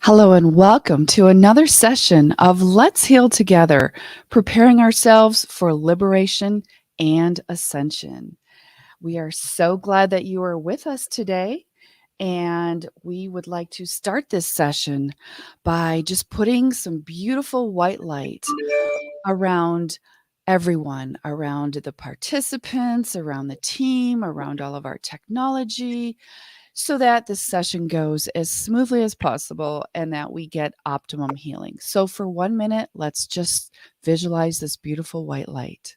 Hello and welcome to another session of Let's Heal Together, preparing ourselves for liberation and ascension. We are so glad that you are with us today, and we would like to start this session by just putting some beautiful white light around everyone, around the participants, around the team, around all of our technology, so that this session goes as smoothly as possible and that we get optimum healing. So for 1 minute, let's just visualize this beautiful white light.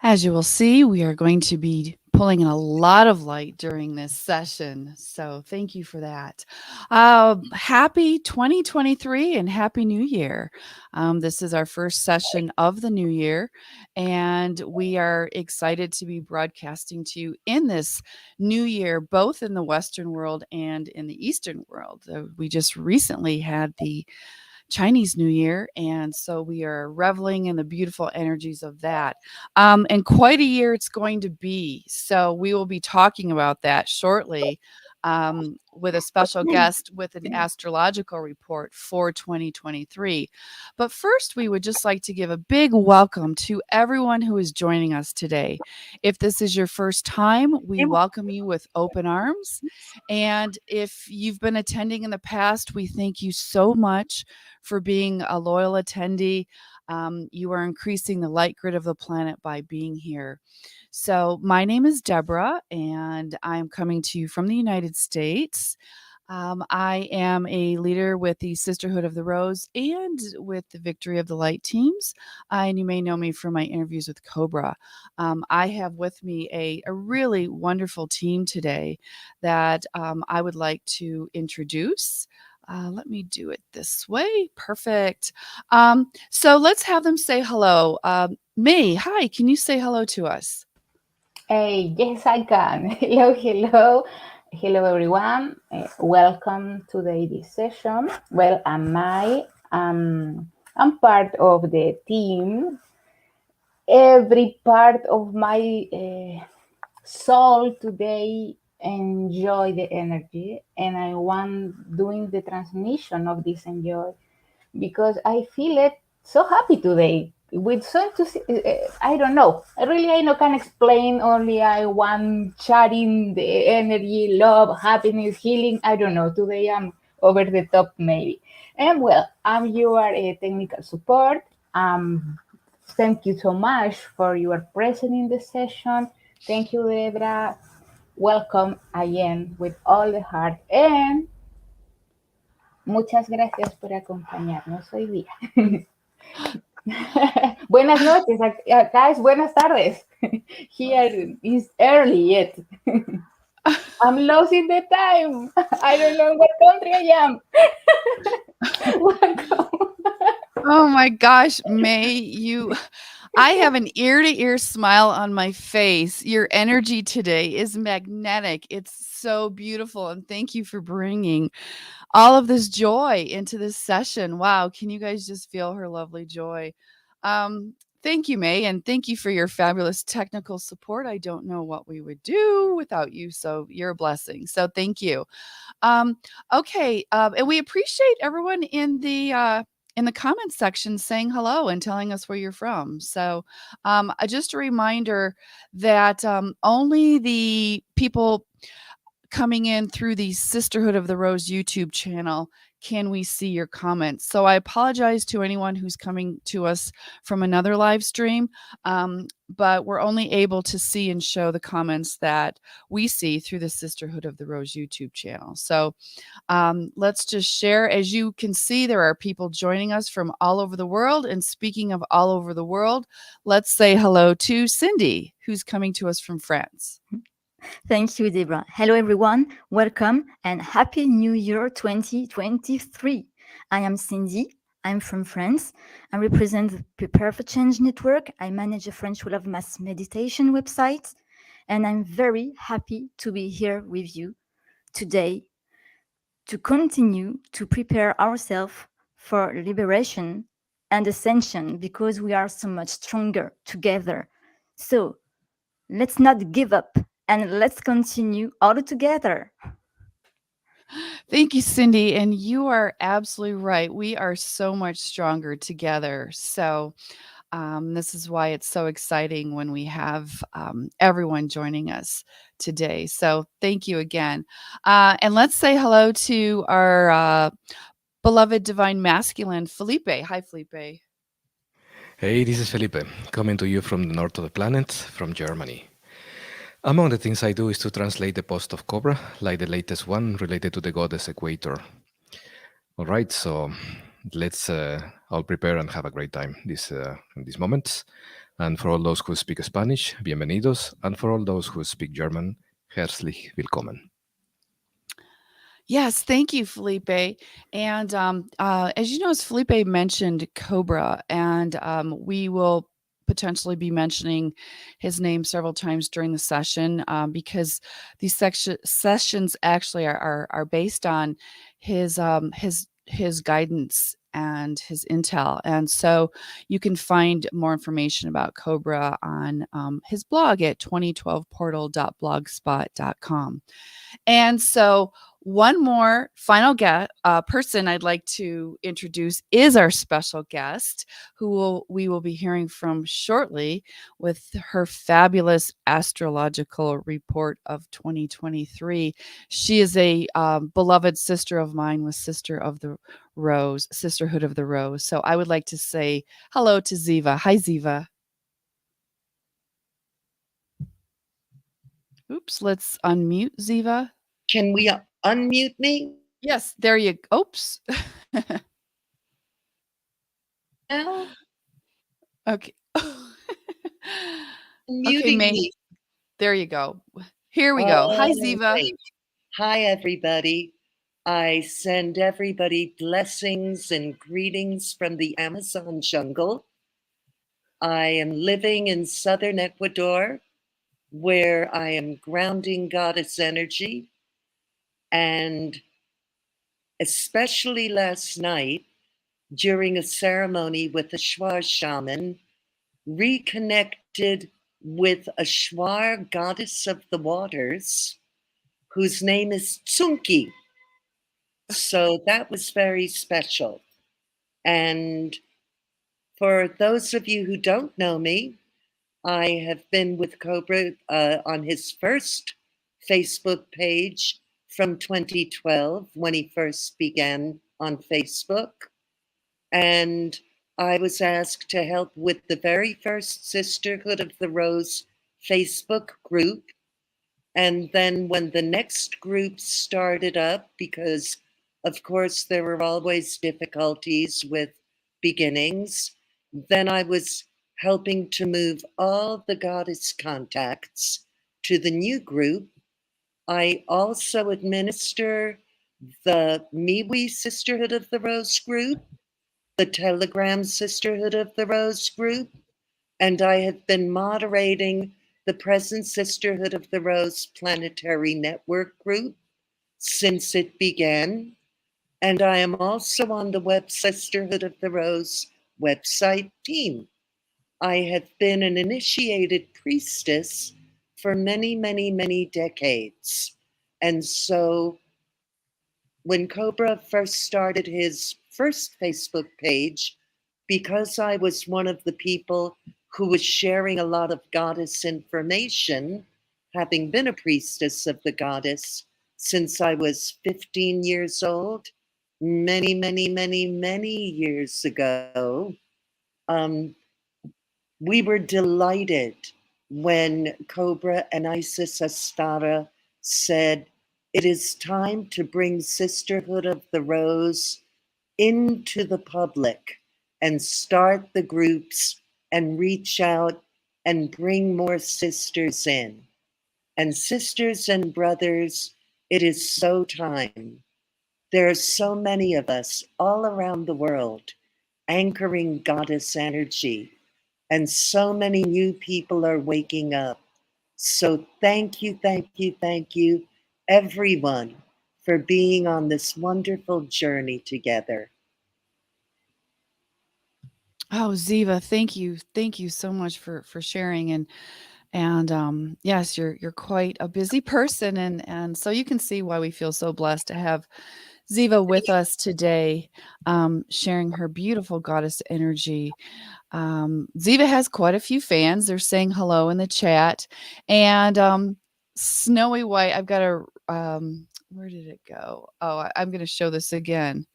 As you will see, we are going to be pulling in a lot of light during this session. So thank you for that. Happy 2023 and Happy New Year. This is our first session of the new year, and we are excited to be broadcasting to you in this new year, both in the Western world and in the Eastern world. We just recently had the Chinese New Year, and so we are reveling in the beautiful energies of that. And quite a year it's going to be. So we will be talking about that shortly with a special guest with an astrological report for 2023. But first, we would just like to give a big welcome to everyone who is joining us today. If this is your first time, we welcome you with open arms. And if you've been attending in the past, we thank you so much for being a loyal attendee. You are increasing the light grid of the planet by being here. So, my name is Deborah, and I'm coming to you from the United States. I am a leader with the Sisterhood of the Rose and with the Victory of the Light teams. And you may know me from my interviews with Cobra. I have with me a really wonderful team today that I would like to introduce. Let me do it this way. Perfect. So let's have them say hello. May, hi, can you say hello to us? Hey, yes, I can. Hello, hello. Hello, everyone. Welcome to this session. Well, I'm part of the team. Every part of my soul today enjoy the energy, and I want doing the transmission of this enjoy because I feel it so happy today with so I don't know. Really, I no can explain. Only I want sharing the energy, love, happiness, healing. I don't know. Today I'm over the top maybe. And well, I'm your technical support. Thank you so much for your presence in the session. Thank you, Debra. Welcome again with all the heart and muchas gracias por acompañarnos hoy día. Buenas noches, acá es buenas tardes. Here is early yet. I'm losing the time. I don't know what country I am. Welcome. Oh my gosh, May, I have an ear-to-ear smile on my face. Your energy today is magnetic. It's so beautiful, and thank you for bringing all of this joy into this session. Wow, can you guys just feel her lovely joy? Thank you, May, and thank you for your fabulous technical support. I don't know what we would do without you, so you're a blessing. So thank you. Okay, and we appreciate everyone in the comments section saying hello and telling us where you're from. So just a reminder that only the people coming in through the Sisterhood of the Rose YouTube channel can we see your comments. So I apologize to anyone who's coming to us from another live stream, but we're only able to see and show the comments that we see through the Sisterhood of the Rose YouTube channel. So let's just share. As you can see, there are people joining us from all over the world. And speaking of all over the world, let's say hello to Cindy, who's coming to us from France. Thank you, Deborah. Hello, everyone. Welcome and Happy New Year 2023. I am Cindy. I'm from France. I represent the Prepare for Change Network. I manage a French Wheel of Mass meditation website. And I'm very happy to be here with you today to continue to prepare ourselves for liberation and ascension because we are so much stronger together. So let's not give up and let's continue all together. Thank you, Cindy. And you are absolutely right. We are so much stronger together. So, this is why it's so exciting when we have everyone joining us today. So, thank you again. And let's say hello to our beloved divine masculine, Felipe. Hi, Felipe. Hey, this is Felipe, coming to you from the north of the planet, from Germany. Among the things I do is to translate the post of Cobra, like the latest one related to the goddess Equator. All right, so let's all prepare and have a great time in these moments. And for all those who speak Spanish, bienvenidos. And for all those who speak German, herzlich willkommen. Yes, thank you, Felipe. And as you know, as Felipe mentioned, Cobra, and we will potentially be mentioning his name several times during the session because these sessions actually are based on his guidance and his intel. And so you can find more information about Cobra on his blog at 2012portal.blogspot.com. And so one more final person I'd like to introduce is our special guest, we will be hearing from shortly with her fabulous astrological report of 2023. She is a beloved sister of mine with Sisterhood of the Rose. So I would like to say hello to Ziva. Hi, Ziva. Oops, let's unmute Ziva. Can we unmute me? Yes, there you go. Oops. Now? Okay. Muting me. There you go. Here we go. Hi, Ziva. Great. Hi, everybody. I send everybody blessings and greetings from the Amazon jungle. I am living in southern Ecuador, where I am grounding goddess energy. And especially last night, during a ceremony with a Shuar shaman, reconnected with a Shuar goddess of the waters, whose name is Tsunki. So that was very special. And for those of you who don't know me, I have been with Cobra on his first Facebook page from 2012 when he first began on Facebook. And I was asked to help with the very first Sisterhood of the Rose Facebook group. And then when the next group started up, because of course there were always difficulties with beginnings, then I was helping to move all the goddess contacts to the new group. I also administer the MeWe Sisterhood of the Rose group, the Telegram Sisterhood of the Rose group, and I have been moderating the present Sisterhood of the Rose Planetary Network group since it began. And I am also on the Web Sisterhood of the Rose website team. I have been an initiated priestess for many, many, many decades. And so when Cobra first started his first Facebook page because I was one of the people who was sharing a lot of goddess information, having been a priestess of the goddess since I was 15 years old, many, many, many, many years ago. We were delighted when Cobra and Isis Astara said, "It is time to bring Sisterhood of the Rose into the public and start the groups and reach out and bring more sisters in." And sisters and brothers, it is so time. There are so many of us all around the world anchoring goddess energy, and so many new people are waking up. So thank you, thank you, thank you, everyone, for being on this wonderful journey together. Oh, Ziva, thank you. Thank you so much for sharing. And yes, you're quite a busy person, and so you can see why we feel so blessed to have Ziva with us today, sharing her beautiful goddess energy. Ziva has quite a few fans. They're saying hello in the chat. And Snowy White, I've got a where did it go? Oh, I'm going to show this again.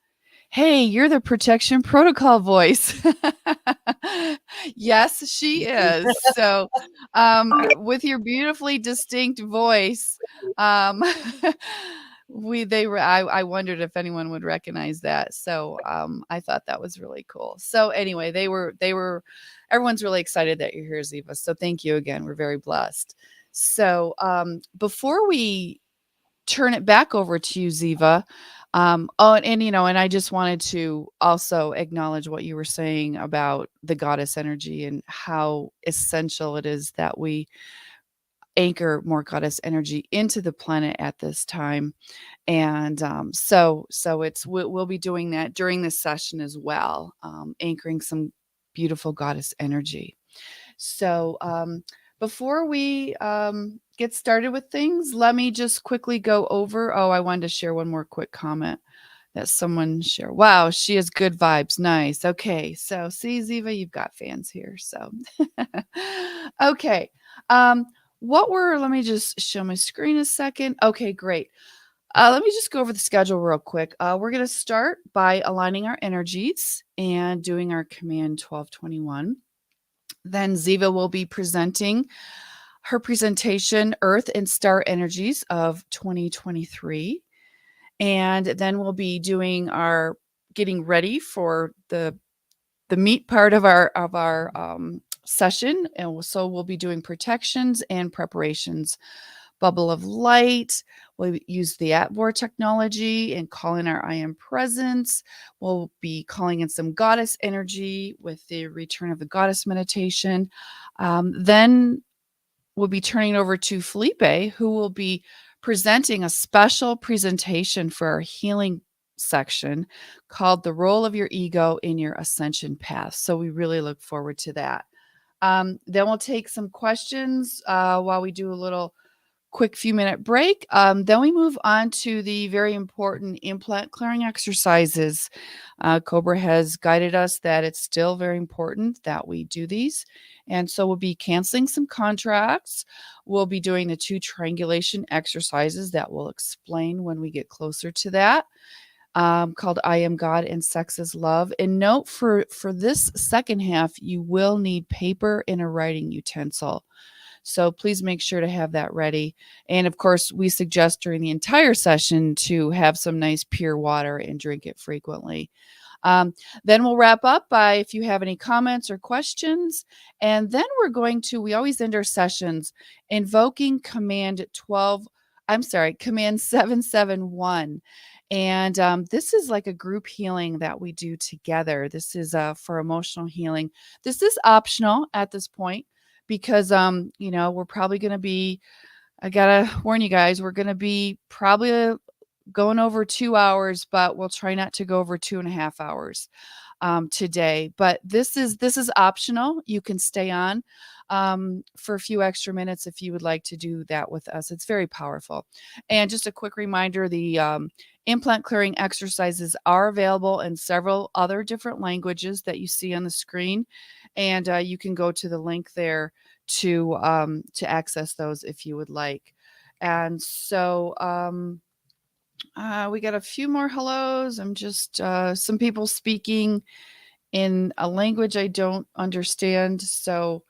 Hey, you're the protection protocol voice. Yes, she is. So, with your beautifully distinct voice, um, I wondered if anyone would recognize that. So, I thought that was really cool. So anyway, everyone's really excited that you're here, Ziva. So thank you again. We're very blessed. So, before we turn it back over to you, Ziva. And I just wanted to also acknowledge what you were saying about the goddess energy and how essential it is that we anchor more goddess energy into the planet at this time. And so we'll be doing that during this session as well, anchoring some beautiful goddess energy. So before we get started with things, let me just quickly go over. Oh, I wanted to share one more quick comment that someone shared. Wow, she has good vibes. Nice. Okay. So see, Ziva, you've got fans here. So okay. Let me just show my screen a second. Okay, great. Let me just go over the schedule real quick. We're going to start by aligning our energies and doing our command 1221. Then Ziva will be presenting her presentation, Earth and Star Energies of 2023. And then we'll be doing our getting ready for the meat part of our session. And so we'll be doing protections and preparations. Bubble of light. We'll use the Atvor technology and call in our I am presence. We'll be calling in some goddess energy with the return of the goddess meditation. Then we'll be turning over to Felipe, who will be presenting a special presentation for our healing section called The Role of Your Ego in Your Ascension Path. So we really look forward to that. Then we'll take some questions while we do a little quick few minute break. Then we move on to the very important implant clearing exercises. Cobra has guided us that it's still very important that we do these. And so we'll be canceling some contracts. We'll be doing the 2 triangulation exercises that we'll explain when we get closer to that. Called I Am God and Sex is Love. And note for this second half, you will need paper and a writing utensil. So please make sure to have that ready. And of course, we suggest during the entire session to have some nice pure water and drink it frequently. Then we'll wrap up by if you have any comments or questions. And then we always end our sessions invoking command 771. And this is like a group healing that we do together. This is for emotional healing. This is optional at this point. Because, we're probably going to be, I got to warn you guys, we're going to be probably going over 2 hours, but we'll try not to go over 2.5 hours. today, but this is optional. You can stay on for a few extra minutes if you would like to do that with us. It's very powerful. And just a quick reminder, the implant clearing exercises are available in several other different languages that you see on the screen, and you can go to the link there to access those if you would like. And so we got a few more hellos. I'm just some people speaking in a language I don't understand, so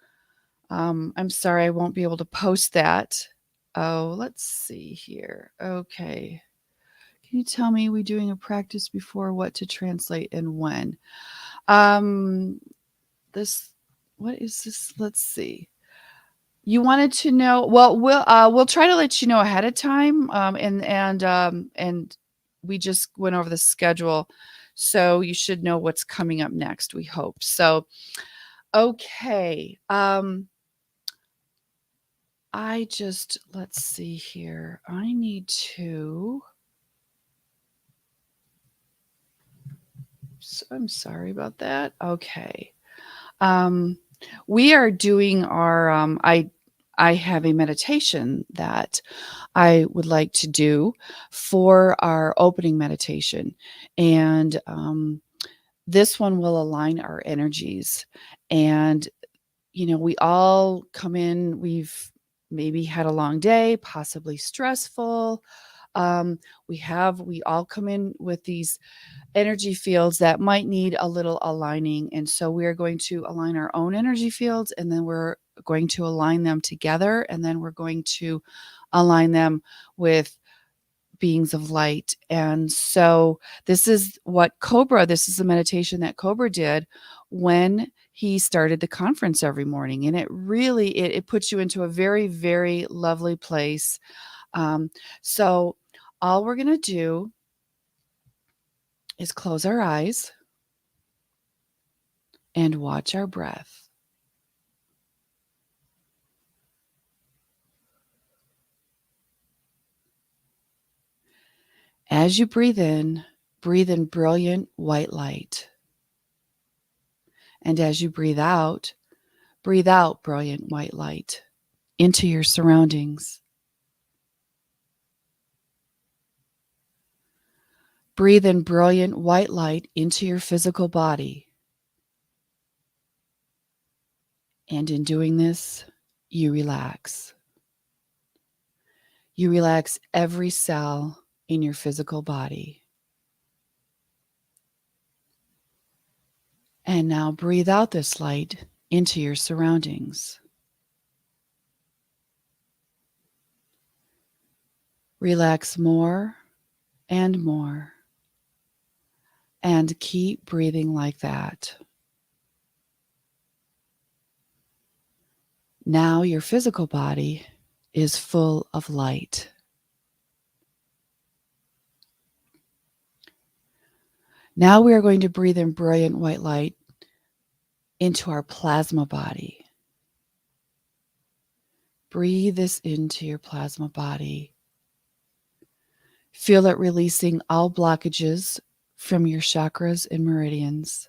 I'm sorry I won't be able to post that. Oh, let's see here. Okay. Can you tell me, we doing a practice before what to translate and when? What is this? Let's see. You wanted to know. Well, we'll try to let you know ahead of time. And we just went over the schedule, so you should know what's coming up next. We hope so. Okay. Let's see here. I need to. So I'm sorry about that. Okay. We are doing our, I have a meditation that I would like to do for our opening meditation. And this one will align our energies. And, we all come in, we've maybe had a long day, possibly stressful. We all come in with these energy fields that might need a little aligning. And so we're going to align our own energy fields, and then we're going to align them together. And then we're going to align them with beings of light. And so this is the meditation that Cobra did when he started the conference every morning. And it really, it puts you into a very, very lovely place. So all we're going to do is close our eyes and watch our breath. As you breathe in brilliant white light. And as you breathe out brilliant white light into your surroundings. Breathe in brilliant white light into your physical body. And in doing this, you relax. You relax every cell in your physical body. And now breathe out this light into your surroundings. Relax more and more. And keep breathing like that. Now your physical body is full of light. Now we are going to breathe in brilliant white light into our plasma body. Breathe this into your plasma body. Feel it releasing all blockages from your chakras and meridians,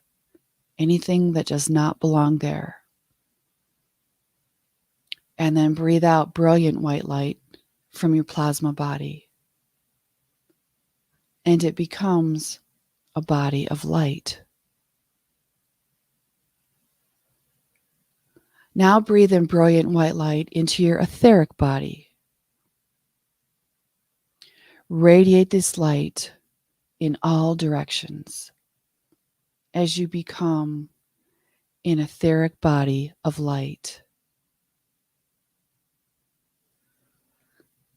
anything that does not belong there. And then breathe out brilliant white light from your plasma body. And it becomes a body of light. Now breathe in brilliant white light into your etheric body. Radiate this light in all directions as you become an etheric body of light.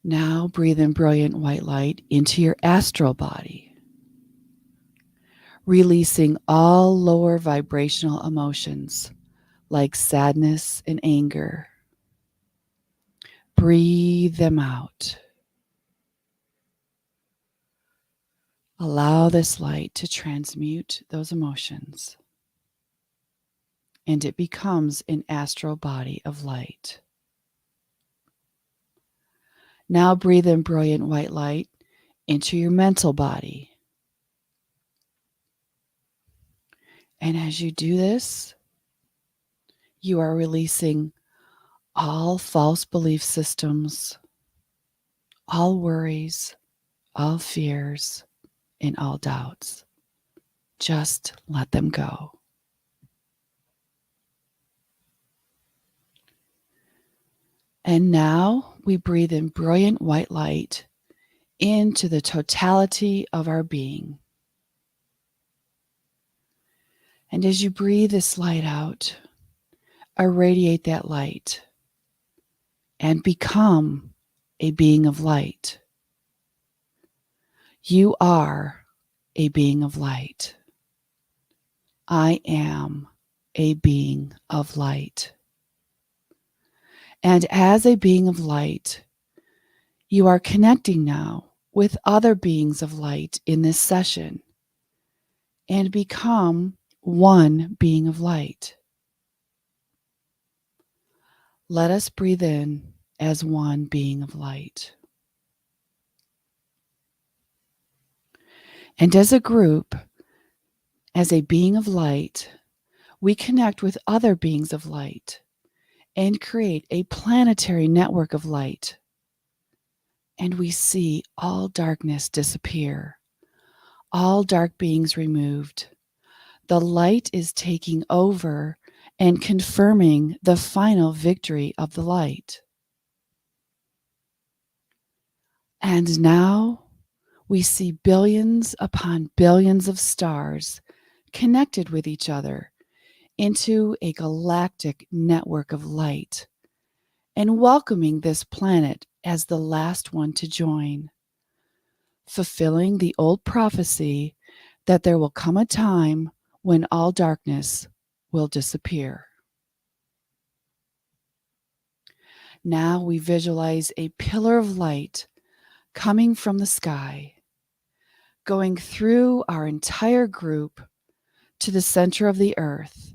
Now breathe in brilliant white light into your astral body, releasing all lower vibrational emotions like sadness and anger. Breathe them out. Allow this light to transmute those emotions, and it becomes an astral body of light. Now breathe in brilliant white light into your mental body, And as you do this, you are releasing all false belief systems, all worries, all fears, and all doubts. Just let them go. And now we breathe in brilliant white light into the totality of our being. And as you breathe this light out, irradiate that light and become a being of light. You are a being of light. I am a being of light. And as a being of light, you are connecting now with other beings of light in this session and become one being of light. Let us breathe in as one being of light. And as a group, as a being of light, we connect with other beings of light and create a planetary network of light. And we see all darkness disappear, all dark beings removed. The light is taking over and confirming the final victory of the light. And now we see billions upon billions of stars connected with each other into a galactic network of light and welcoming this planet as the last one to join, fulfilling the old prophecy that there will come a time when all darkness will disappear. Now we visualize a pillar of light coming from the sky, going through our entire group to the center of the earth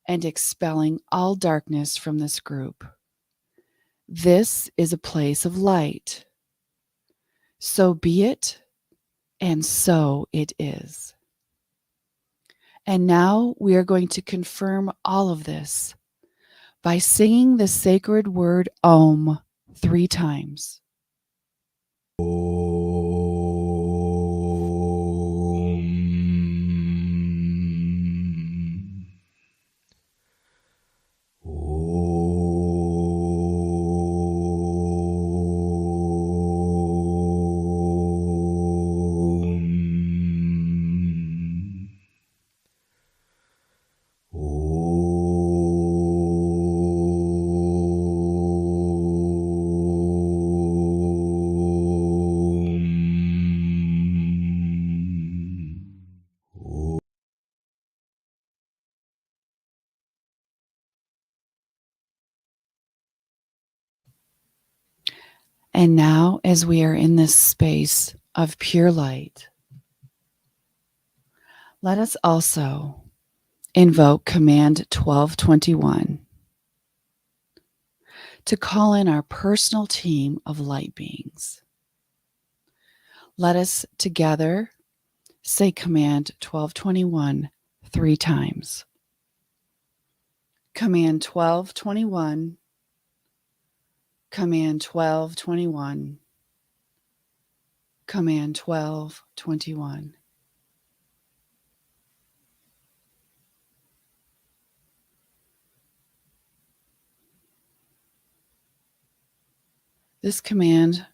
and expelling all darkness from this group. This is a place of light. So be it, and so it is. And now we are going to confirm all of this by singing the sacred word Om 3 times. And now, as we are in this space of pure light, let us also invoke Command 1221 to call in our personal team of light beings. Let us together say Command 1221 3 times. Command 1221, Command 1221, Command 1221. This command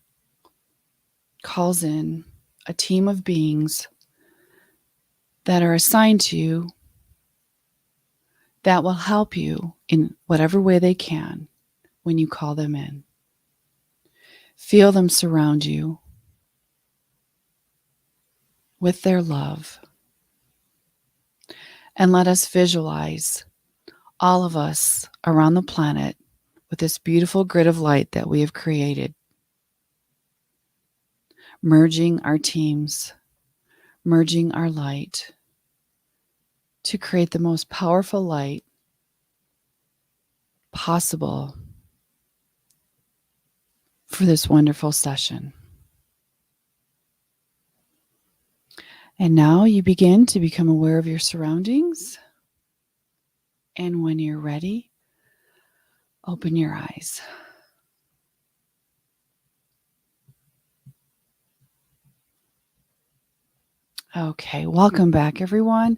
calls in a team of beings that are assigned to you that will help you in whatever way they can when you call them in. Feel them surround you with their love. And let us visualize all of us around the planet with this beautiful grid of light that we have created, merging our teams, merging our light to create the most powerful light possible for this wonderful session. And now you begin to become aware of your surroundings. And when you're ready, open your eyes. Okay, welcome back, everyone.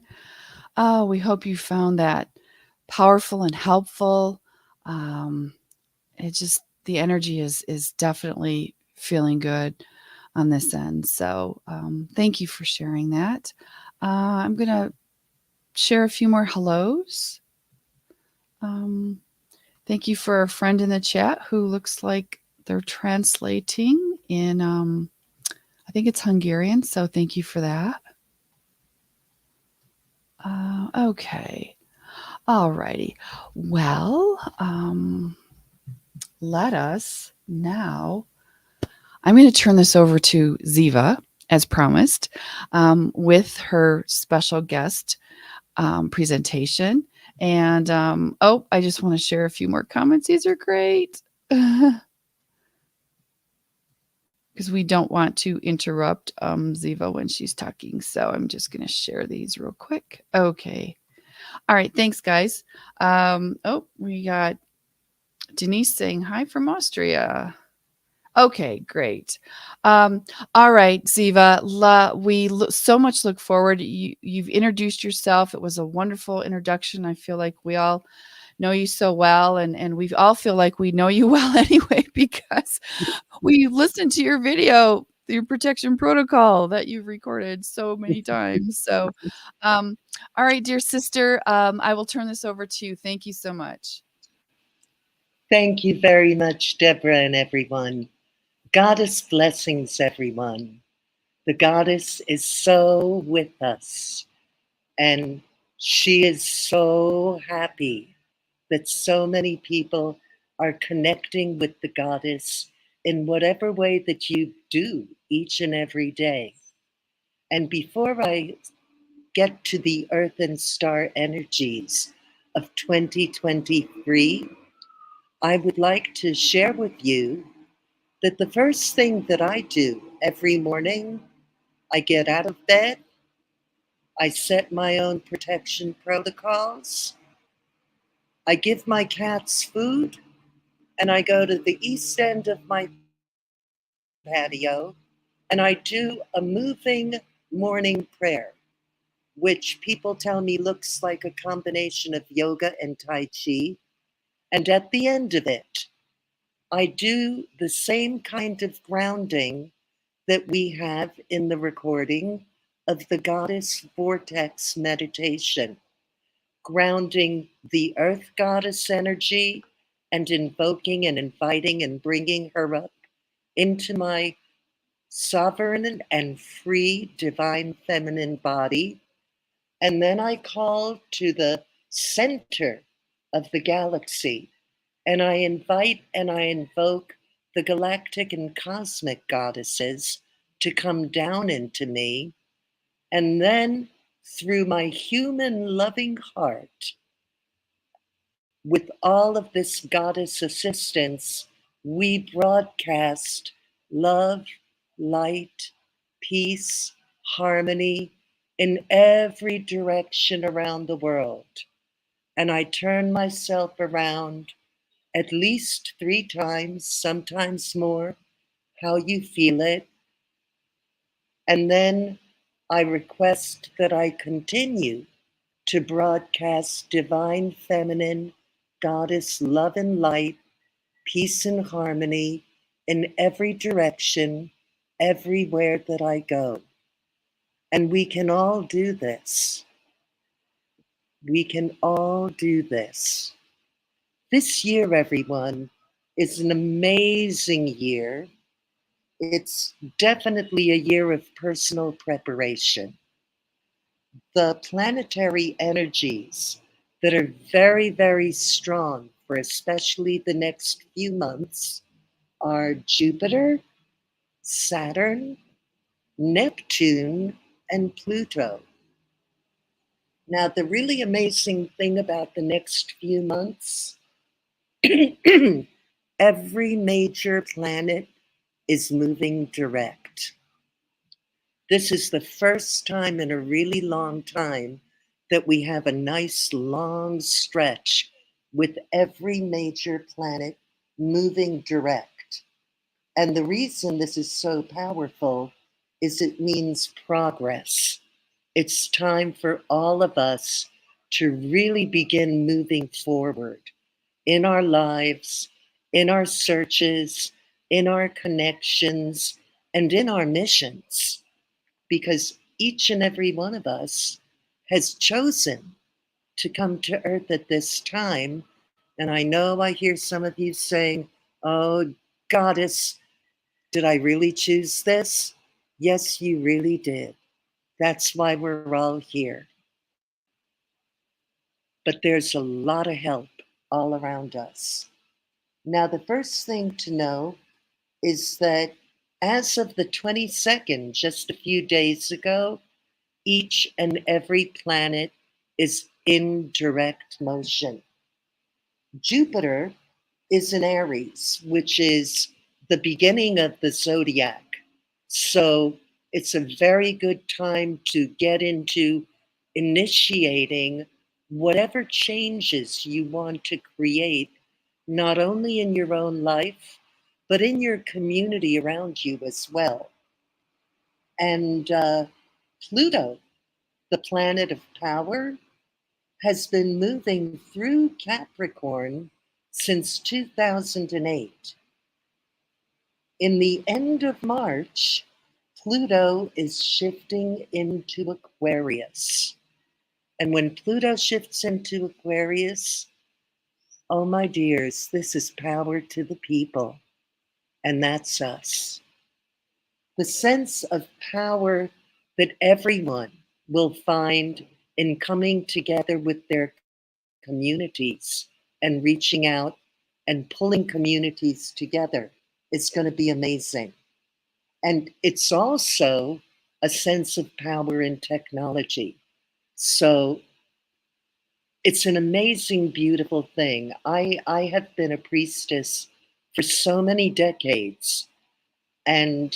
We hope you found that powerful and helpful. The energy is definitely feeling good on this end. So thank you for sharing that. I'm going to share a few more hellos. Thank you for a friend in the chat who looks like they're translating in, I think it's Hungarian. So thank you for that. Okay. All righty. Well, let us now. I'm going to turn this over to Ziva, as promised, with her special guest presentation. And I just want to share a few more comments. These are great. Because we don't want to interrupt Ziva when she's talking. So I'm just going to share these real quick. Okay. All right. Thanks, guys. We got Denise saying hi from Austria. Okay, great. All right, Ziva, we so much look forward. You've introduced yourself. It was a wonderful introduction. I feel like we all know you so well, and we all feel like we know you well anyway, because we listened to your video, your protection protocol that you've recorded so many times. So, all right, dear sister, I will turn this over to you. Thank you so much. Thank you very much, Deborah and everyone. Goddess blessings, everyone. The goddess is so with us, and she is so happy that so many people are connecting with the goddess in whatever way that you do each and every day. And before I get to the earth and star energies of 2023, I would like to share with you that the first thing that I do every morning, I get out of bed, I set my own protection protocols, I give my cats food, and I go to the east end of my patio and I do a moving morning prayer, which people tell me looks like a combination of yoga and Tai Chi. And at the end of it, I do the same kind of grounding that we have in the recording of the Goddess Vortex meditation, grounding the Earth Goddess energy and invoking and inviting and bringing her up into my sovereign and free divine feminine body. And then I call to the center of the galaxy and I invite and I invoke the galactic and cosmic goddesses to come down into me. And then through my human loving heart, with all of this goddess assistance, we broadcast love, light, peace, harmony in every direction around the world. And I turn myself around at least 3 times, sometimes more, how you feel it. And then I request that I continue to broadcast divine feminine, goddess love and light, peace and harmony in every direction, everywhere that I go. And we can all do this. We can all do this. This year, everyone, is an amazing year. It's definitely a year of personal preparation. The planetary energies that are very, very strong for especially the next few months are Jupiter, Saturn, Neptune, and Pluto. Now, the really amazing thing about the next few months, every major planet is moving direct. This is the first time in a really long time that we have a nice long stretch with every major planet moving direct. And the reason this is so powerful is it means progress. It's time for all of us to really begin moving forward in our lives, in our searches, in our connections, and in our missions, because each and every one of us has chosen to come to Earth at this time. And I know I hear some of you saying, "Oh, Goddess, did I really choose this?" Yes, you really did. That's why we're all here. But there's a lot of help all around us. Now, the first thing to know is that as of the 22nd, just a few days ago, each and every planet is in direct motion. Jupiter is in Aries, which is the beginning of the zodiac. So it's a very good time to get into initiating whatever changes you want to create, not only in your own life, but in your community around you as well. And Pluto, the planet of power, has been moving through Capricorn since 2008. In the end of March, Pluto is shifting into Aquarius. And when Pluto shifts into Aquarius, oh my dears, this is power to the people. And that's us. The sense of power that everyone will find in coming together with their communities and reaching out and pulling communities together is going to be amazing. And it's also a sense of power in technology. So it's an amazing, beautiful thing. I have been a priestess for so many decades. And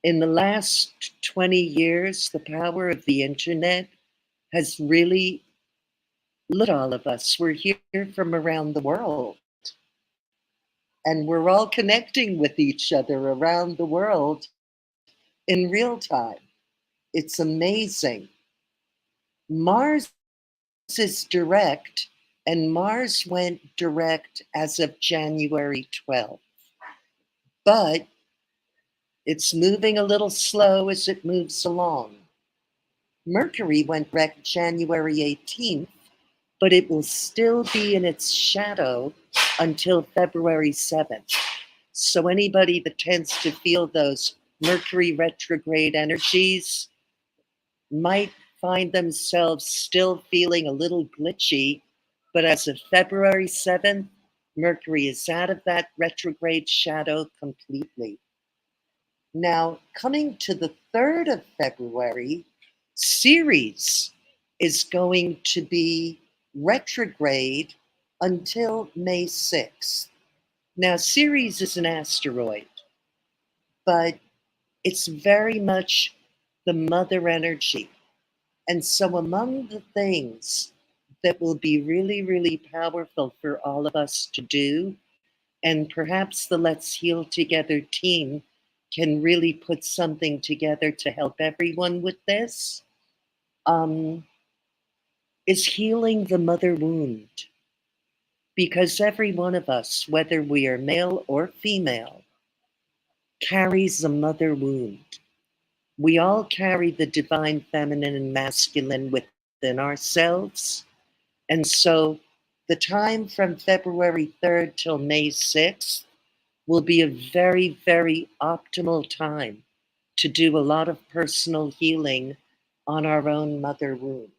in the last 20 years, the power of the internet has really lit all of us. We're here from around the world. And we're all connecting with each other around the world in real time. It's amazing. Mars is direct, and Mars went direct as of January 12th. But it's moving a little slow as it moves along. Mercury went direct January 18th, but it will still be in its shadow until February 7th. So anybody that tends to feel those Mercury retrograde energies might find themselves still feeling a little glitchy, but as of February 7th, Mercury is out of that retrograde shadow completely. Now, coming to the 3rd of February, Ceres is going to be retrograde until May 6th. Now, Ceres is an asteroid, but it's very much the mother energy. And so, among the things that will be really, really powerful for all of us to do, and perhaps the Let's Heal Together team can really put something together to help everyone with this, is healing the mother wound. Because every one of us, whether we are male or female, carries a mother wound. We all carry the divine feminine and masculine within ourselves. And so the time from February 3rd till May 6th will be a very, very optimal time to do a lot of personal healing on our own mother wound.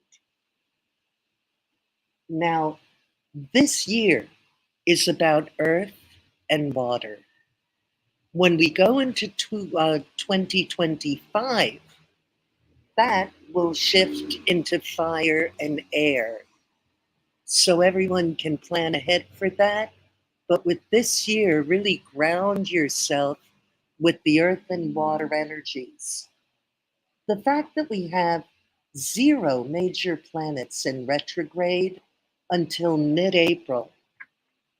Now, this year is about earth and water. When we go into 2025, that will shift into fire and air. So everyone can plan ahead for that. But with this year, really ground yourself with the earth and water energies. The fact that we have 0 major planets in retrograde until mid-April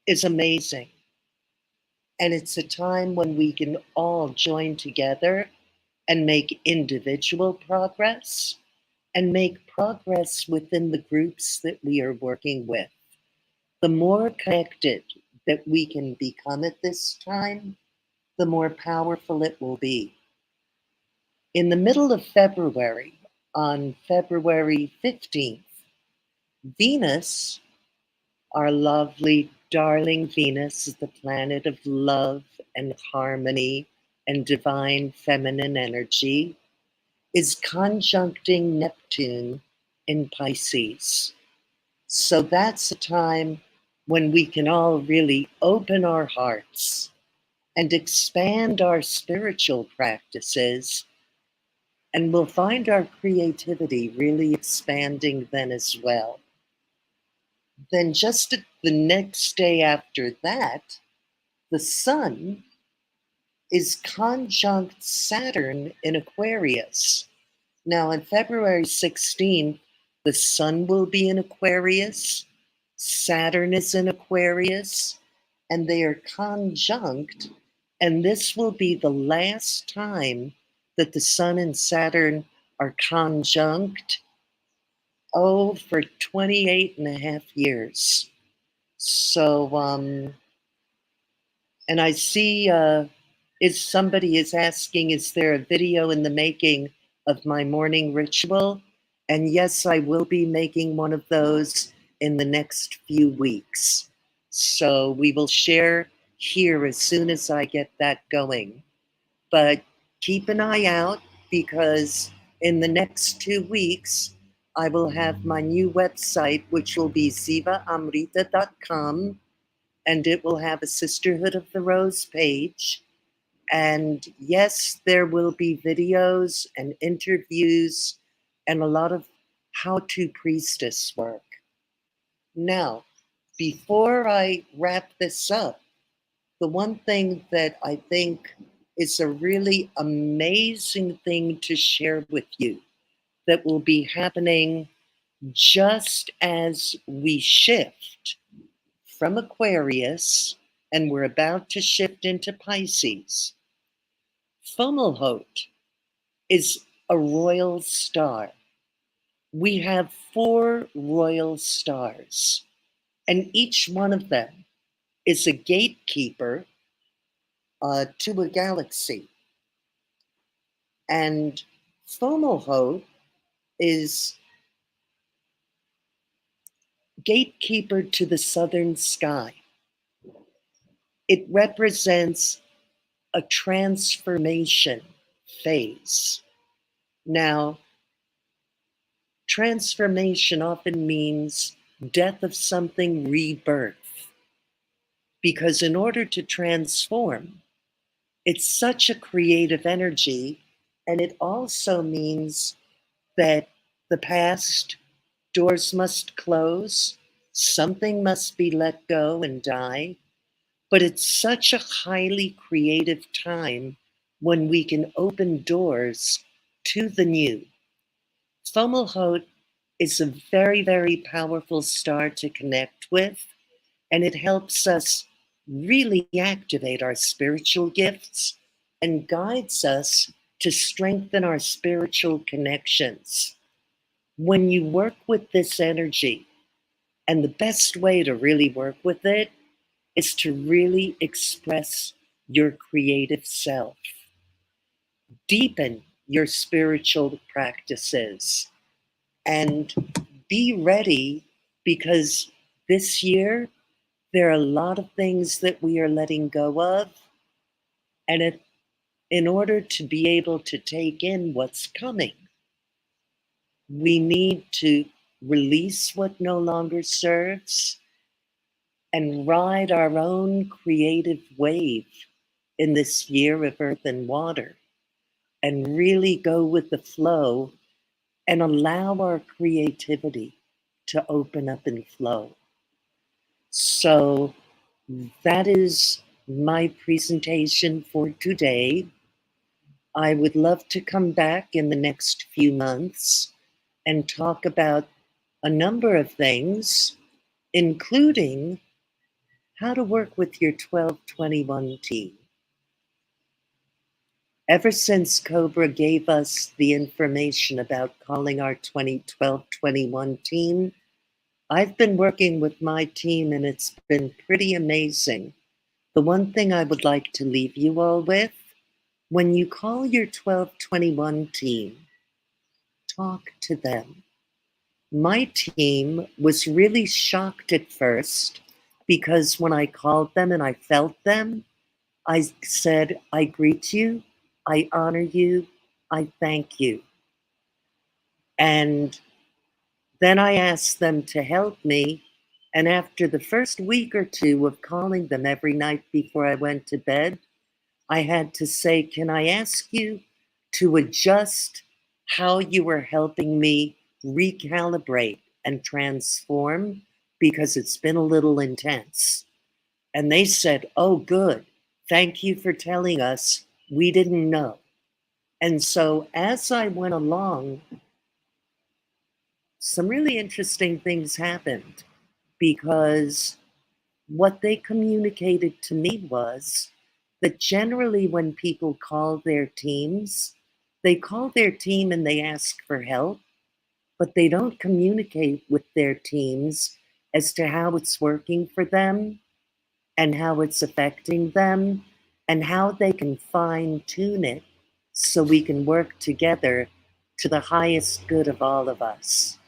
is amazing. And it's a time when we can all join together and make individual progress and make progress within the groups that we are working with. The more connected that we can become at this time, the more powerful it will be. In the middle of February, on February 15th, Venus, our lovely, darling Venus, is the planet of love and harmony and divine feminine energy, is conjuncting Neptune in Pisces. So that's a time when we can all really open our hearts and expand our spiritual practices, and we'll find our creativity really expanding then as well. Then just the next day after that, the sun is conjunct Saturn in Aquarius. Now on February 16th, the sun will be in Aquarius, Saturn is in Aquarius, and they are conjunct, and this will be the last time that the sun and Saturn are conjunct, for 28 and a half years. So, and I see is somebody is asking, is there a video in the making of my morning ritual? And yes, I will be making one of those in the next few weeks. So we will share here as soon as I get that going. But keep an eye out, because in the next 2 weeks, I will have my new website, which will be zivaamrita.com, and it will have a Sisterhood of the Rose page. And yes, there will be videos and interviews and a lot of how-to priestess work. Now, before I wrap this up, the one thing that I think is a really amazing thing to share with you that will be happening just as we shift from Aquarius and we're about to shift into Pisces. Fomalhaut is a royal star. We have 4 royal stars, and each one of them is a gatekeeper to a galaxy. And Fomalhaut is gatekeeper to the southern sky. It represents a transformation phase. Now, transformation often means death of something, rebirth. Because in order to transform, it's such a creative energy, and it also means that the past doors must close, something must be let go and die, but it's such a highly creative time when we can open doors to the new. Fomalhaut is a very, very powerful star to connect with, and it helps us really activate our spiritual gifts and guides us to strengthen our spiritual connections. When you work with this energy, and the best way to really work with it is to really express your creative self, deepen your spiritual practices, and be ready, because this year there are a lot of things that we are letting go of, and in order to be able to take in what's coming, we need to release what no longer serves and ride our own creative wave in this year of earth and water, and really go with the flow and allow our creativity to open up and flow. So that is my presentation for today. I would love to come back in the next few months and talk about a number of things, including how to work with your 1221 team. Ever since Cobra gave us the information about calling our 2012-21 team, I've been working with my team and it's been pretty amazing. The one thing I would like to leave you all with, when you call your 1221 team, talk to them. My team was really shocked at first because when I called them and I felt them, I said, I greet you, I honor you, I thank you. And then I asked them to help me. And after the first week or two of calling them every night before I went to bed, I had to say, can I ask you to adjust how you were helping me recalibrate and transform? Because it's been a little intense. And they said, oh, good. Thank you for telling us. We didn't know. And so as I went along, some really interesting things happened because what they communicated to me was that generally when people call their teams, they call their team and they ask for help, but they don't communicate with their teams as to how it's working for them and how it's affecting them and how they can fine tune it so we can work together to the highest good of all of us.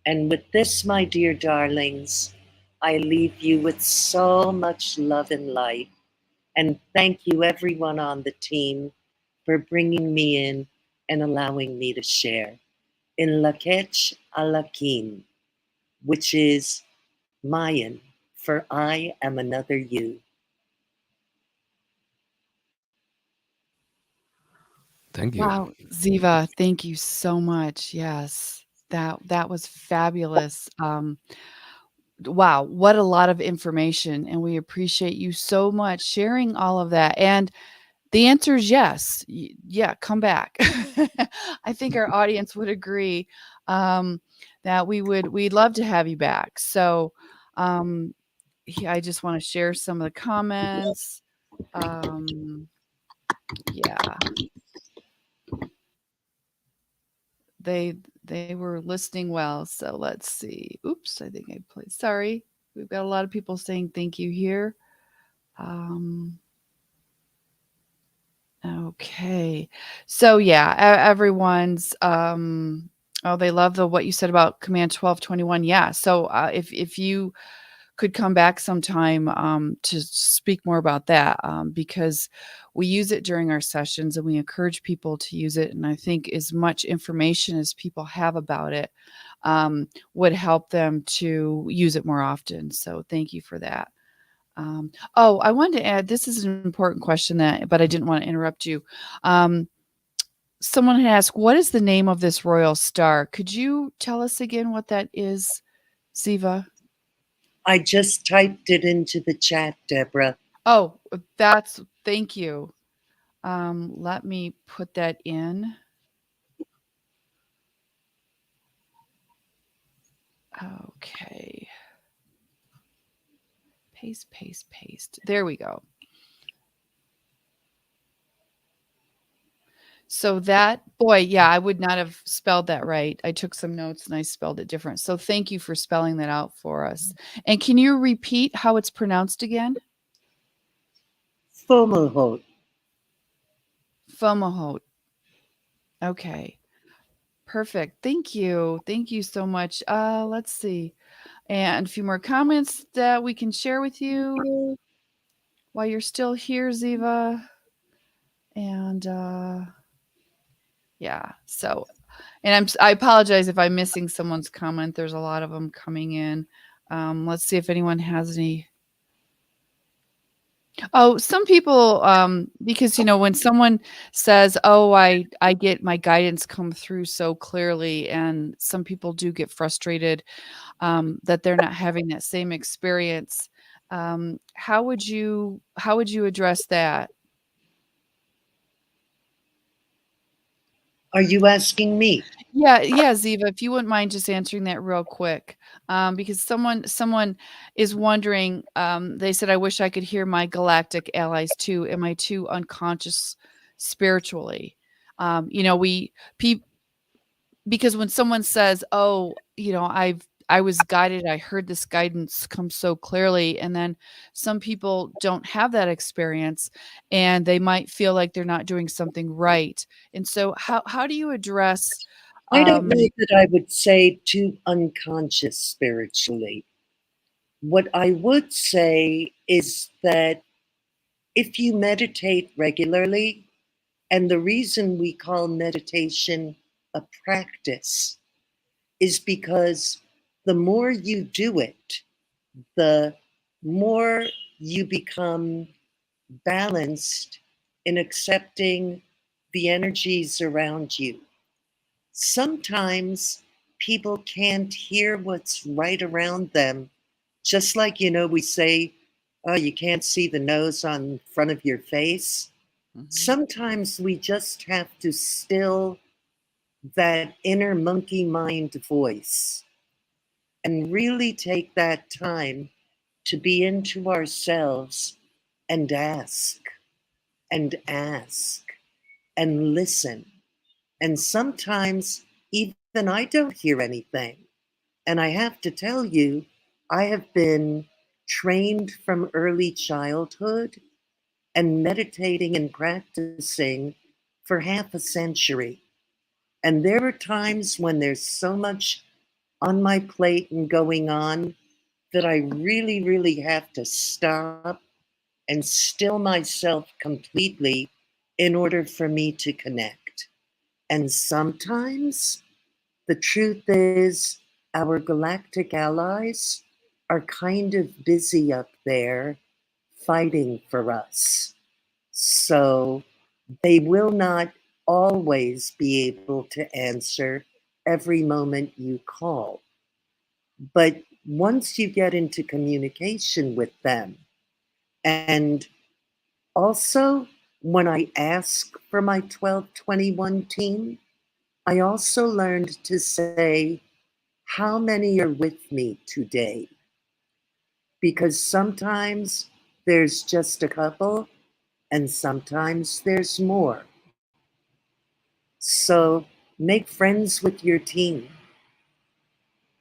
And with this, my dear darlings, I leave you with so much love and light. And thank you, everyone on the team, for bringing me in and allowing me to share. In Lakech Alakim, which is Mayan for I am another you. Thank you. Wow, Ziva, thank you so much. Yes, that was fabulous. Wow, what a lot of information, and we appreciate you so much sharing all of that. And the answer is yes. Yeah, come back. I think our audience would agree that we'd love to have you back. So, I just want to share some of the comments. Yeah, they they were listening well. So let's see. Oops, I think I played. Sorry, we've got a lot of people saying thank you here. Um, Okay. So yeah, everyone's oh, they love the what you said about command 1221. Yeah. So if you could come back sometime to speak more about that because we use it during our sessions and we encourage people to use it, and I think as much information as people have about it would help them to use it more often. So thank you for that. Oh, I wanted to add, this is an important question but I didn't want to interrupt you. Someone had asked, what is the name of this royal star? Could you tell us again what that is, Ziva? I just typed it into the chat, Deborah. Oh, thank you. Let me put that in. Okay. Paste, paste, paste. There we go. So that, boy, yeah, I would not have spelled that right. I took some notes and I spelled it different. So thank you for spelling that out for us. And can you repeat how it's pronounced again? Fomalhaut. Fomalhaut. Okay. Perfect. Thank you. Thank you so much. Let's see. And a few more comments that we can share with you while you're still here, Ziva. And yeah, so, and I apologize if I'm missing someone's comment. There's a lot of them coming in. Let's see if anyone has any. Oh, some people, because when someone says, "Oh, I get my guidance come through so clearly," and some people do get frustrated that they're not having that same experience. How would you address that? Are you asking me? Yeah, Ziva, if you wouldn't mind just answering that real quick, because someone is wondering. They said, "I wish I could hear my galactic allies too. Am I too unconscious spiritually?" We because when someone says, "Oh, I was guided, I heard this guidance come so clearly," and then some people don't have that experience, and they might feel like they're not doing something right. And so, how do you address? I don't know Um, that I would say too unconscious spiritually. What I would say is that if you meditate regularly, and the reason we call meditation a practice is because the more you do it, the more you become balanced in accepting the energies around you. Sometimes people can't hear what's right around them. Just like, we say, oh, you can't see the nose on front of your face. Mhm. Sometimes we just have to still that inner monkey mind voice and really take that time to be into ourselves and ask and listen. And sometimes even I don't hear anything. And I have to tell you, I have been trained from early childhood and meditating and practicing for half a century. And there are times when there's so much on my plate and going on that I really, really have to stop and still myself completely in order for me to connect. And sometimes the truth is, our galactic allies are kind of busy up there fighting for us. So they will not always be able to answer every moment you call. But once you get into communication with them, and also when I ask for my 1221 team, I also learned to say, how many are with me today? Because sometimes there's just a couple, and sometimes there's more. So make friends with your team,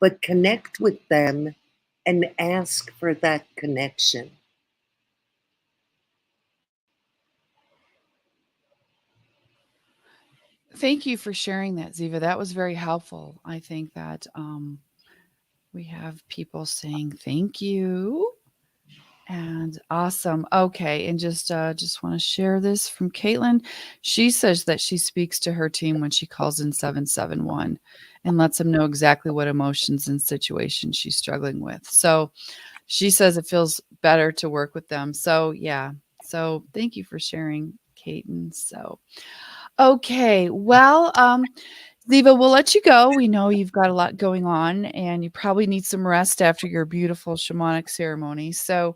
but connect with them and ask for that connection. Thank you for sharing that, Ziva. That was very helpful. I think that we have people saying thank you. And awesome. Okay, and just want to share this from Caitlin. She says that she speaks to her team when she calls in 771 and lets them know exactly what emotions and situations she's struggling with. So she says it feels better to work with them. So yeah. So thank you for sharing, Caitlin. So okay, well, Ziva, we'll let you go. We know you've got a lot going on, and you probably need some rest after your beautiful shamanic ceremony. So,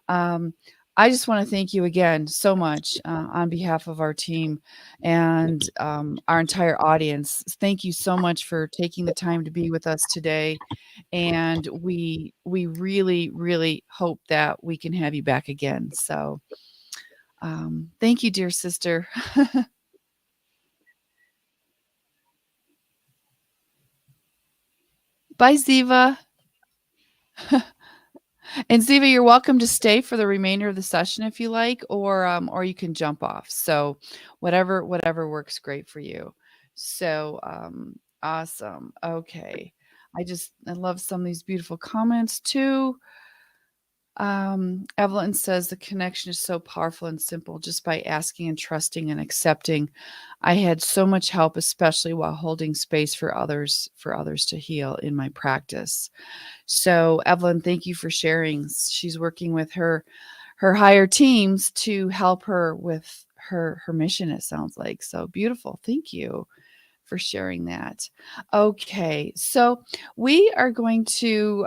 um, I just want to thank you again so much on behalf of our team and our entire audience. Thank you so much for taking the time to be with us today, and we really really hope that we can have you back again. So, thank you, dear sister. Bye, Ziva. And Ziva, you're welcome to stay for the remainder of the session if you like, or you can jump off. So whatever works great for you. So awesome. Okay. I love some of these beautiful comments too. Evelyn says the connection is so powerful and simple just by asking and trusting and accepting. I had so much help, especially while holding space for others to heal in my practice. So Evelyn, thank you for sharing. She's working with her higher teams to help her with her mission, it sounds like. So beautiful. Thank you for sharing that. Okay. So we are going to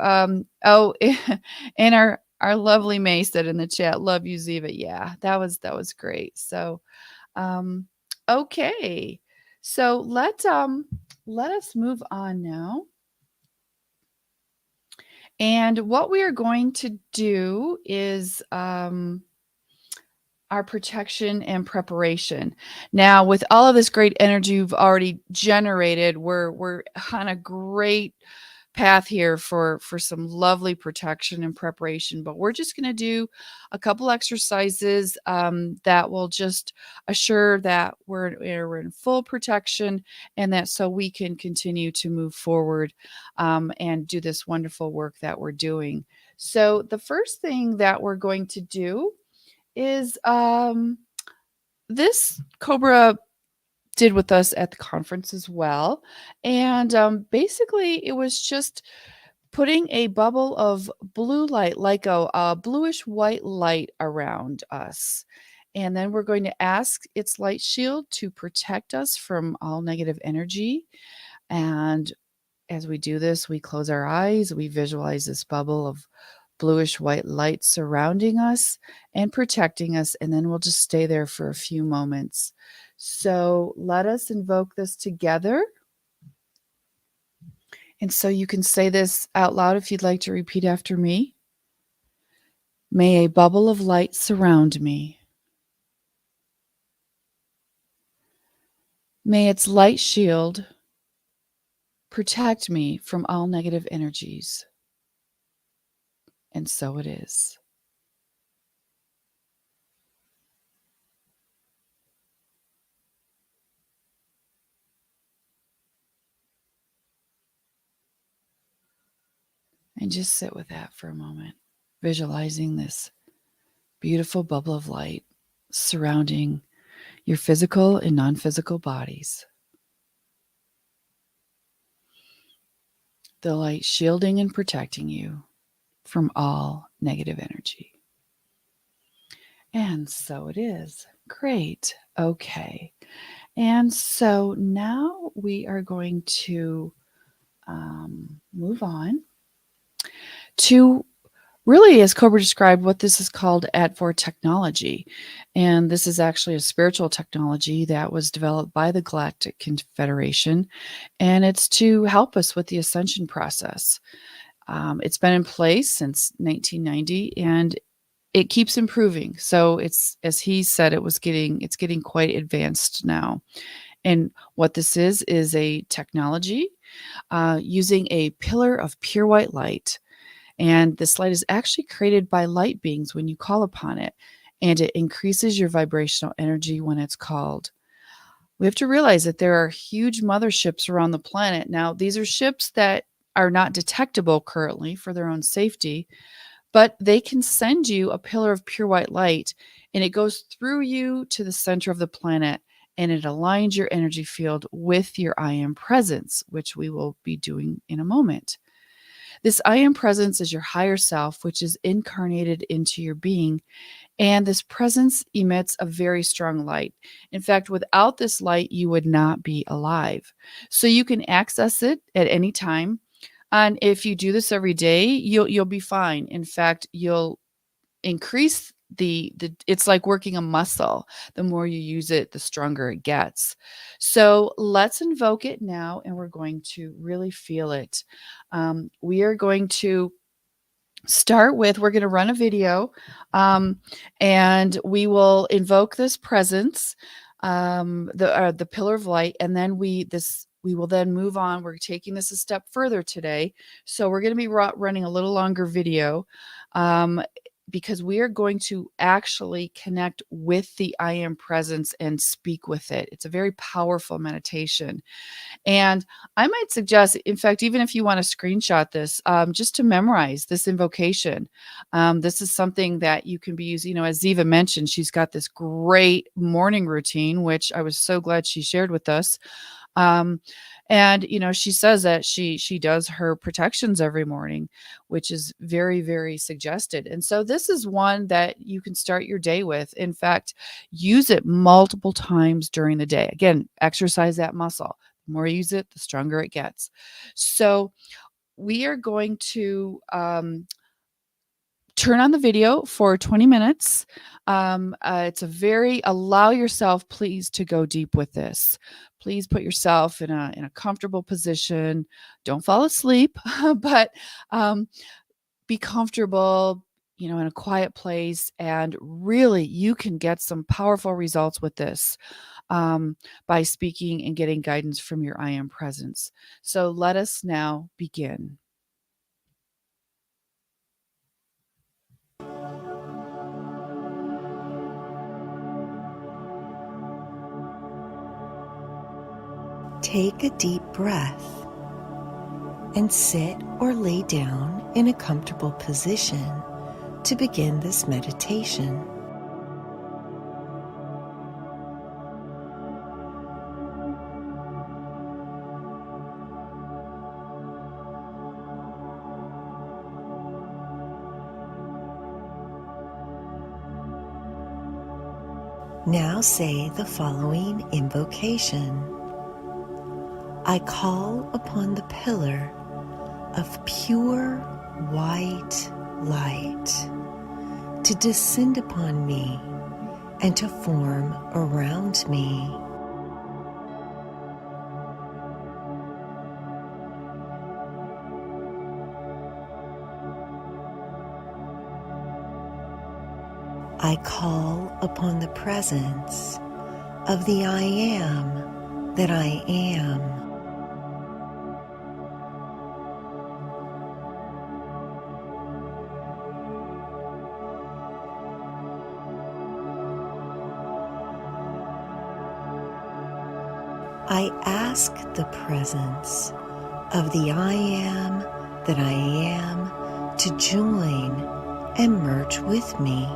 and our lovely May said in the chat, love you, Ziva. Yeah, that was great. So okay. So let us move on now. And what we are going to do is our protection and preparation. Now, with all of this great energy you've already generated, we're on a great path here for some lovely protection and preparation. But we're just going to do a couple exercises that will just assure that we're in full protection, and that so we can continue to move forward and do this wonderful work that we're doing. So the first thing that we're going to do is this Cobra did with us at the conference as well. And basically, it was just putting a bubble of blue light, like a bluish white light around us. And then we're going to ask its light shield to protect us from all negative energy. And as we do this, we close our eyes, we visualize this bubble of bluish white light surrounding us and protecting us, and then we'll just stay there for a few moments. So let us invoke this together. And so you can say this out loud if you'd like to repeat after me. May a bubble of light surround me. May its light shield protect me from all negative energies. And so it is. And just sit with that for a moment, visualizing this beautiful bubble of light surrounding your physical and non-physical bodies. The light shielding and protecting you from all negative energy. And so it is. Great. Okay. And so now we are going to move on to really, as Cobra described, what this is called Advor technology. And this is actually a spiritual technology that was developed by the Galactic Confederation, and it's to help us with the ascension process. It's been in place since 1990, and it keeps improving. So it's, as he said, it's getting quite advanced now. And what this is a technology using a pillar of pure white light. And this light is actually created by light beings when you call upon it, and it increases your vibrational energy when it's called. We have to realize that there are huge motherships around the planet. Now, these are ships that are not detectable currently for their own safety, but they can send you a pillar of pure white light, and it goes through you to the center of the planet, and it aligns your energy field with your I am presence, which we will be doing in a moment. This I am presence is your higher self, which is incarnated into your being. And this presence emits a very strong light. In fact, without this light, you would not be alive. So you can access it at any time. And if you do this every day, you'll be fine. In fact, you'll increase the it's like working a muscle. The more you use it, the stronger it gets. So let's invoke it now, and we're going to really feel it. We are going to start with, we're going to run a video, and we will invoke this presence, the pillar of light, and then we will then move on. We're taking this a step further today, so we're going to be running a little longer video, because we are going to actually connect with the I am presence and speak with it. It's a very powerful meditation. And I might suggest, in fact, even if you want to screenshot this, just to memorize this invocation. This is something that you can be using. As Ziva mentioned, she's got this great morning routine, which I was so glad she shared with us. And she says that she does her protections every morning, which is very, very suggested. And so this is one that you can start your day with. In fact, use it multiple times during the day. Again, exercise that muscle. The more you use it, the stronger it gets. So we are going to turn on the video for 20 minutes. Allow yourself, please, to go deep with this. Please put yourself in a comfortable position. Don't fall asleep, but be comfortable, in a quiet place. And really, you can get some powerful results with this by speaking and getting guidance from your I Am presence. So let us now begin. Take a deep breath and sit or lay down in a comfortable position to begin this meditation. Now say the following invocation. I call upon the pillar of pure white light to descend upon me and to form around me. I call upon the presence of the I Am that I am. I ask the presence of the I Am that I am to join and merge with me.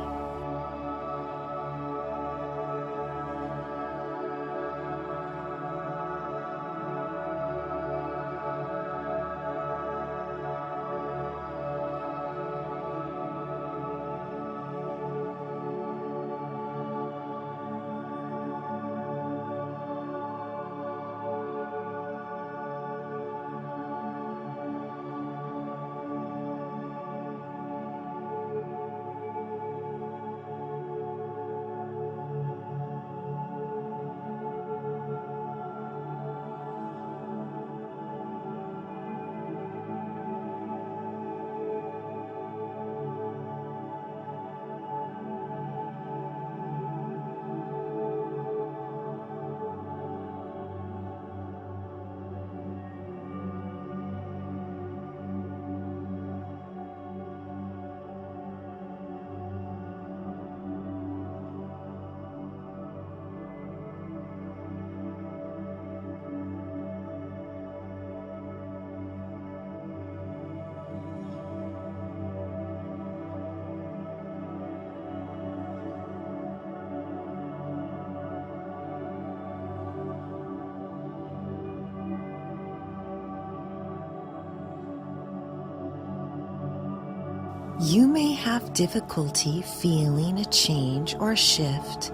You may have difficulty feeling a change or shift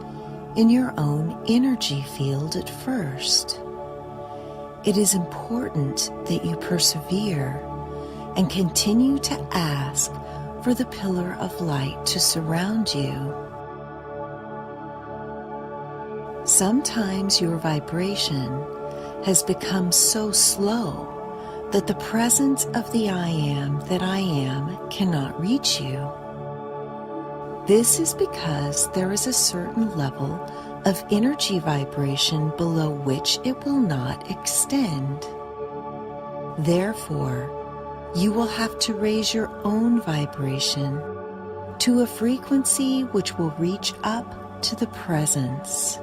in your own energy field at first. It is important that you persevere and continue to ask for the pillar of light to surround you. Sometimes your vibration has become so slow that the presence of the I Am that I am cannot reach you. This is because there is a certain level of energy vibration below which it will not extend. Therefore, you will have to raise your own vibration to a frequency which will reach up to the presence.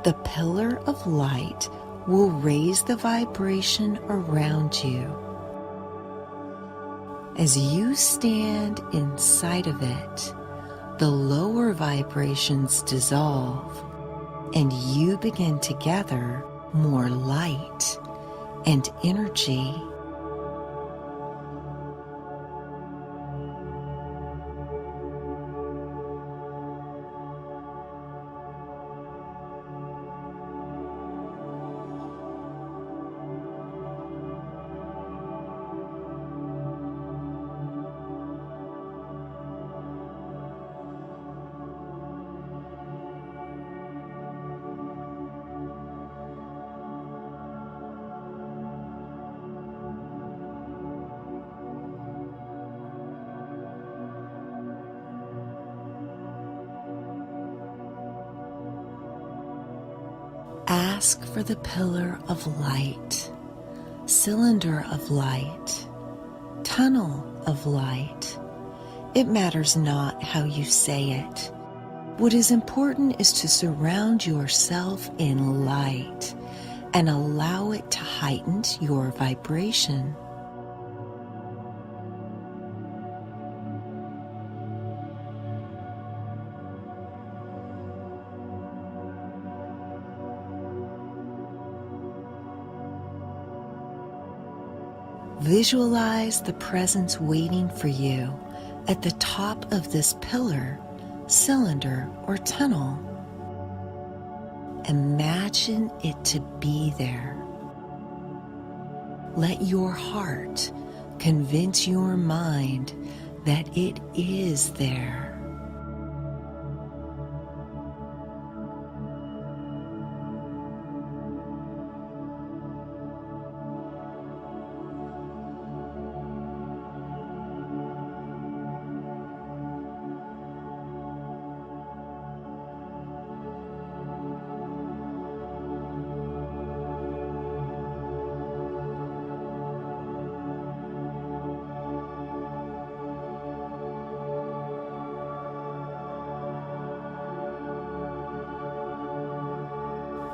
The pillar of light will raise the vibration around you. As you stand inside of it, the lower vibrations dissolve and you begin to gather more light and energy. Ask for the pillar of light, cylinder of light, tunnel of light. It matters not how you say it. What is important is to surround yourself in light and allow it to heighten your vibration. Visualize the presence waiting for you at the top of this pillar, cylinder, or tunnel. Imagine it to be there. Let your heart convince your mind that it is there.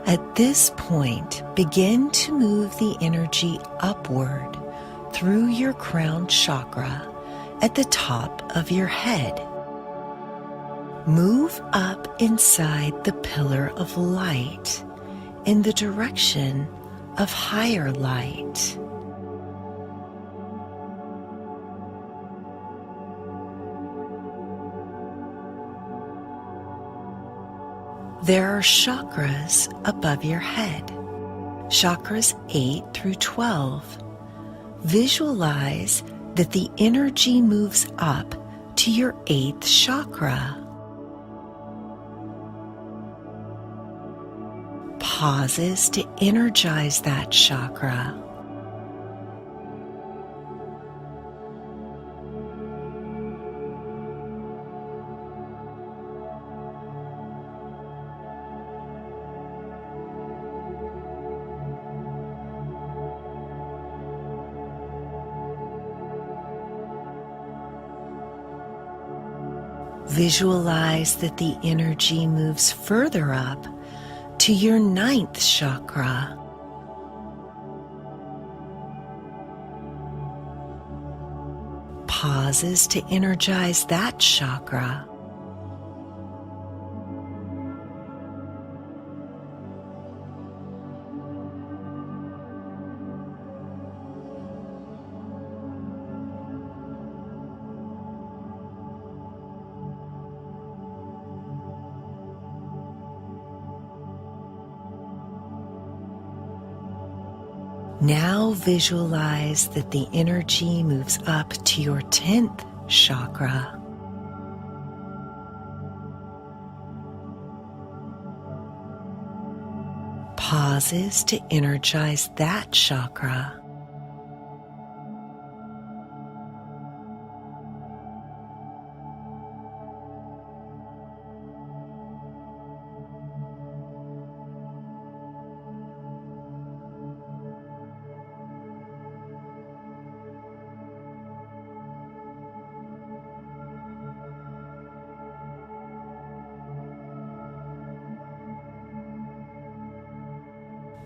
At this point, begin to move the energy upward through your crown chakra at the top of your head. Move up inside the pillar of light in the direction of higher light. There are chakras above your head, chakras 8 through 12. Visualize that the energy moves up to your 8th chakra. Pauses to energize that chakra. Visualize that the energy moves further up to your 9th chakra. Pauses to energize that chakra. Now visualize that the energy moves up to your 10th chakra. Pauses to energize that chakra.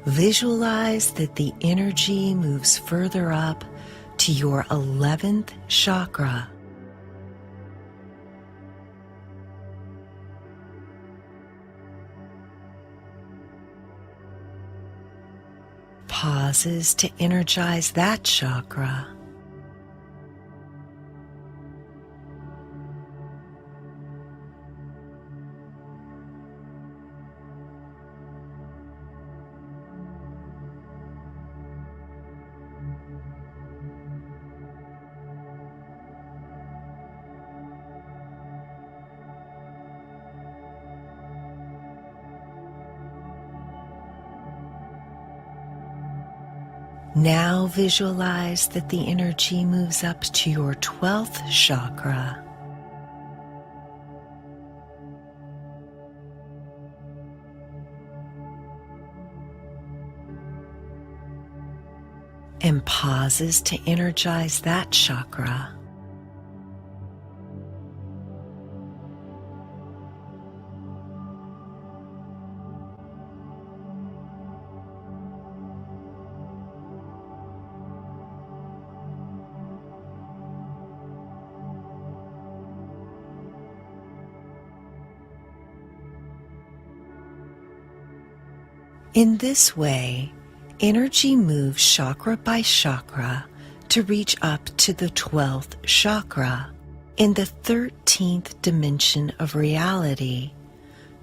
Visualize that the energy moves further up to your 11th chakra. Pauses to energize that chakra. Now visualize that the energy moves up to your 12th chakra. and pauses to energize that chakra. In this way, energy moves chakra by chakra to reach up to the 12th chakra in the 13th dimension of reality,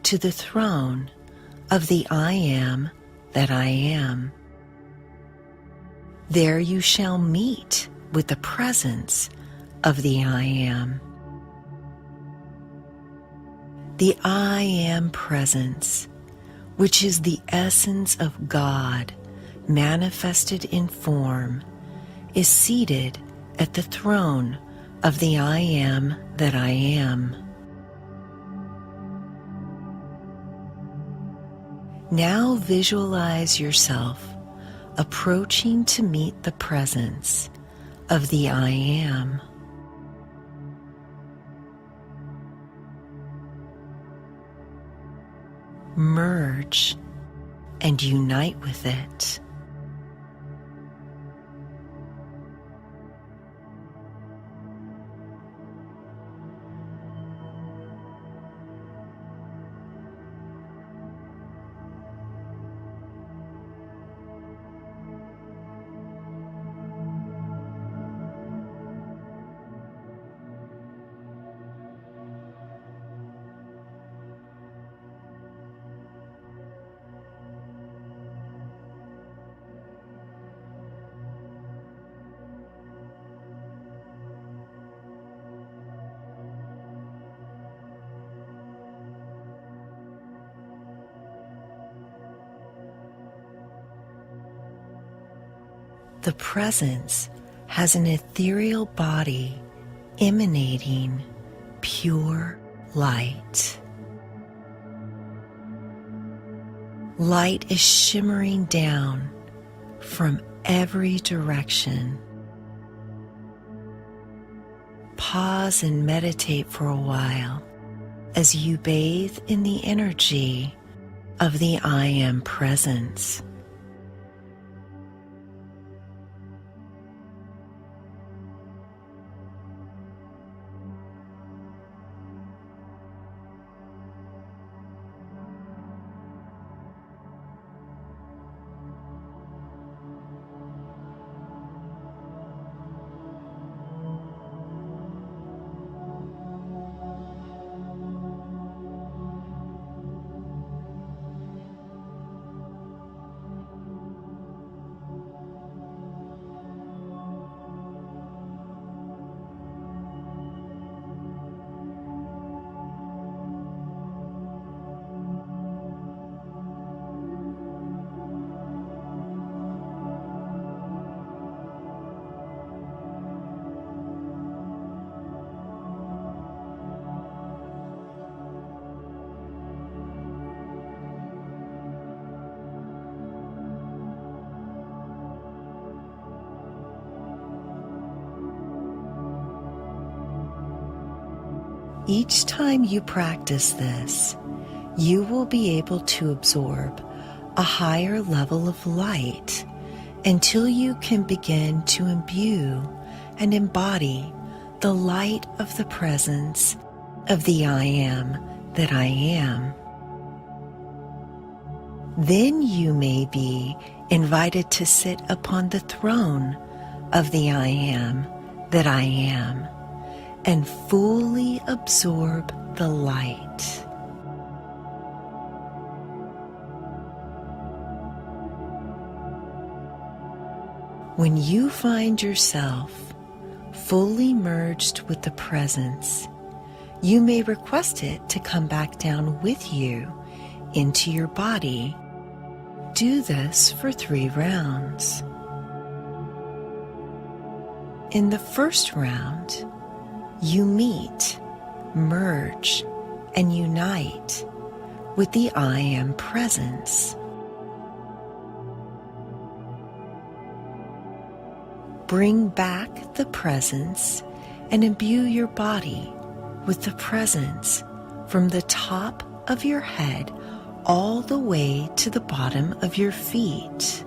to the throne of the I Am that I Am. There you shall meet with the presence of the I Am. The I Am presence, which is the essence of God manifested in form, is seated at the throne of the I Am that I Am. Now visualize yourself approaching to meet the presence of the I Am. Merge and unite with it. The presence has an ethereal body emanating pure light. Light is shimmering down from every direction. Pause and meditate for a while as you bathe in the energy of the I Am presence. Each time you practice this, you will be able to absorb a higher level of light until you can begin to imbue and embody the light of the presence of the I Am that I Am. Then you may be invited to sit upon the throne of the I Am that I Am and fully absorb the light. When you find yourself fully merged with the presence, you may request it to come back down with you into your body. Do this for 3 rounds. In the first round, you meet, merge, and unite with the I Am presence. Bring back the presence and imbue your body with the presence from the top of your head all the way to the bottom of your feet.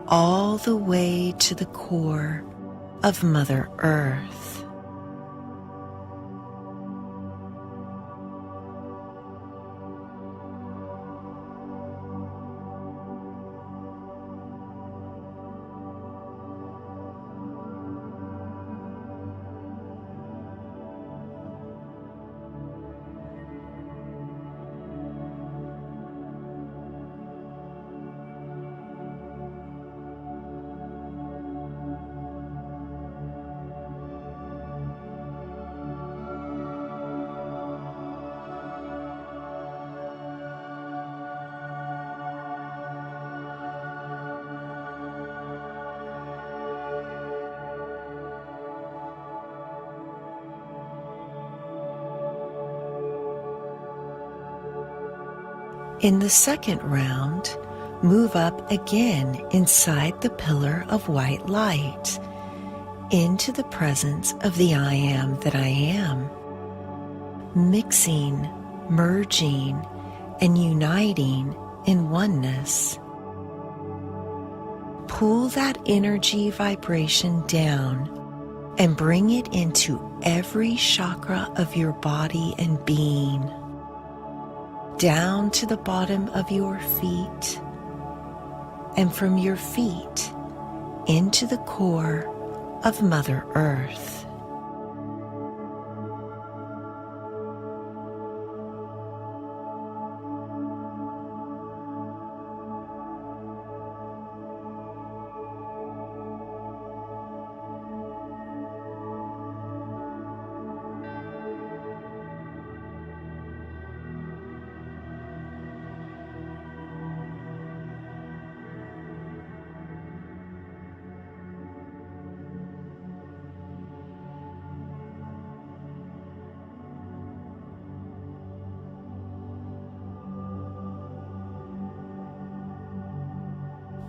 All the way to the core of Mother Earth. In the second round, move up again inside the pillar of white light into the presence of the I Am that I Am, mixing, merging, and uniting in oneness. Pull that energy vibration down and bring it into every chakra of your body and being, down to the bottom of your feet, and from your feet into the core of Mother Earth.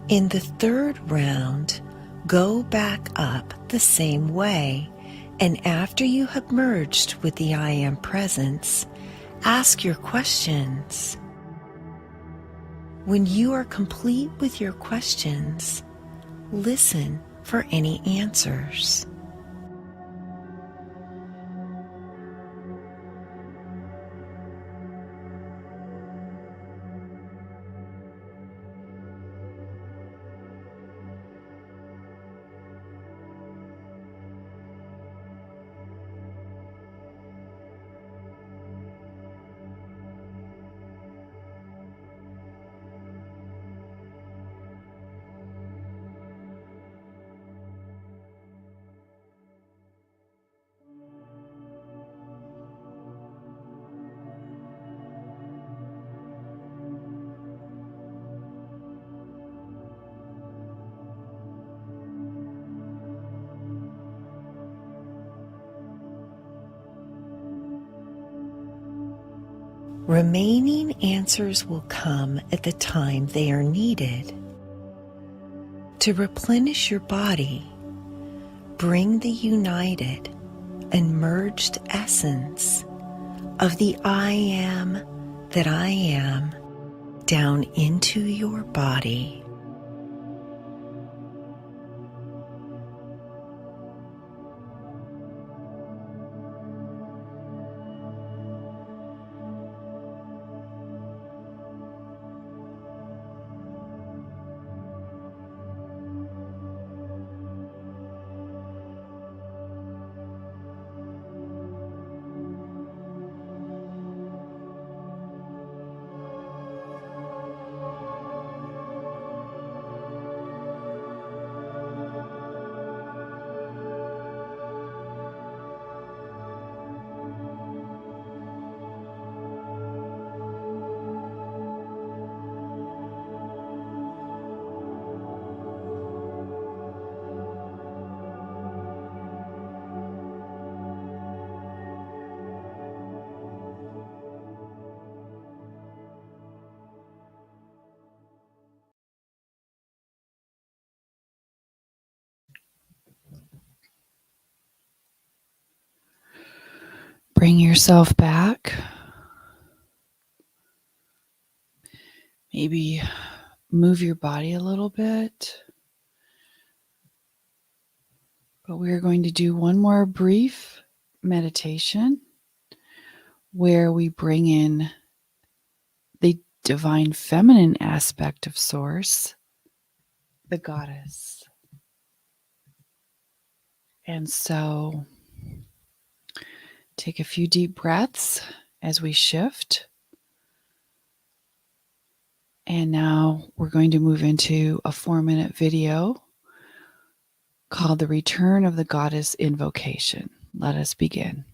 In the third round, go back up the same way, and after you have merged with the I Am presence, ask your questions. When you are complete with your questions, listen for any answers. Remaining answers will come at the time they are needed. To replenish your body, bring the united and merged essence of the I Am that I Am down into your body. Bring yourself back. Maybe move your body a little bit. But we're going to do one more brief meditation where we bring in the divine feminine aspect of Source, the goddess. And so take a few deep breaths as we shift. And now we're going to move into a 4-minute video called The Return of the Goddess Invocation. Let us begin.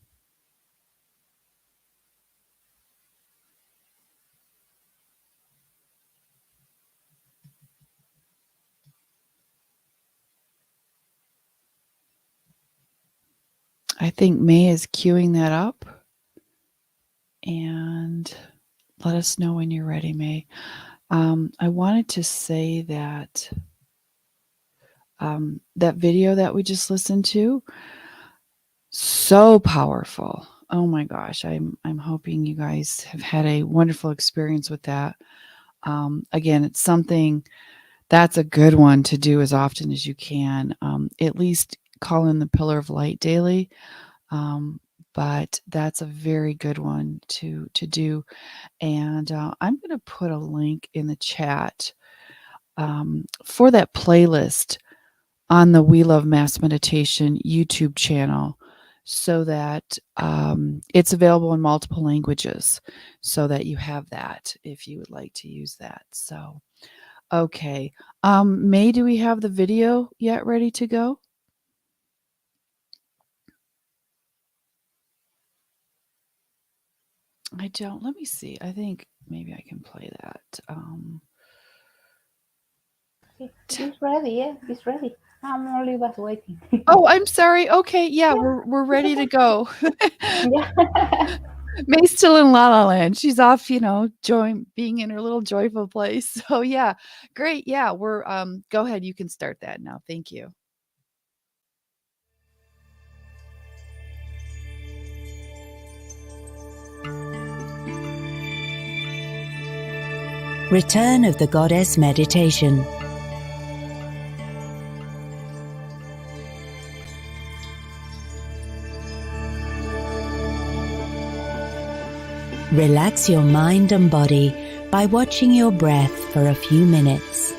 I think May is queuing that up. And let us know when you're ready, May. I wanted to say that that video that we just listened to, so powerful. Oh my gosh, I'm hoping you guys have had a wonderful experience with that. Again, it's something that's a good one to do as often as you can. At least call in the Pillar of Light daily. But that's a very good one to do. And I'm going to put a link in the chat for that playlist on the We Love Mass Meditation YouTube channel, so that it's available in multiple languages, so that you have that if you would like to use that. So, okay. May, do we have the video yet ready to go? I don't. Let me see. I think maybe I can play that. It's ready. Yeah, it's ready. I'm only was waiting. Oh, I'm sorry. Okay, yeah, we're ready to go. Yeah. May's still in La La Land. She's off, being in her little joyful place. So yeah, great. Yeah, we're go ahead. You can start that now. Thank you. Return of the Goddess Meditation. Relax your mind and body by watching your breath for a few minutes.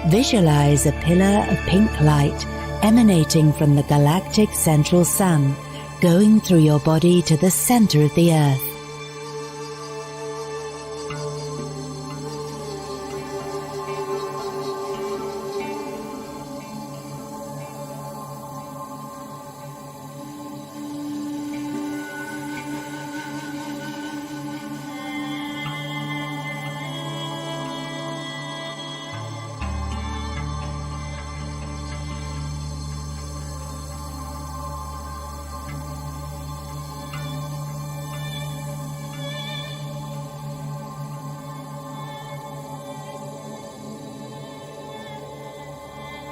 Visualize a pillar of pink light emanating from the galactic central sun, going through your body to the center of the earth.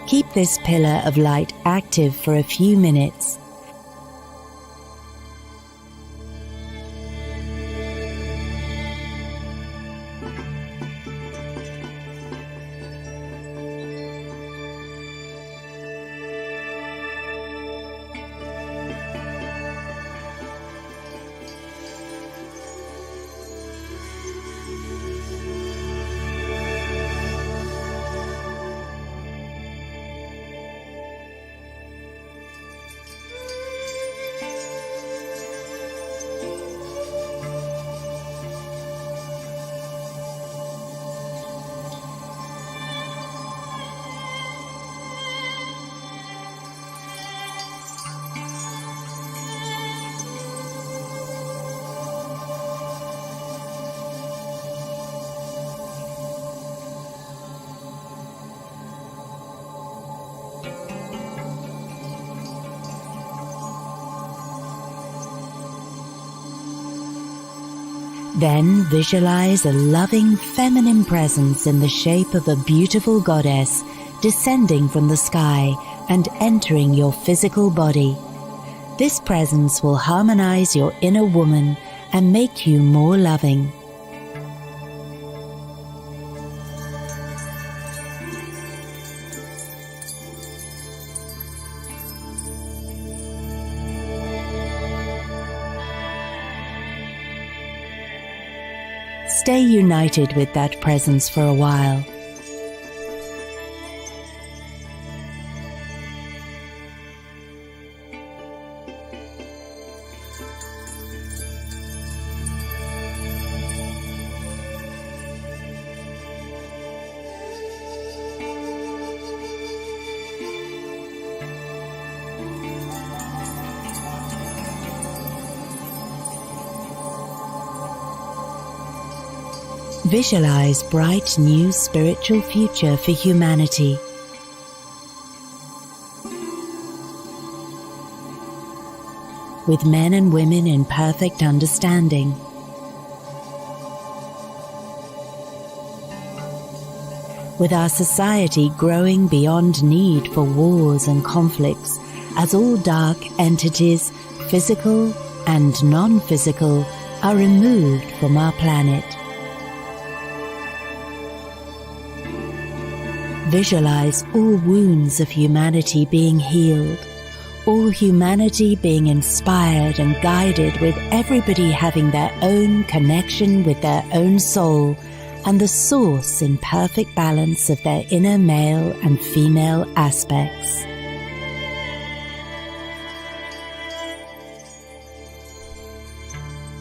Keep this pillar of light active for a few minutes. Then visualize a loving feminine presence in the shape of a beautiful goddess descending from the sky and entering your physical body. This presence will harmonize your inner woman and make you more loving. Stay united with that presence for a while. Visualize bright new spiritual future for humanity. With men and women in perfect understanding. With our society growing beyond need for wars and conflicts, as all dark entities, physical and non-physical, are removed from our planet. Visualize all wounds of humanity being healed, all humanity being inspired and guided, with everybody having their own connection with their own soul and the source in perfect balance of their inner male and female aspects.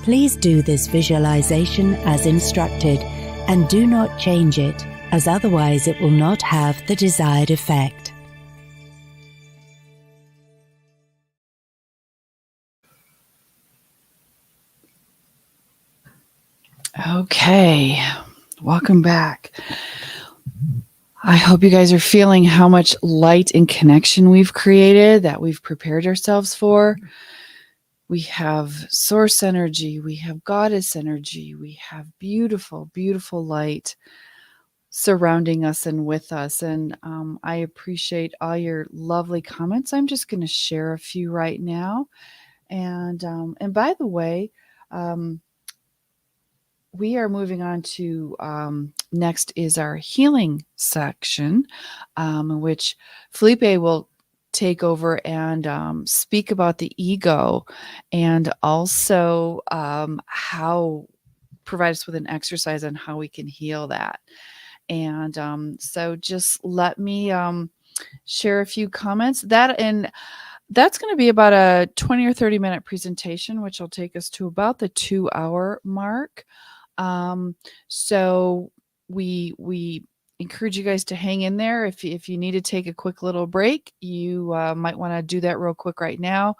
Please do this visualization as instructed and do not change it, as otherwise it will not have the desired effect. Okay, welcome back. I hope you guys are feeling how much light and connection we've created, that we've prepared ourselves for. We have source energy, we have goddess energy, we have beautiful, beautiful light surrounding us and with us. And I appreciate all your lovely comments. I'm just going to share a few right now. And by the way, we are moving on to next is our healing section, in which Felipe will take over and speak about the ego, and also how provide us with an exercise on how we can heal that. And so just let me share a few comments. That's going to be about a 20 or 30 minute presentation, which will take us to about the 2-hour mark. So we encourage you guys to hang in there. If you need to take a quick little break, you might want to do that real quick right now,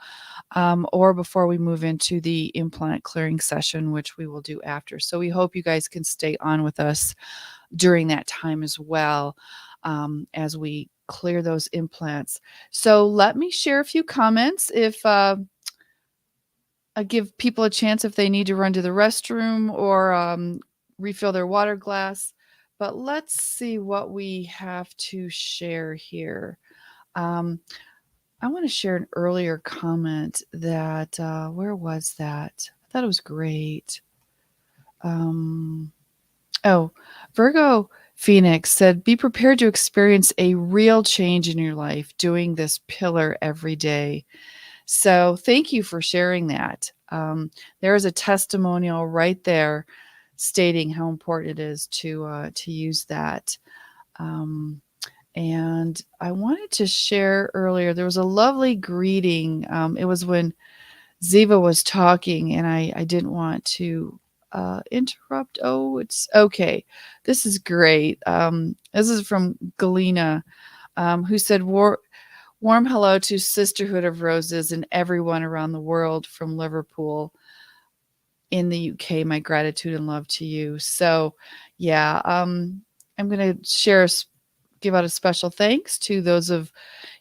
or before we move into the implant clearing session, which we will do after. So we hope you guys can stay on with us during that time as well, as we clear those implants. So let me share a few comments. If I give people a chance if they need to run to the restroom or refill their water glass. But let's see what we have to share here. I want to share an earlier comment that, where was that? I thought it was great. Virgo Phoenix said, be prepared to experience a real change in your life doing this pillar every day. So thank you for sharing that. There is a testimonial right there stating how important it is to use that. And I wanted to share earlier, there was a lovely greeting. It was when Ziva was talking, and I didn't want to interrupt. Oh, it's okay. This is great. This is from Galena, who said, warm hello to Sisterhood of Roses and everyone around the world from Liverpool in the UK. My gratitude and love to you. So yeah, I'm going to give out a special thanks to those of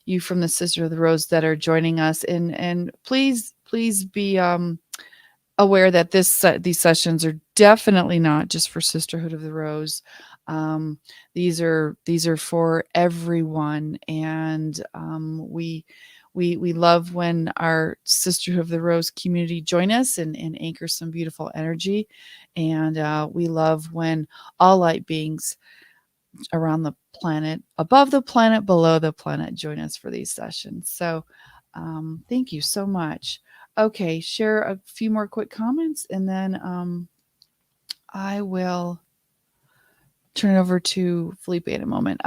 you from the Sisterhood of the Rose that are joining us. And please be aware that these sessions are definitely not just for Sisterhood of the Rose. These are for everyone, and we love when our Sisterhood of the Rose community join us and anchor some beautiful energy, and we love when all light beings around the planet, above the planet, below the planet, join us for these sessions. So thank you so much. Okay, share a few more quick comments, and then I will turn it over to Felipe in a moment.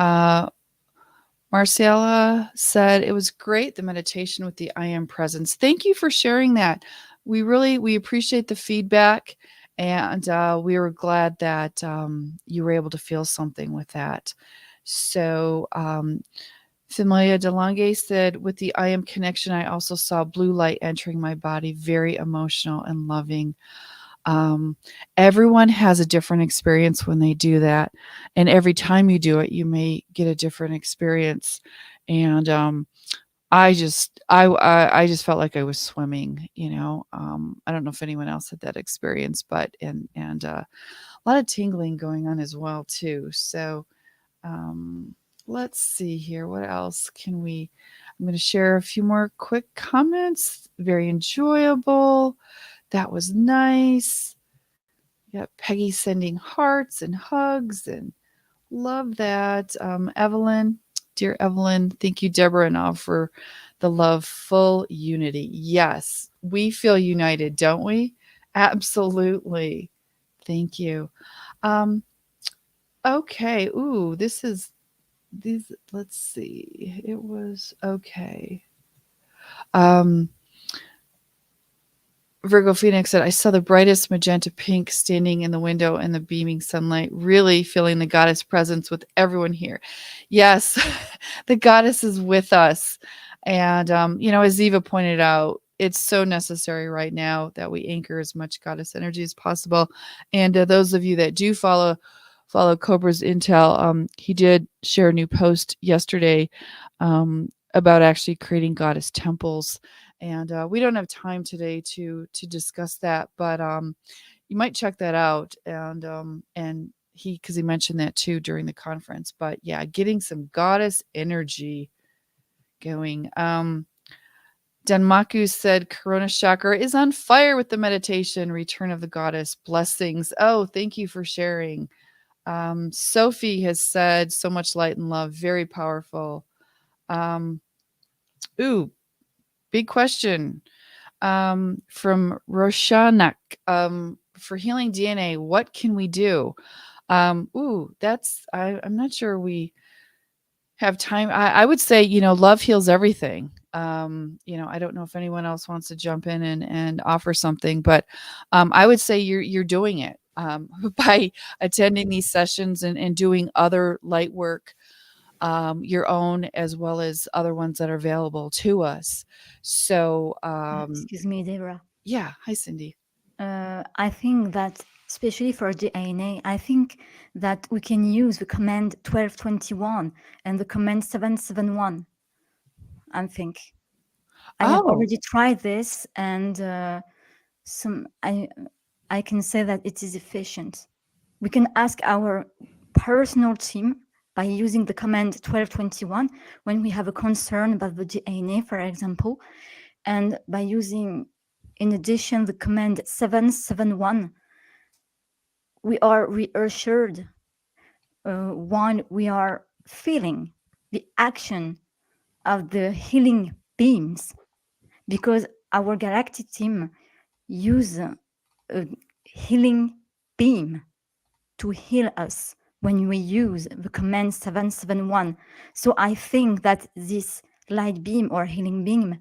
Marcella said it was great, the meditation with the I am presence. Thank you for sharing that. We appreciate the feedback, and we were glad that you were able to feel something with that. So Familia DeLonge said, with the I am connection, I also saw blue light entering my body, very emotional and loving. Everyone has a different experience when they do that. And every time you do it, you may get a different experience. And I just felt like I was swimming, I don't know if anyone else had that experience, but and a lot of tingling going on as well too. So let's see here. What else I'm going to share a few more quick comments. Very enjoyable. That was nice. Yeah, Peggy sending hearts and hugs, and love that. Evelyn, dear Evelyn, thank you, Deborah and all, for the love, full unity. Yes, we feel united, don't we? Absolutely. Thank you. Okay. Ooh, let's see. It was okay. Virgo Phoenix said, I saw the brightest magenta pink standing in the window in the beaming sunlight, really feeling the goddess presence with everyone here. Yes, the goddess is with us. And, as Eva pointed out, it's so necessary right now that we anchor as much goddess energy as possible. And those of you that do follow Cobra's intel, he did share a new post yesterday about actually creating goddess temples. And we don't have time today to discuss that, but you might check that out. And because he mentioned that too during the conference. But yeah, getting some goddess energy going. Danmaku said Corona chakra is on fire with the meditation. Return of the goddess. Blessings. Oh, thank you for sharing. Sophie has said so much light and love. Very powerful. Ooh, big question. From Roshanak, for healing DNA, what can we do? I'm not sure we have time. I would say, love heals everything. I don't know if anyone else wants to jump in and offer something, but I would say you're doing it by attending these sessions and doing other light work, your own as well as other ones that are available to us. So, Excuse me, Deborah. yeah. Hi, Cindy. I think that, especially for DNA, I think that we can use the command 1221 and the command 771. I think I have already tried this, and I can say that it is efficient. We can ask our personal team by using the command 1221 when we have a concern about the DNA, for example, and by using, in addition, the command 771, we are reassured when we are feeling the action of the healing beams, because our galactic team use a healing beam to heal us when we use the command 771. So I think that this light beam or healing beam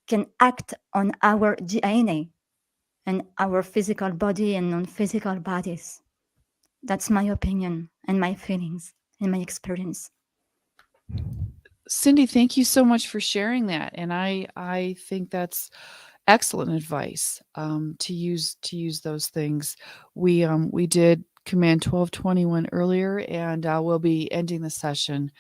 can act on our DNA and our physical body and non-physical bodies. That's my opinion and my feelings and my experience. Cindy, thank you so much for sharing that. And I think that's excellent advice, to use those things. We did command 1221 earlier, and we'll be ending the session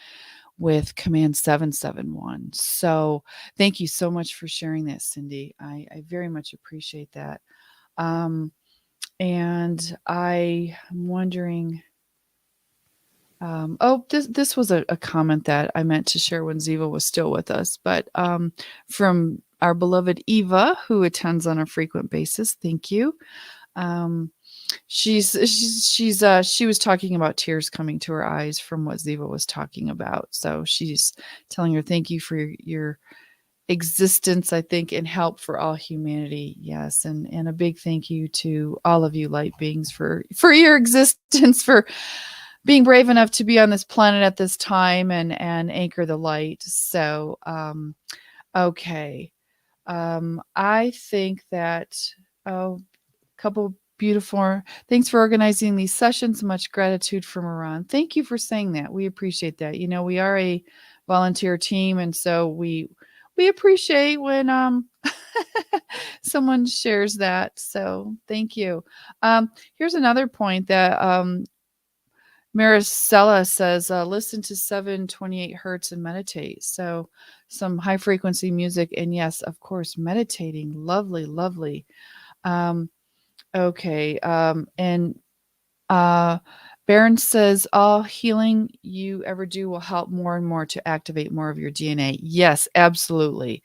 with command 771. So thank you so much for sharing that, Cindy. I very much appreciate that. And I am wondering, this was a comment that I meant to share when Ziva was still with us, but from our beloved Eva, who attends on a frequent basis. Thank you. She was talking about tears coming to her eyes from what Ziva was talking about. So she's telling her thank you for your existence, I think, and help for all humanity. Yes, and a big thank you to all of you light beings for your existence, for being brave enough to be on this planet at this time and anchor the light. So okay. I think that a couple beautiful thanks for organizing these sessions. Much gratitude from Iran. Thank you for saying that. We appreciate that. You know, we are a volunteer team, and so we appreciate when someone shares that. So thank you. Here's another point that Maricela says, listen to 728 hertz and meditate. So some high frequency music. And yes, of course, meditating. Lovely, lovely. Okay. And Baron says, all healing you ever do will help more and more to activate more of your DNA. Yes, absolutely.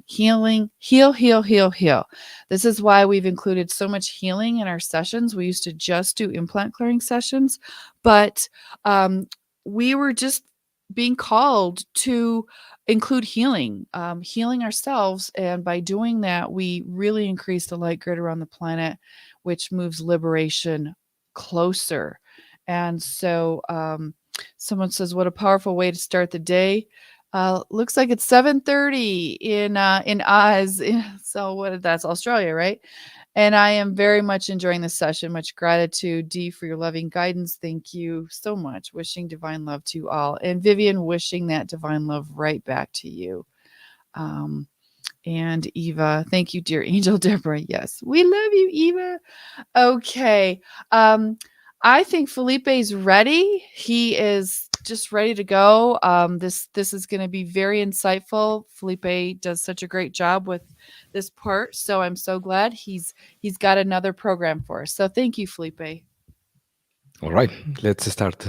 Healing, heal. This is why we've included so much healing in our sessions. We used to just do implant clearing sessions, but we were just being called to include healing, healing ourselves. And by doing that, we really increase the light grid around the planet, which moves liberation closer. And so someone says, what a powerful way to start the day. Looks like it's 7:30 in Oz. So that's Australia, right? And I am very much enjoying this session. Much gratitude, Dee, for your loving guidance. Thank you so much. Wishing divine love to you all. And Vivian, wishing that divine love right back to you. And Eva, thank you, dear Angel Deborah. Yes, we love you, Eva. Okay. I think Felipe's ready. He is just ready to go. This is going to be very insightful. Felipe does such a great job with this part, so I'm so glad he's got another program for us. So thank you, Felipe. All right, let's start.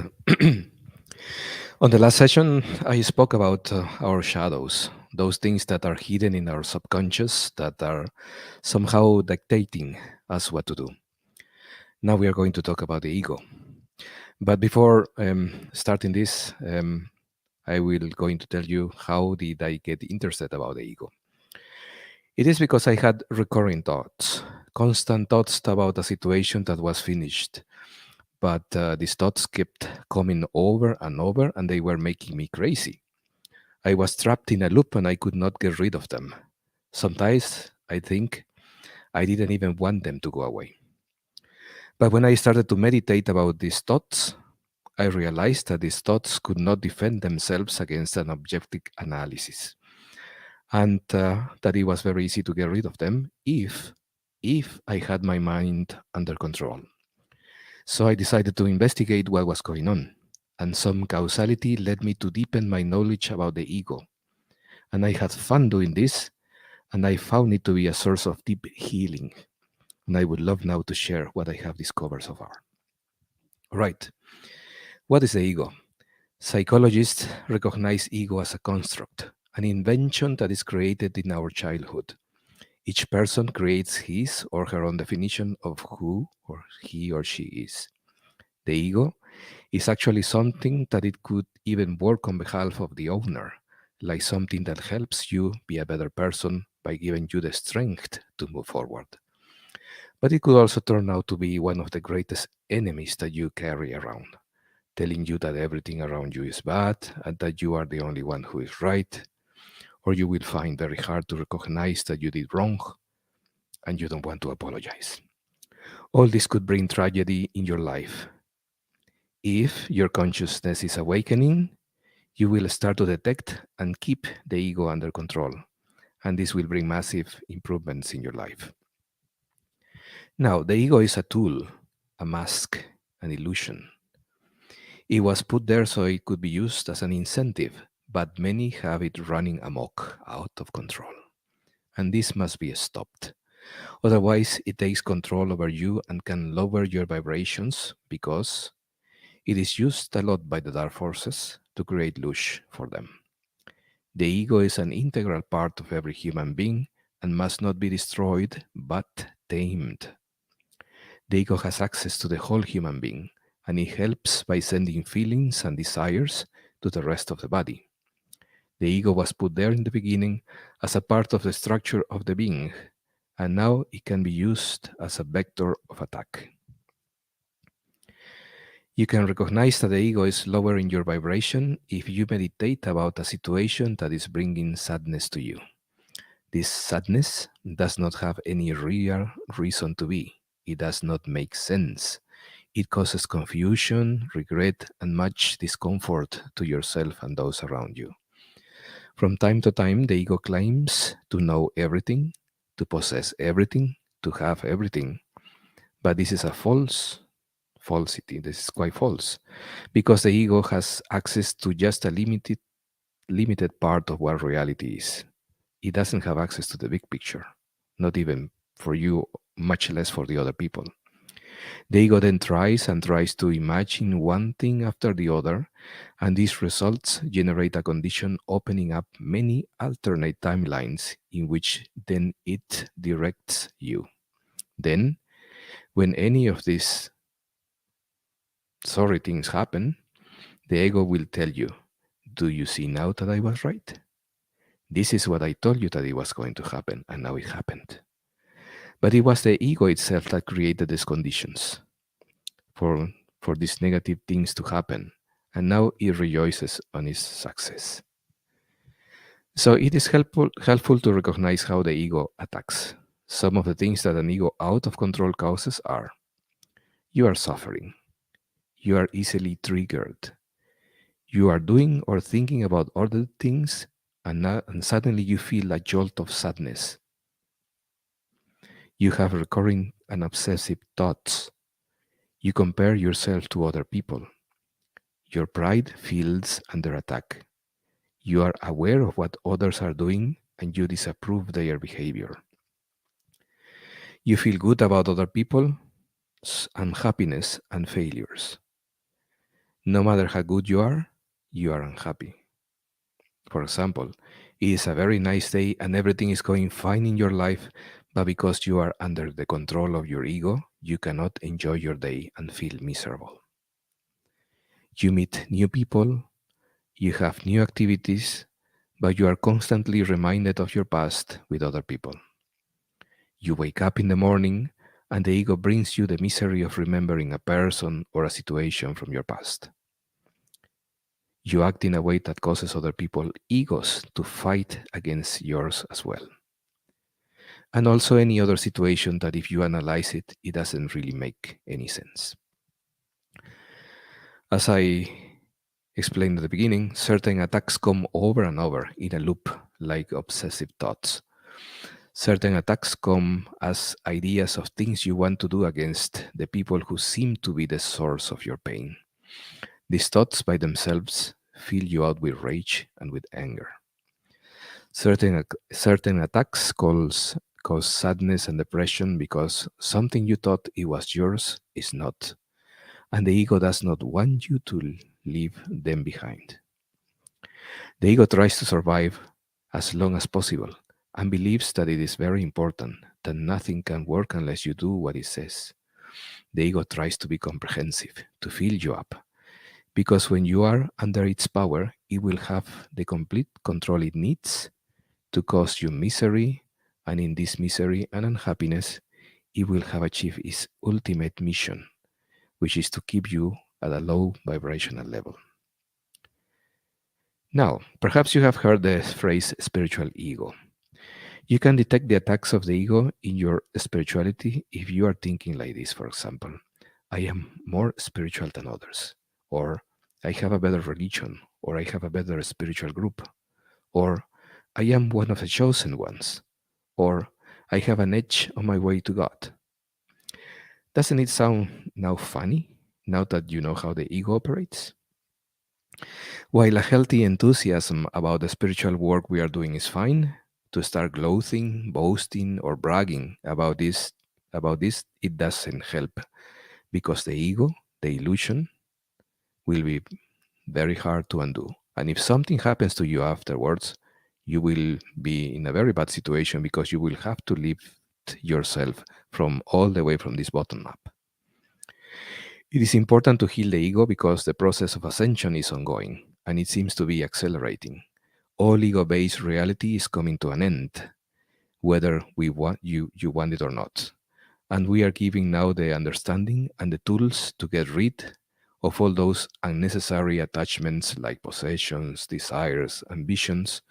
On the last session, I spoke about our shadows, those things that are hidden in our subconscious that are somehow dictating us what to do. Now we are going to talk about the ego. But before starting this, I will going to tell you how did I get interested about the ego. It is because I had recurring thoughts, constant thoughts about a situation that was finished. But these thoughts kept coming over and over, and they were making me crazy. I was trapped in a loop and I could not get rid of them. Sometimes I think I didn't even want them to go away. But when I started to meditate about these thoughts, I realized that these thoughts could not defend themselves against an objective analysis, and that it was very easy to get rid of them if I had my mind under control. So I decided to investigate what was going on, and some causality led me to deepen my knowledge about the ego. And I had fun doing this, and I found it to be a source of deep healing. And I would love now to share what I have discovered so far. All right. What is the ego? Psychologists recognize ego as a construct, an invention that is created in our childhood. Each person creates his or her own definition of who or he or she is. The ego is actually something that it could even work on behalf of the owner, like something that helps you be a better person by giving you the strength to move forward. But it could also turn out to be one of the greatest enemies that you carry around, telling you that everything around you is bad and that you are the only one who is right, or you will find very hard to recognize that you did wrong and you don't want to apologize. All this could bring tragedy in your life. If your consciousness is awakening, you will start to detect and keep the ego under control, and this will bring massive improvements in your life. Now, the ego is a tool, a mask, an illusion. It was put there so it could be used as an incentive, but many have it running amok, out of control. And this must be stopped. Otherwise, it takes control over you and can lower your vibrations because it is used a lot by the dark forces to create lush for them. The ego is an integral part of every human being and must not be destroyed but tamed. The ego has access to the whole human being, and it helps by sending feelings and desires to the rest of the body. The ego was put there in the beginning as a part of the structure of the being, and now it can be used as a vector of attack. You can recognize that the ego is lowering your vibration if you meditate about a situation that is bringing sadness to you. This sadness does not have any real reason to be. It does not make sense. It causes confusion, regret, and much discomfort to yourself and those around you. From time to time, the ego claims to know everything, to possess everything, to have everything. But this is a falsity. This is quite false, because the ego has access to just a limited part of what reality is. It doesn't have access to the big picture, not even for you, much less for the other people. The ego then tries and tries to imagine one thing after the other, and these results generate a condition opening up many alternate timelines in which then it directs you. Then, when any of these sorry things happen, the ego will tell you, "Do you see now that I was right? This is what I told you that it was going to happen, and now it happened." But it was the ego itself that created these conditions for, for these negative things to happen, and now it rejoices on its success. So it is helpful to recognize how the ego attacks. Some of the things that an ego out of control causes are: you are suffering, you are easily triggered, you are doing or thinking about other things, and suddenly you feel a jolt of sadness. You have recurring and obsessive thoughts. You compare yourself to other people. Your pride feels under attack. You are aware of what others are doing and you disapprove their behavior. You feel good about other people's unhappiness and failures. No matter how good you are unhappy. For example, it is a very nice day and everything is going fine in your life, but because you are under the control of your ego, you cannot enjoy your day and feel miserable. You meet new people, you have new activities, but you are constantly reminded of your past with other people. You wake up in the morning and the ego brings you the misery of remembering a person or a situation from your past. You act in a way that causes other people's egos to fight against yours as well. And also any other situation that if you analyze it, it doesn't really make any sense. As I explained at the beginning, certain attacks come over and over in a loop like obsessive thoughts. Certain attacks come as ideas of things you want to do against the people who seem to be the source of your pain. These thoughts by themselves fill you out with rage and with anger. Certain attacks cause sadness and depression because something you thought it was yours is not, and the ego does not want you to leave them behind. The ego tries to survive as long as possible and believes that it is very important, that nothing can work unless you do what it says. The ego tries to be comprehensive, to fill you up, because when you are under its power, it will have the complete control it needs to cause you misery, and in this misery and unhappiness, it will have achieved its ultimate mission, which is to keep you at a low vibrational level. Now, perhaps you have heard the phrase spiritual ego. You can detect the attacks of the ego in your spirituality if you are thinking like this, for example: I am more spiritual than others, or I have a better religion, or I have a better spiritual group, or I am one of the chosen ones, or I have an edge on my way to God. Doesn't it sound now funny? now that you know how the ego operates? While a healthy enthusiasm about the spiritual work we are doing is fine, to start gloating, boasting, or bragging about this, it doesn't help, because the ego, the illusion, will be very hard to undo. And if something happens to you afterwards, you will be in a very bad situation, because you will have to lift yourself from all the way from this bottom up. It is important to heal the ego, because the process of ascension is ongoing and it seems to be accelerating. All ego-based reality is coming to an end, whether you want it or not. And we are giving now the understanding and the tools to get rid of all those unnecessary attachments like possessions, desires, ambitions,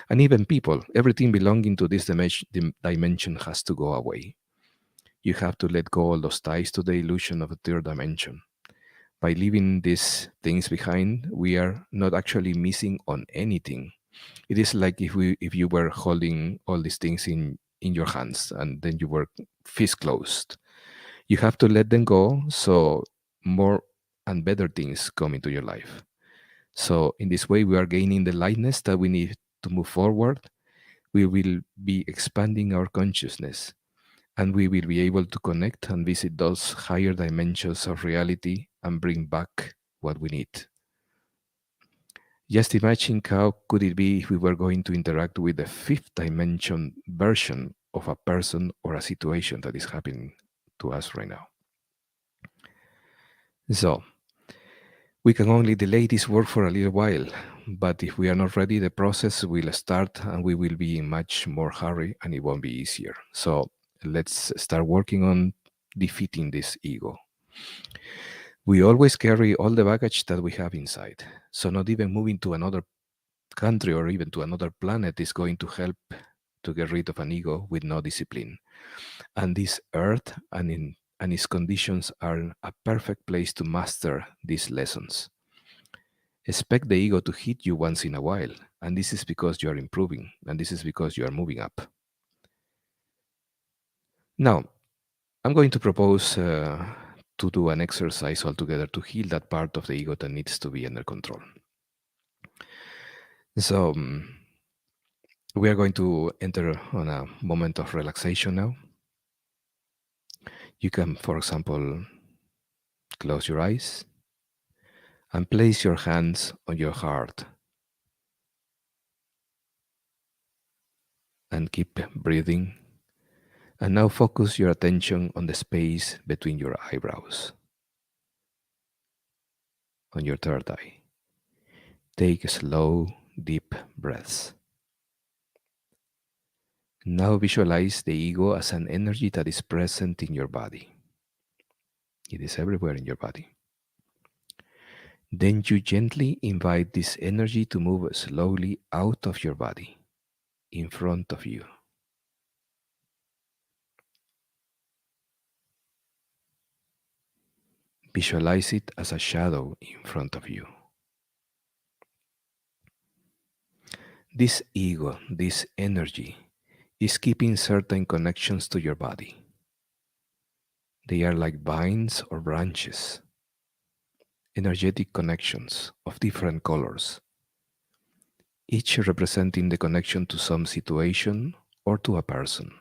and even people. Everything belonging to this dimension has to go away. You have to let go all those ties to the illusion of a third dimension. By leaving these things behind, we are not actually missing on anything. It is like if you were holding all these things in your hands and then you were fist closed. You have to let them go, so more and better things come into your life. So in this way, we are gaining the lightness that we need to move forward. We will be expanding our consciousness, and we will be able to connect and visit those higher dimensions of reality and bring back what we need. Just imagine how could it be if we were going to interact with the fifth dimension version of a person or a situation that is happening to us right now. So, we can only delay this work for a little while, but if we are not ready, the process will start and we will be in much more hurry and it won't be easier. So, let's start working on defeating this ego. We always carry all the baggage that we have inside. So not even moving to another country or even to another planet is going to help to get rid of an ego with no discipline. And this earth and its conditions are a perfect place to master these lessons. Expect the ego to hit you once in a while, and this is because you are improving, and this is because you are moving up. Now, I'm going to propose to do an exercise altogether to heal that part of the ego that needs to be under control. So, we are going to enter on a moment of relaxation now. You can, for example, close your eyes and place your hands on your heart and keep breathing. And now focus your attention on the space between your eyebrows, on your third eye. Take slow, deep breaths. Now visualize the ego as an energy that is present in your body. It is everywhere in your body. Then you gently invite this energy to move slowly out of your body, in front of you. Visualize it as a shadow in front of you. This ego, this energy, is keeping certain connections to your body. They are like vines or branches, energetic connections of different colors, each representing the connection to some situation or to a person.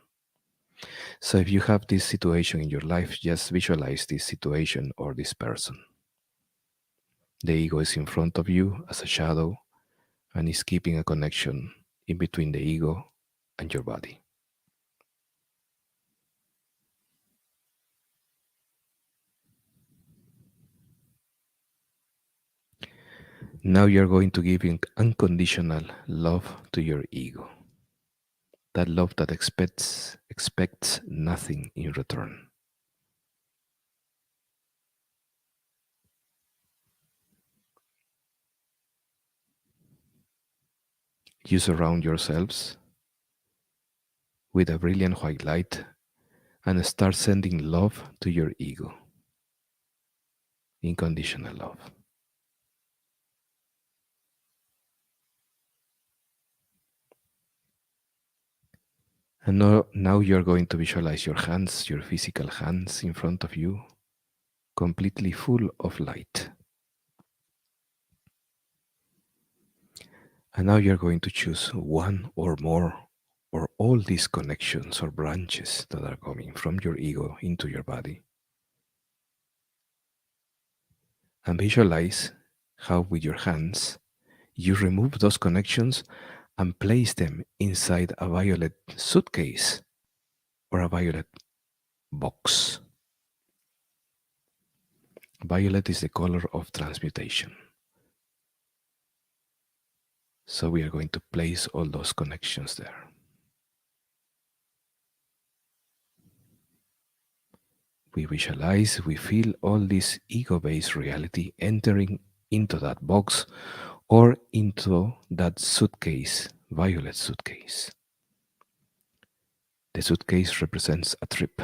So if you have this situation in your life, just visualize this situation or this person. The ego is in front of you as a shadow and is keeping a connection in between the ego and your body. Now you're going to give unconditional love to your ego. That love that expects nothing in return. You surround yourselves with a brilliant white light and start sending love to your ego. Unconditional love. And now you're going to visualize your hands, your physical hands in front of you, completely full of light. And now you're going to choose one or more or all these connections or branches that are coming from your ego into your body. And visualize how, with your hands, you remove those connections and place them inside a violet suitcase or a violet box. Violet is the color of transmutation. So we are going to place all those connections there. We visualize, we feel all this ego-based reality entering into that box or into that suitcase, violet suitcase. The suitcase represents a trip.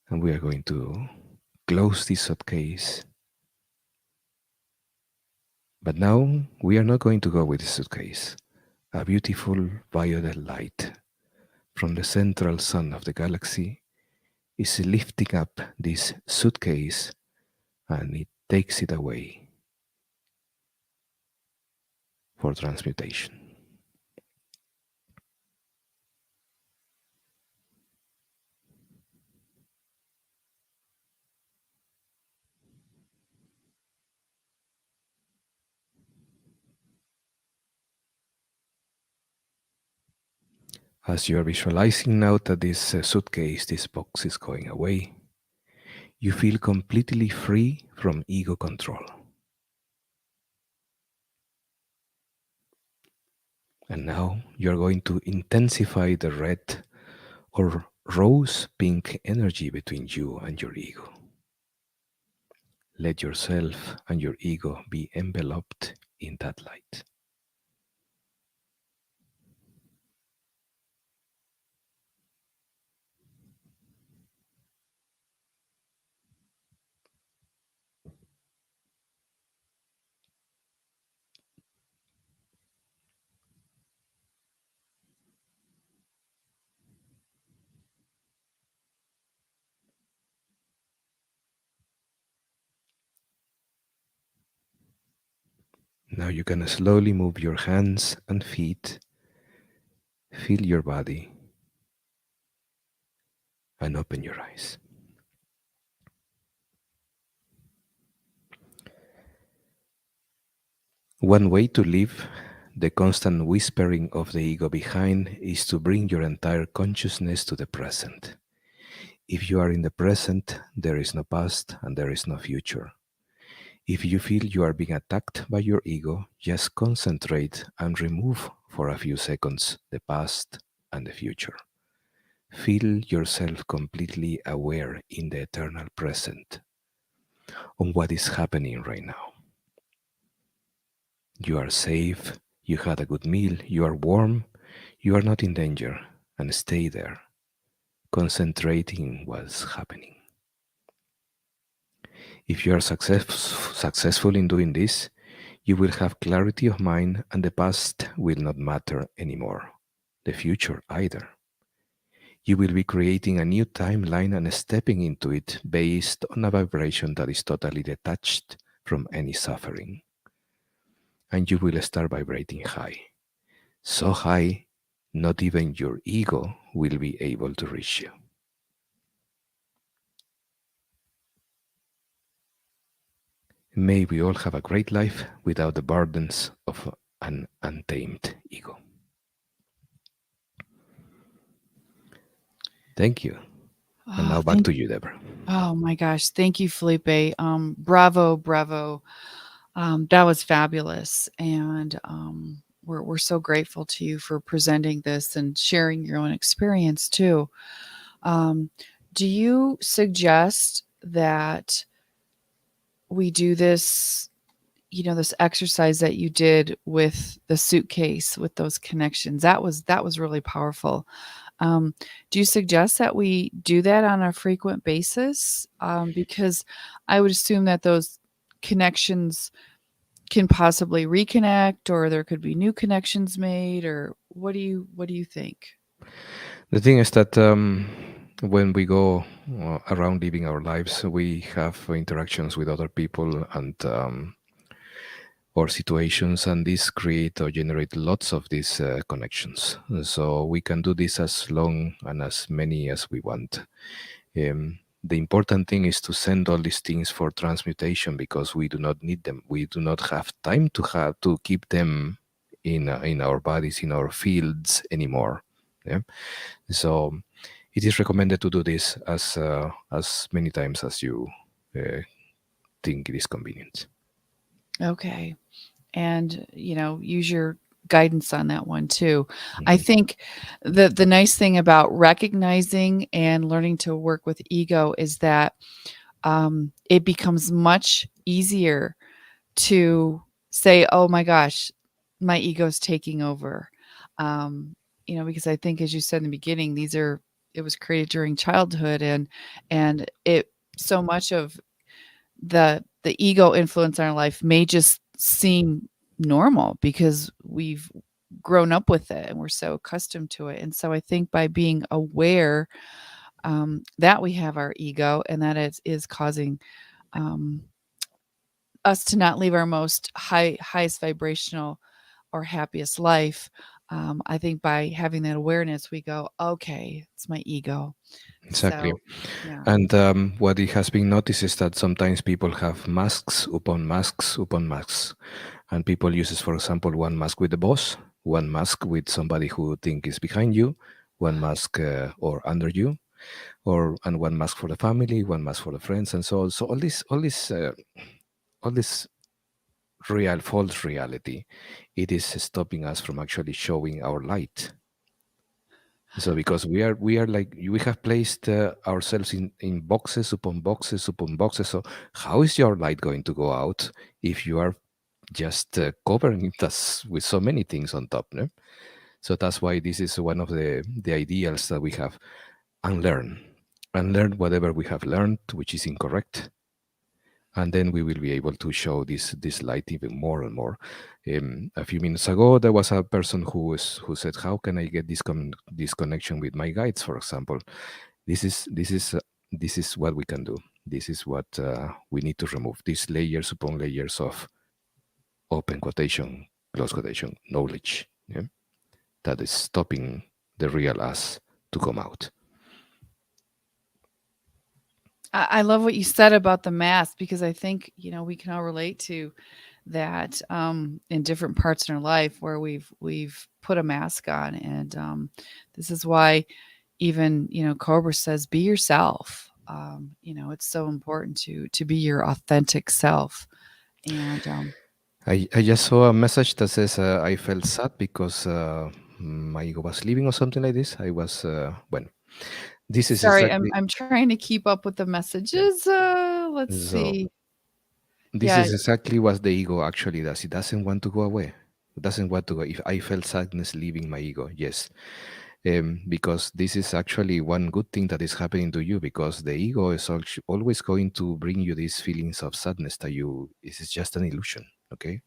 And we are going to close this suitcase. But now we are not going to go with the suitcase. A beautiful violet light from the central sun of the galaxy is lifting up this suitcase and it takes it away for transmutation. As you are visualizing now that this suitcase, this box is going away, you feel completely free from ego control. And now you're going to intensify the red or rose pink energy between you and your ego. Let yourself and your ego be enveloped in that light. Now you can slowly move your hands and feet, feel your body, and open your eyes. One way to leave the constant whispering of the ego behind is to bring your entire consciousness to the present. If you are in the present, there is no past and there is no future. If you feel you are being attacked by your ego, just concentrate and remove for a few seconds the past and the future. Feel yourself completely aware in the eternal present on what is happening right now. You are safe, you had a good meal, you are warm, you are not in danger, and stay there, concentrating what's happening. If you are successful in doing this, you will have clarity of mind and the past will not matter anymore, the future either. You will be creating a new timeline and stepping into it based on a vibration that is totally detached from any suffering. And you will start vibrating high. So high, not even your ego will be able to reach you. May we all have a great life without the burdens of an untamed ego. Thank you. And now back to you, Deborah. Oh my gosh. Thank you, Felipe. Bravo. That was fabulous. And we're so grateful to you for presenting this and sharing your own experience too. Do you suggest that we do this, this exercise that you did with the suitcase with those connections? That was really powerful. Do you suggest that we do that on a frequent basis? Because I would assume that those connections can possibly reconnect, or there could be new connections made, or what do you think? The thing is that when we go around living our lives, we have interactions with other people and or situations, and this create or generate lots of these connections. So we can do this as long and as many as we want. The important thing is to send all these things for transmutation because we do not need them. We do not have time to keep them in our bodies, in our fields anymore. Yeah. So it is recommended to do this as many times as you uh, think it is convenient. Okay. And, use your guidance on that one too. I Mhm. think the nice thing about recognizing and learning to work with ego is that it becomes much easier to say, "Oh my gosh, my ego's taking over." Because I think, as you said in the beginning, it was created during childhood, and it so much of the ego influence in our life may just seem normal because we've grown up with it and we're so accustomed to it. And so I think by being aware that we have our ego and that it is causing um, us to not live our most highest vibrational or happiest life. I think by having that awareness, we go, okay, it's my ego. Exactly. So, yeah. And what it has been noticed is that sometimes people have masks upon masks upon masks. And people uses, for example, one mask with the boss, one mask with somebody who think is behind you, one mask or under you, and one mask for the family, one mask for the friends, and so on. So all this real false reality, it is stopping us from actually showing our light. So because we are like we have placed ourselves in boxes upon boxes upon boxes. So how is your light going to go out if you are just covering us with so many things on top? No? So that's why this is one of the ideals that we have. Unlearn whatever we have learned, which is incorrect, and then we will be able to show this light even more and more. A few minutes ago, there was a person who said, "How can I get this connection with my guides?" For example, this is what we can do. This is what we need to remove. These layers upon layers of open quotation, close quotation knowledge, yeah, that is stopping the real us to come out. I love what you said about the mask because I think, we can all relate to that in different parts in our life where we've put a mask on. And this is why even, Cobra says, be yourself. It's so important to be your authentic self. And I just saw a message that says I felt sad because my ego was leaving or something like this. I was well. This is sorry, I'm exactly I'm trying to keep up with the yeah. messages. Let's So see. this Yeah, is exactly what the ego actually does. It doesn't want to go away. It doesn't want to go. If I felt sadness leaving my ego, yes, because this is actually one good thing that is happening to you because the ego is always going to bring you these feelings of sadness that you this is just an illusion. Okay,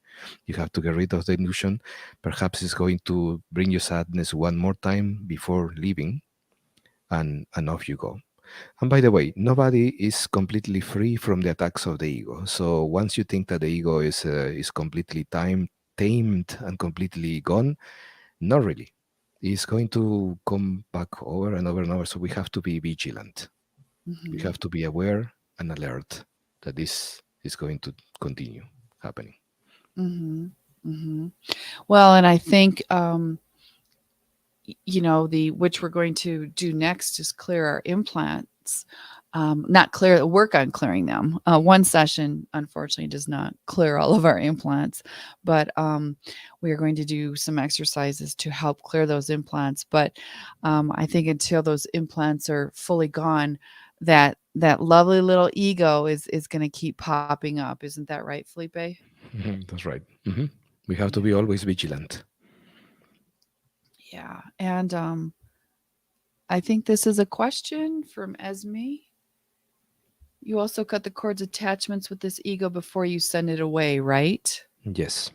you have to get rid of the illusion. Perhaps it's going to bring you sadness one more time before leaving, and off you go. And by the way, nobody is completely free from the attacks of the ego. So once you think that the ego is completely tamed and completely gone, not really. It's going to come back over and over and over. So we have to be vigilant. We mhm, have to be aware and alert that this is going to continue happening. mhm, mhm. Well, and I think the which we're going to do next is clear our implants. Not clear work on clearing them. One session, unfortunately, does not clear all of our implants, but we are going to do some exercises to help clear those implants. But I think until those implants are fully gone, that lovely little ego is going to keep popping up. Isn't that right, Felipe? That's right. We have to Yeah. be always vigilant. Yeah. And I think this is a question from Esme. You also cut the cord's attachments with this ego before you send it away, right? Yes.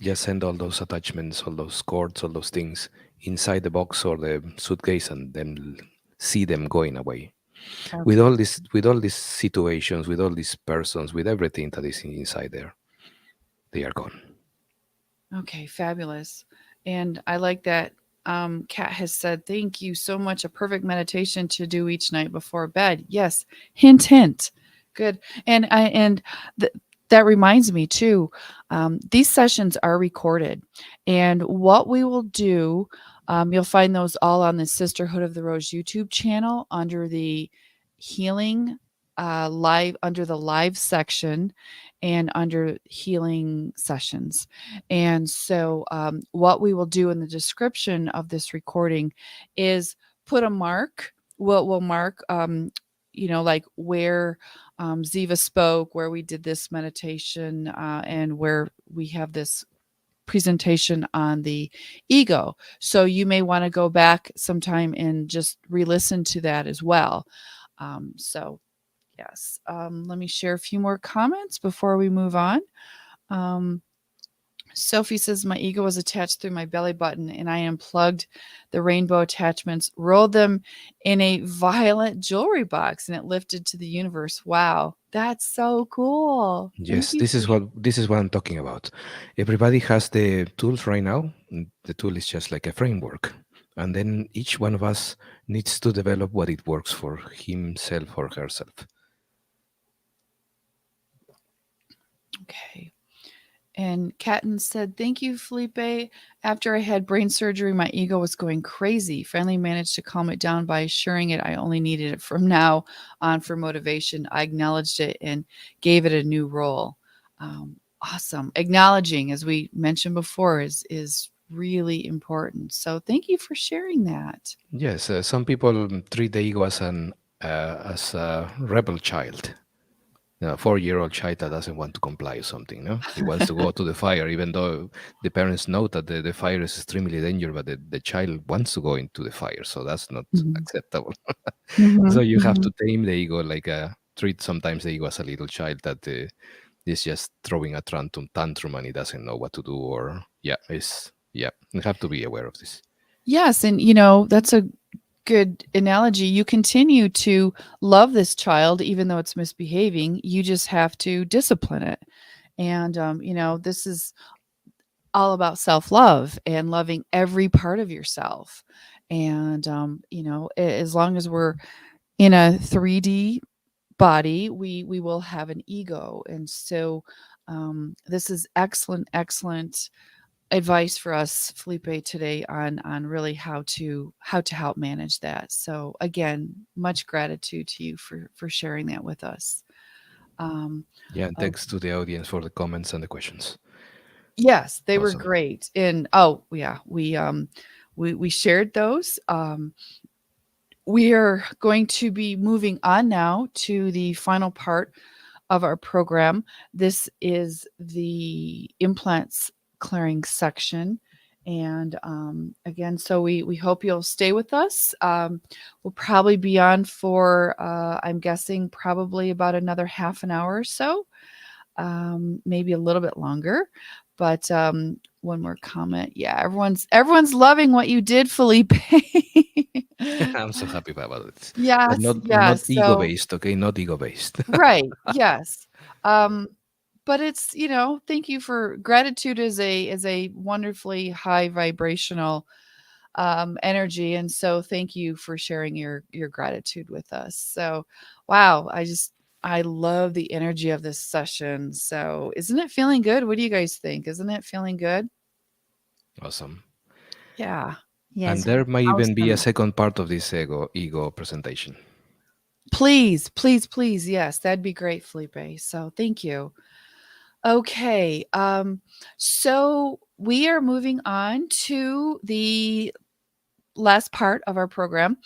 Just send all those attachments, all those cords, all those things inside the box or the suitcase and then see them going away. Okay. With all these situations, with all these persons, with everything that is inside there, they are gone. Okay, fabulous. And I like that Kat has said, thank you so much. A perfect meditation to do each night before bed. Yes. Hint, hint. Good. And that reminds me too, these sessions are recorded. And what we will do, you'll find those all on the Sisterhood of the Rose YouTube channel under the healing live, under the live section and under healing sessions. And so, what we will do in the description of this recording is put a mark. We'll mark, like where Ziva spoke, where we did this meditation, and where we have this presentation on the ego. So you may want to go back sometime and just re-listen to that as well. So yes, let me share a few more comments before we move on. Sophie says, my ego was attached through my belly button and I unplugged the rainbow attachments, rolled them in a violet jewelry box, and it lifted to the universe. Wow, that's so cool. Thank Yes, you. this is what I'm talking about. Everybody has the tools right now. The tool is just like a framework. And then each one of us needs to develop what it works for himself or herself. Okay. And Catton said, thank you, Felipe. After I had brain surgery, my ego was going crazy. Finally managed to calm it down by assuring it I only needed it from now on for motivation. I acknowledged it and gave it a new role. Awesome. Acknowledging, as we mentioned before, is really important. So thank you for sharing that. Yes, some people treat the ego as as a rebel child. A 4-year-old child that doesn't want to comply or something, no? He wants to go to the fire, even though the parents know that the fire is extremely dangerous, but the child wants to go into the fire, so that's not acceptable. So you have to tame the ego, like treat sometimes the ego as a little child that is just throwing a tantrum and he doesn't know what to do, or you have to be aware of this. Yes, and that's a good analogy. You continue to love this child even though it's misbehaving. You just have to discipline it. And this is all about self-love and loving every part of yourself. And as long as we're in a 3D body, we will have an ego. And so this is excellent advice for us, Felipe, today on really how to help manage that. So again, much gratitude to you for sharing that with us. And thanks to the audience for the comments and the questions. Yes, they were Awesome. great. And we shared those. We are going to be moving on now to the final part of our program. This is the implants clearing section. And again, so we hope you'll stay with us. We'll probably be on for, I'm guessing, probably about another half an hour or so, maybe a little bit longer. But one more comment. Yeah, everyone's loving what you did, Felipe. I'm so happy about it. Yes, But not yes. ego So based, okay? Not ego based. right, yes. But it's, thank you for gratitude is a wonderfully high vibrational energy. And so thank you for sharing your gratitude with us. So wow, I love the energy of this session. So isn't it feeling good? What do you guys think? Isn't it feeling good? Awesome. Yeah. Yes. And there might even be a Awesome. second part of this ego presentation. Please, please, please. Yes, that'd be great, Felipe. So thank you. Okay. So we are moving on to the last part of our program,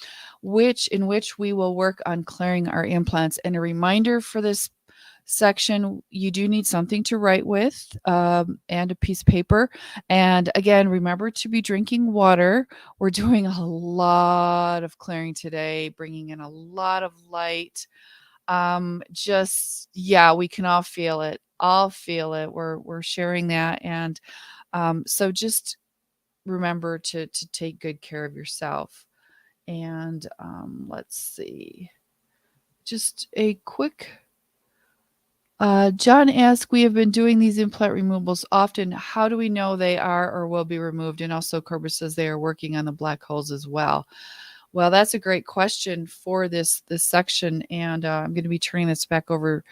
in which we will work on clearing our implants. And a reminder for this section, you do need something to write with, and a piece of paper. And again, remember to be drinking water. We're doing a lot of clearing today, bringing in a lot of light. We can all feel it. We're sharing that. And so just remember to take good care of yourself. And let's see. Just a quick. John asked, we have been doing these implant removals often. How do we know they are or will be removed? And also, Cobra says they are working on the black holes as well. Well, that's a great question for this section, and I'm going to be turning this back over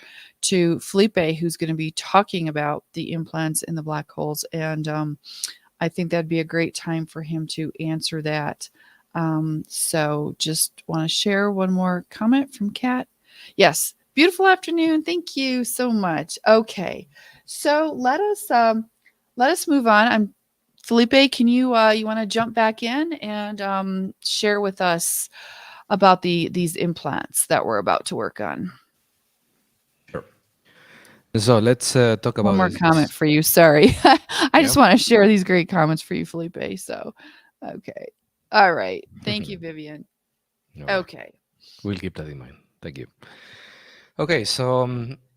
to Felipe, who's going to be talking about the implants in the black holes, and I think that'd be a great time for him to answer that. So, just want to share one more comment from Kat. Yes, beautiful afternoon. Thank you so much. Okay, so let us move on. Felipe, can you want to jump back in and share with us about these implants that we're about to work on? Sure. So let's talk One about more this. comment for you. Sorry, I just Yeah. want to share these great comments for you, Felipe. So, okay, all right. Thank you, Vivian. No worry. Okay. We'll keep that in mind. Thank you. Okay, so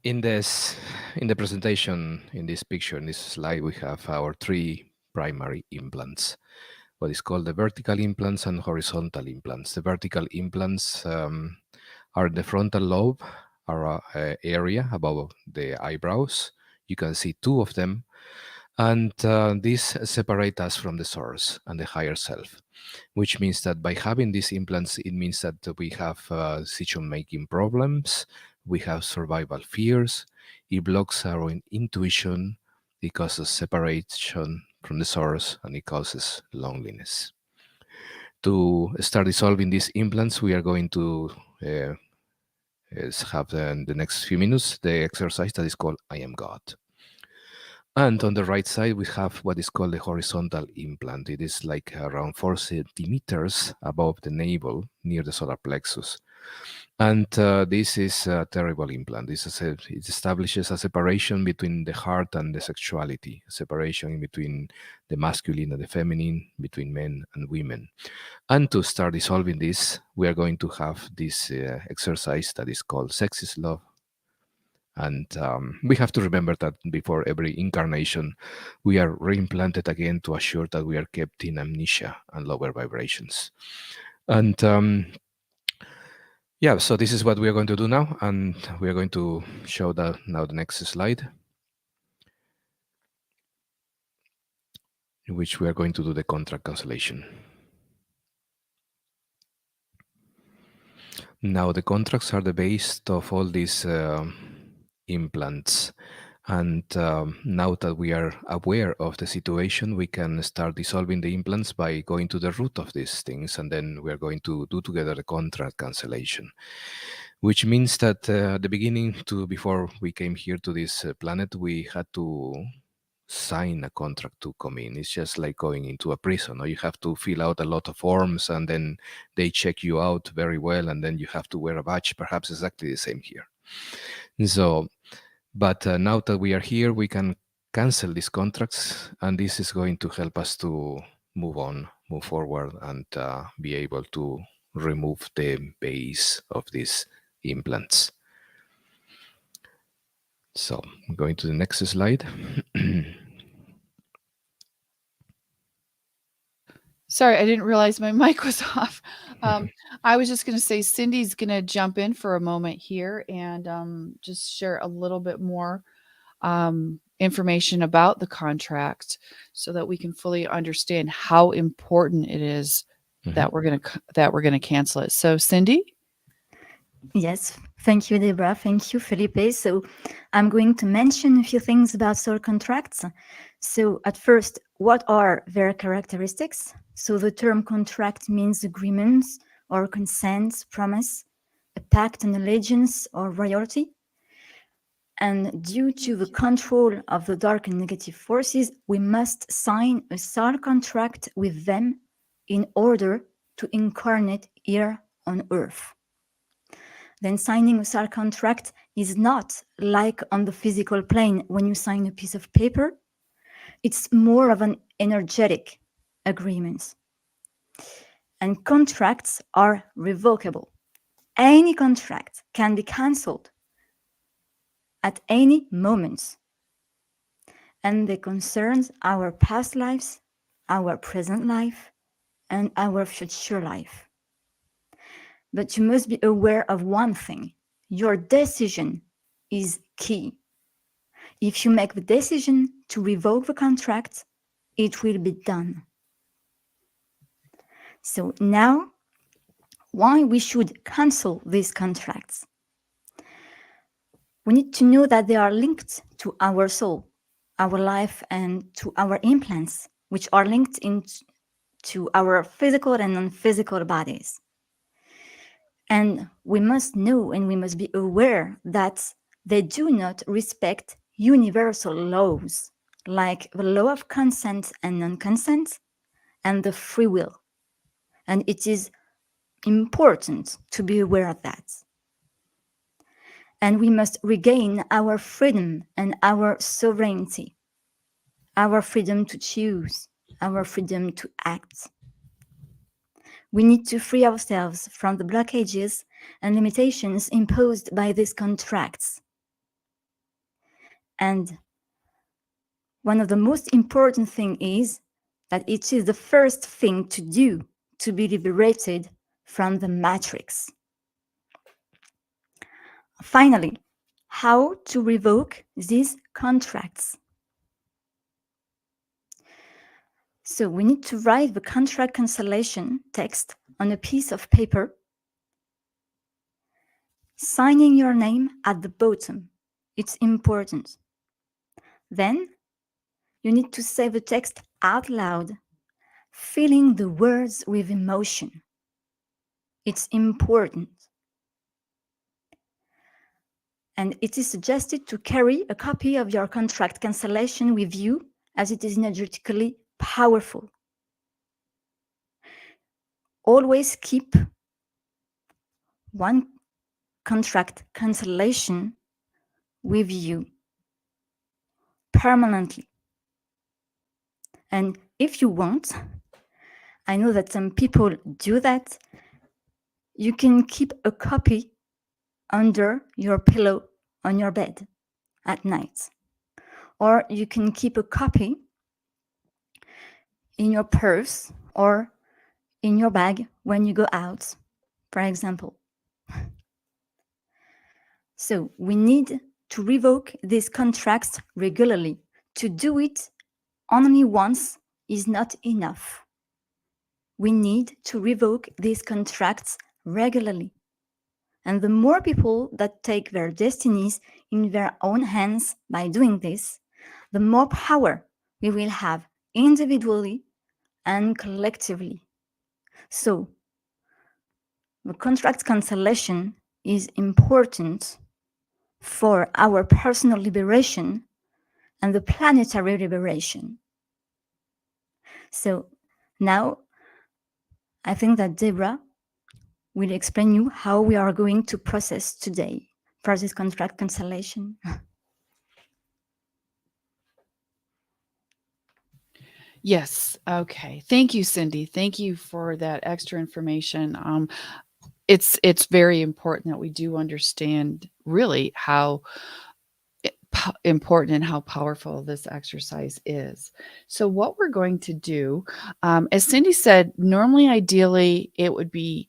in the presentation, in this picture, in this slide, we have our three primary implants, what is called the vertical implants and horizontal implants. The vertical implants are the frontal lobe, our area above the eyebrows. You can see two of them, and these separate us from the source and the higher self, which means that by having these implants, it means that we have decision-making problems, we have survival fears, it blocks our intuition, it causes separation from the source, and it causes loneliness. To start dissolving these implants, we are going to have in the next few minutes the exercise that is called I Am God. And on the right side, we have what is called the horizontal implant. It is like around 4 centimeters above the navel, near the solar plexus. And this is a terrible implant. It establishes a separation between the heart and the sexuality, a separation between the masculine and the feminine, between men and women. And to start dissolving this, we are going to have this exercise that is called Sex is Love. And we have to remember that before every incarnation, we are reimplanted again to assure that we are kept in amnesia and lower vibrations. And yeah, so this is what we are going to do now. And we are going to show now the next slide, in which we are going to do the contract cancellation. Now, the contracts are the base of all these implants. And now that we are aware of the situation, we can start dissolving the implants by going to the root of these things. And then we are going to do together the contract cancellation, which means that at the beginning, before we came here to this planet, we had to sign a contract to come in. It's just like going into a prison, or you have to fill out a lot of forms, and then they check you out very well, and then you have to wear a badge. Perhaps exactly the same here. So, but now that we are here, we can cancel these contracts, and this is going to help us to move on, move forward, and be able to remove the base of these implants. So, going to the next slide. Sorry, I didn't realize my mic was off. I was just going to say Cindy's going to jump in for a moment here and just share a little bit more information about the contract so that we can fully understand how important it is that we're going to cancel it. So, Cindy? Yes, thank you, Deborah. Thank you, Felipe. So I'm going to mention a few things about soul contracts. So at first, what are their characteristics? So the term contract means agreements or consent, promise, a pact, an allegiance, or royalty. And due to the control of the dark and negative forces, we must sign a soul contract with them in order to incarnate here on Earth. Then signing a soul contract is not like on the physical plane when you sign a piece of paper. It's more of an energetic agreement. And contracts are revocable. Any contract can be cancelled at any moment. And they concern our past lives, our present life, and our future life. But you must be aware of one thing. Your decision is key. If you make the decision to revoke the contract, it will be done. So now, why we should cancel these contracts? We need to know that they are linked to our soul, our life, and to our implants, which are linked into our physical and non-physical bodies. And we must know and we must be aware that they do not respect universal laws, like the law of consent and non-consent and the free will. And it is important to be aware of that. And we must regain our freedom and our sovereignty, our freedom to choose, our freedom to act. We need to free ourselves from the blockages and limitations imposed by these contracts. And one of the most important things is that it is the first thing to do to be liberated from the matrix. Finally, how to revoke these contracts. So we need to write the contract cancellation text on a piece of paper, signing your name at the bottom. It's important. Then you need to say the text out loud, filling the words with emotion. It's important. And it is suggested to carry a copy of your contract cancellation with you, as it is energetically powerful. Always keep one contract cancellation with you permanently. And if you want, I know that some people do that, you can keep a copy under your pillow on your bed at night. Or you can keep a copy in your purse or in your bag when you go out, for example. So we need to revoke these contracts regularly. To do it only once is not enough. We need to revoke these contracts regularly. And the more people that take their destinies in their own hands by doing this, the more power we will have individually and collectively. So, the contract cancellation is important for our personal liberation and the planetary liberation. So, now I think that Deborah will explain you how we are going to process today for this contract cancellation. Yes. Okay. Thank you, Cindy. Thank you for that extra information. It's very important that we do understand really how important and how powerful this exercise is. So what we're going to do, as Cindy said, normally, ideally, it would be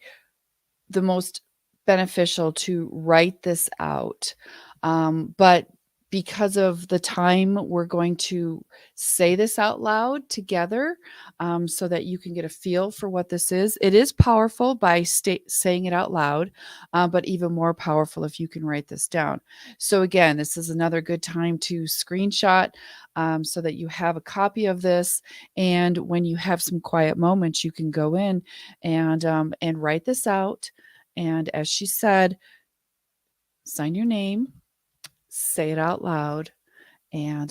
the most beneficial to write this out. But because of the time, we're going to say this out loud together so that you can get a feel for what this is. It is powerful by saying it out loud, but even more powerful if you can write this down. So again, this is another good time to screenshot so that you have a copy of this. And when you have some quiet moments, you can go in and write this out. And as she said, sign your name, say it out loud, and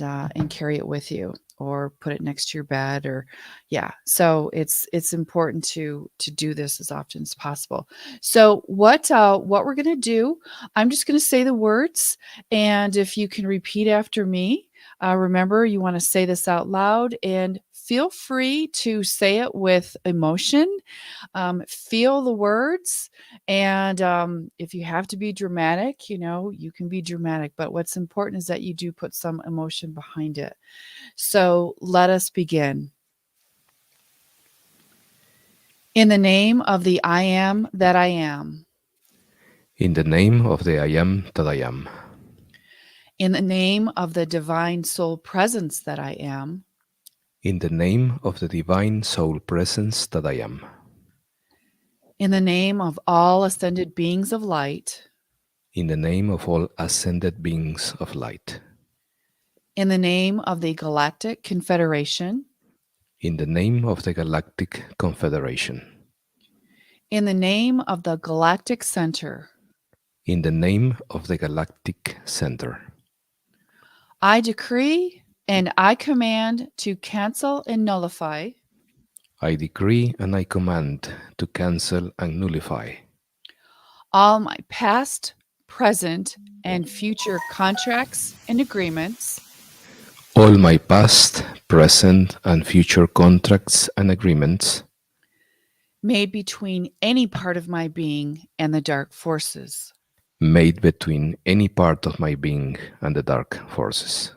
carry it with you, or put it next to your bed, or yeah. So it's important to do this as often as possible. So what we're going to do, I'm just going to say the words, and if you can repeat after me. Remember, you want to say this out loud, and feel free to say it with emotion. Feel the words, and if you have to be dramatic, you can be dramatic, but what's important is that you do put some emotion behind it. So let us begin. In the name of the I am that I am, In the name of the I am that I am. In the name of the divine soul presence that I am. In the name of the divine soul presence that I am. In the name of all ascended beings of light. In the name of all ascended beings of light. In the name of the Galactic Confederation. In the name of the Galactic Confederation. In the name of the Galactic Center. In the name of the Galactic Center. I decree and I command to cancel and nullify. I decree and I command to cancel and nullify all my past, present, and future contracts and agreements. All my past, present, and future contracts and agreements Made between any part of my being and the dark forces. Made between any part of my being and the dark forces.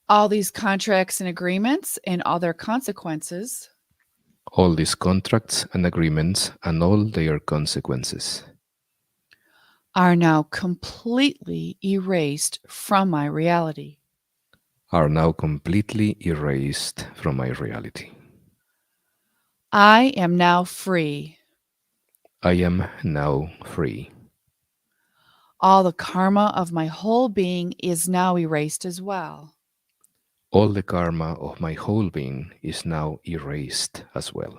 All these contracts and agreements and all their consequences. All these contracts and agreements and all their consequences are now completely erased from my reality. Are now completely erased from my reality. I am now free. I am now free. All the karma of my whole being is now erased as well. All the karma of my whole being is now erased as well.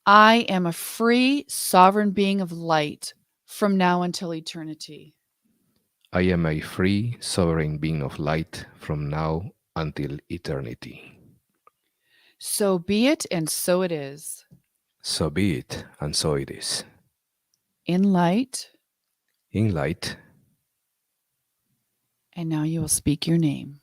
I am a free, sovereign being of light from now until eternity. I am a free, sovereign being of light from now until eternity. So be it, and so it is. So be it, and so it is. In light. In light. And now you will speak your name.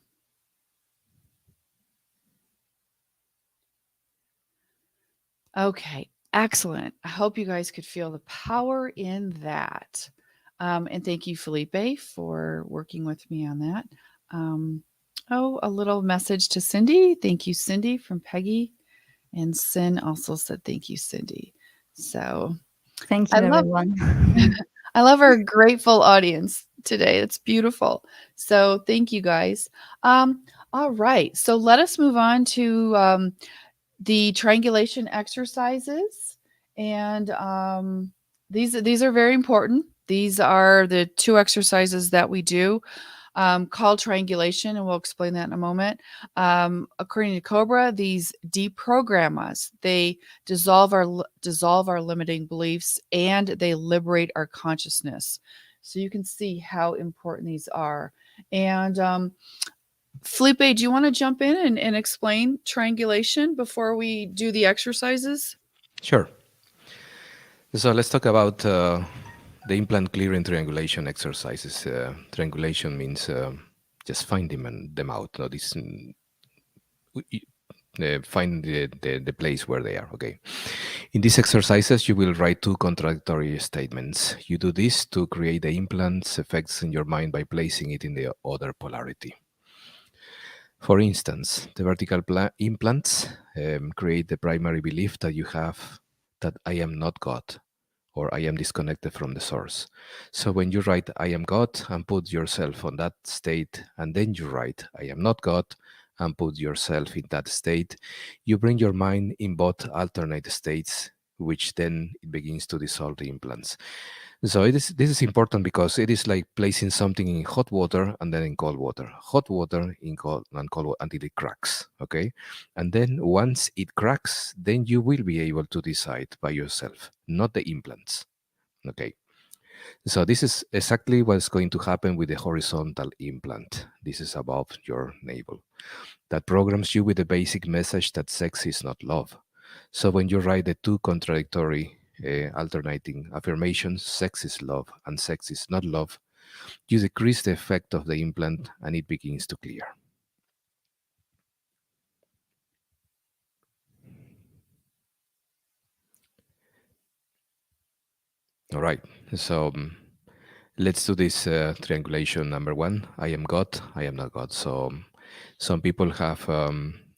Okay, excellent. I hope you guys could feel the power in that. And thank you, Felipe, for working with me on that. A little message to Cindy. Thank you, Cindy, from Peggy. And Sin also said thank you, Cindy. So thank you, everyone. I love our grateful audience today. It's beautiful. So thank you, guys. All right. So let us move on to the triangulation exercises. And these are very important. These are the two exercises that we do called triangulation, and we'll explain that in a moment. According to Cobra, these deprogram us. They dissolve our limiting beliefs, and they liberate our consciousness. So you can see how important these are. And Felipe, do you want to jump in and explain triangulation before we do the exercises? Sure. So let's talk about the implant clearing triangulation exercises. Triangulation means just find them out. No, this find the place where they are. Okay. In these exercises, you will write two contradictory statements. You do this to create the implant's effects in your mind by placing it in the other polarity. For instance, the vertical implants create the primary belief that you have that I am not God, or I am disconnected from the source. So when you write I am God and put yourself on that state, and then you write I am not God and put yourself in that state, you bring your mind in both alternate states, which then it begins to dissolve the implants. So this is important because it is like placing something in hot water and then in cold water. Hot water in cold and cold water until it cracks, okay? And then once it cracks, then you will be able to decide by yourself, not the implants, okay? So this is exactly what's going to happen with the horizontal implant. This is above your navel. That programs you with the basic message that sex is not love. So when you write the two contradictory alternating affirmations, sex is love and sex is not love, you decrease the effect of the implant and it begins to clear. All right, so let's do this triangulation number one. I am God, I am not God. So some people have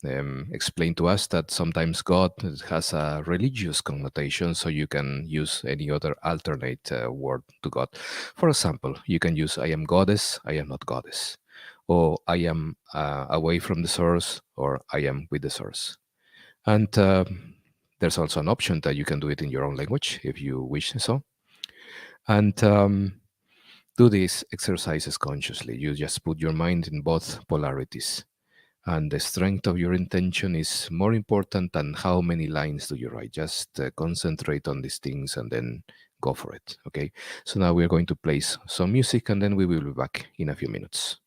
explained to us that sometimes God has a religious connotation, so you can use any other alternate word to God. For example, you can use I am goddess, I am not goddess, or I am away from the source, or I am with the source. And there's also an option that you can do it in your own language if you wish so. And do these exercises consciously. You just put your mind in both polarities. And the strength of your intention is more important than how many lines do you write. Just concentrate on these things and then go for it. Okay. So now we're going to play some music and then we will be back in a few minutes.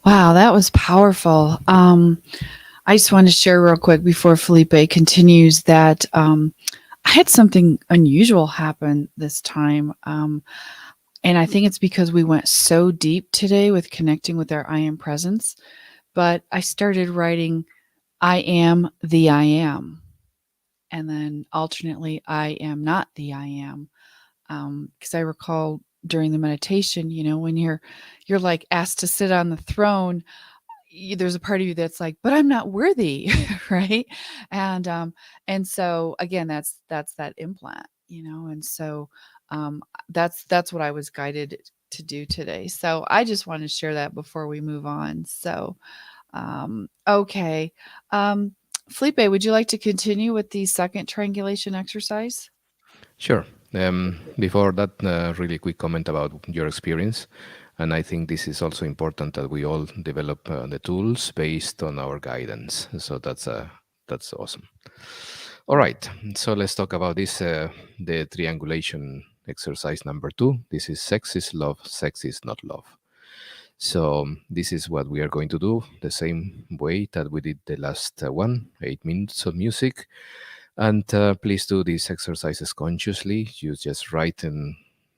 Wow, that was powerful. I just want to share real quick before Felipe continues that I had something unusual happen this time. And I think it's because we went so deep today with connecting with our I am presence. But I started writing, I am the I am. And then alternately, I am not the I am. Because I recall during the meditation, when you're like asked to sit on the throne, there's a part of you that's like, but I'm not worthy, right? And so again, that's that implant, and so that's what I was guided to do today. So I just want to share that before we move on. So okay. Felipe, would you like to continue with the second triangulation exercise? Sure. Before that, really quick comment about your experience. And I think this is also important that we all develop the tools based on our guidance. So that's awesome. All right. So let's talk about this, the triangulation exercise number 2. This is sex is love, sex is not love. So this is what we are going to do the same way that we did the last 8 minutes of music. And please do these exercises consciously. You just write in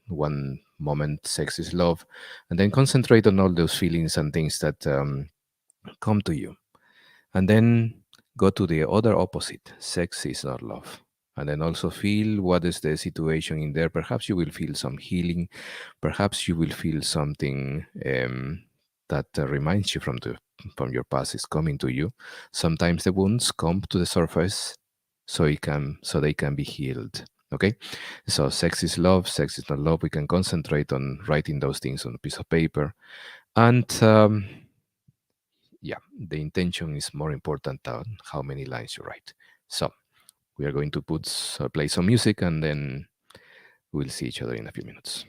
one moment, sex is love, and then concentrate on all those feelings and things that come to you. And then go to the other opposite, sex is not love. And then also feel what is the situation in there. Perhaps you will feel some healing. Perhaps you will feel something that reminds you from your past is coming to you. Sometimes the wounds come to the surface so they can be healed. Okay, so sex is love, sex is not love. We can concentrate on writing those things on a piece of paper, and yeah, the intention is more important than how many lines you write. So we are going to play some music, and then we'll see each other in a few minutes.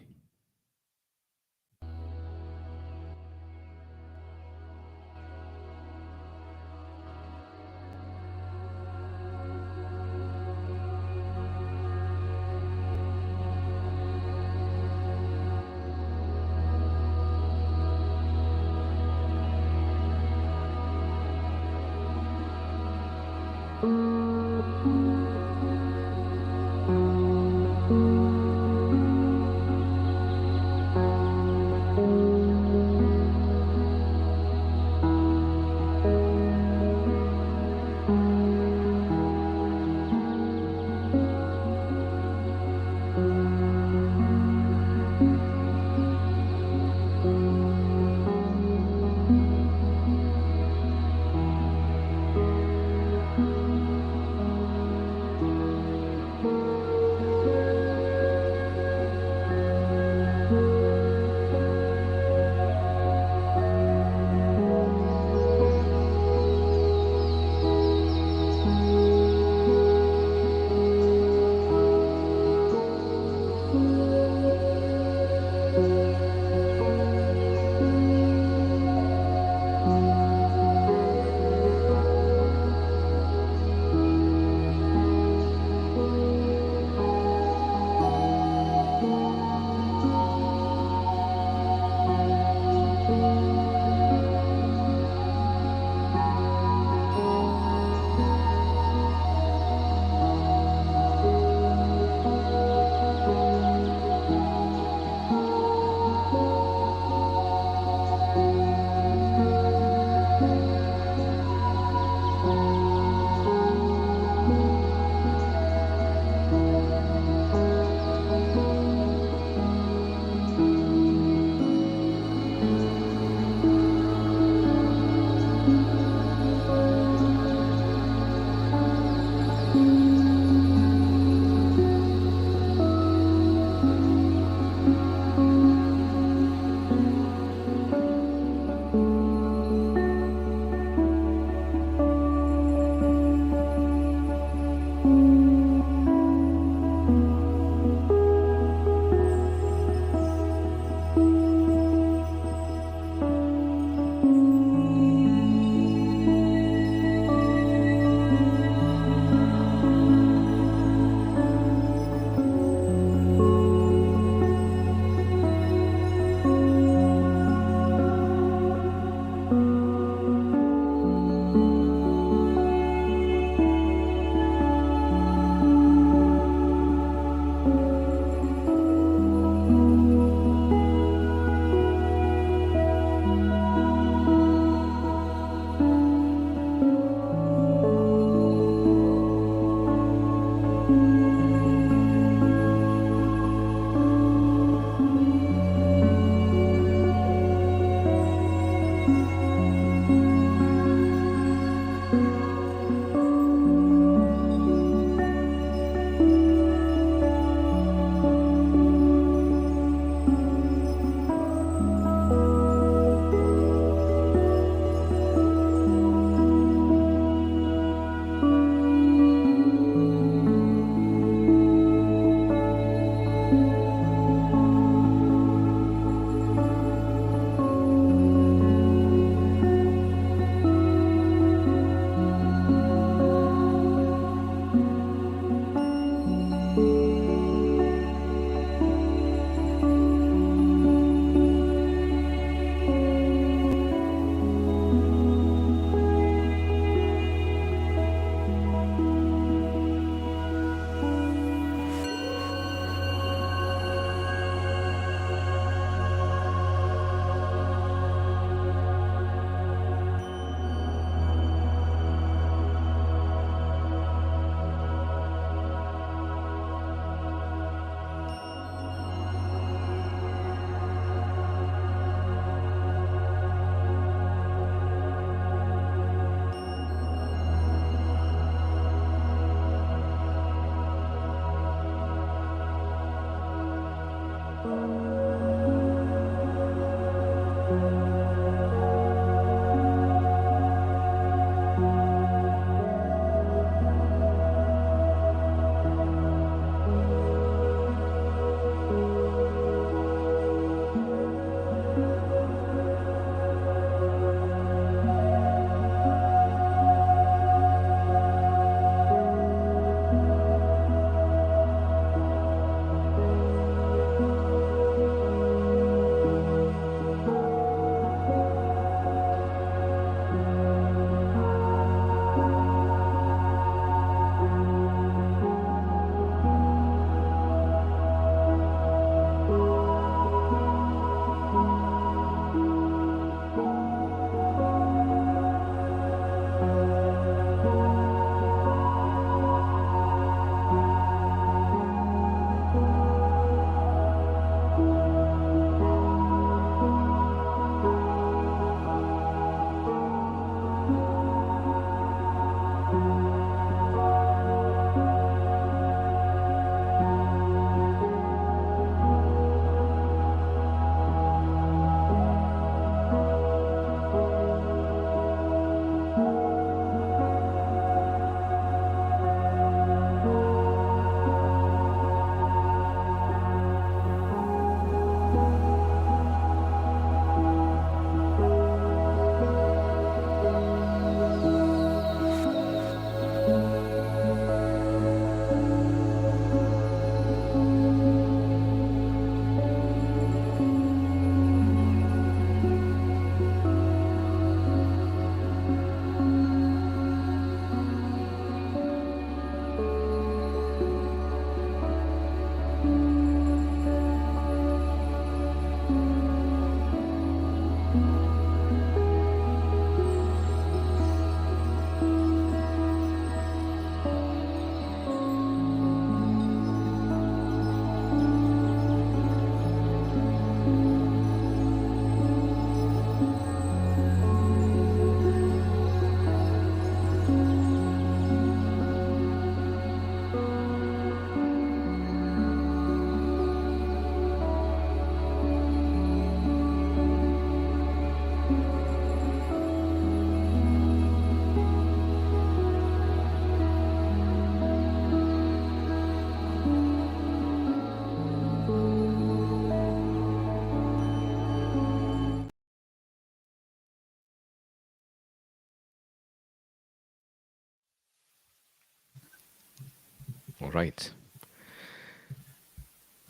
All right.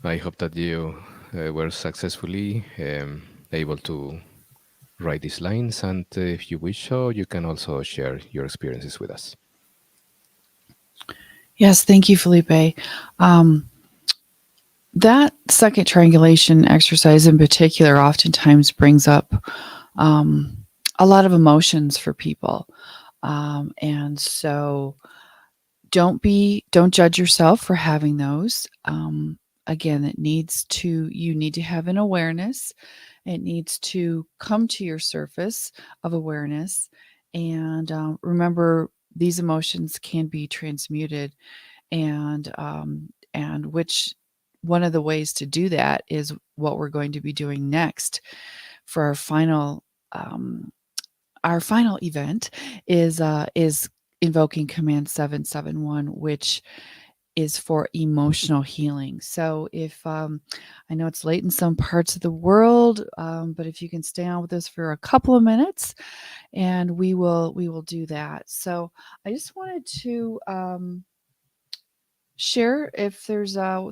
I hope that you were successfully able to write these lines, and if you wish so, you can also share your experiences with us. Yes, thank you, Felipe. That second triangulation exercise in particular oftentimes brings up a lot of emotions for people. And so don't judge yourself for having those. Again, you need to have an awareness. It needs to come to your surface of awareness. And remember, these emotions can be transmuted. And which one of the ways to do that is what we're going to be doing next for our final event is invoking command 771, which is for emotional healing. So if I know it's late in some parts of the world, but if you can stay on with us for a couple of minutes, and we will do that. So I just wanted to share if there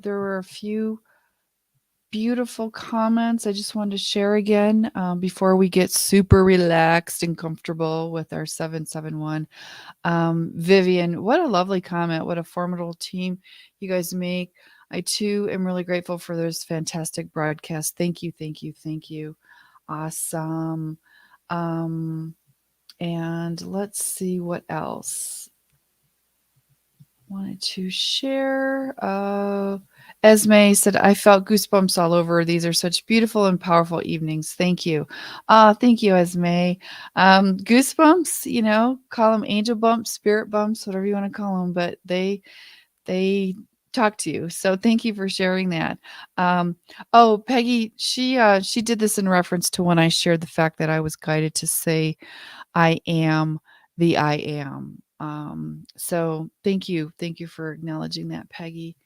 were a few beautiful comments I just wanted to share again before we get super relaxed and comfortable with our 771. Vivian, what a lovely comment. What a formidable team you guys make. I too am really grateful for this fantastic broadcast. Thank you, thank you, thank you. Awesome. And let's see what else wanted to share. Esme said, I felt goosebumps all over. These are such beautiful and powerful evenings. Thank you. Thank you, Esme. Goosebumps, call them angel bumps, spirit bumps, whatever you want to call them, but they talk to you. So thank you for sharing that. Peggy, she did this in reference to when I shared the fact that I was guided to say, I am the I am. So thank you for acknowledging that, Peggy.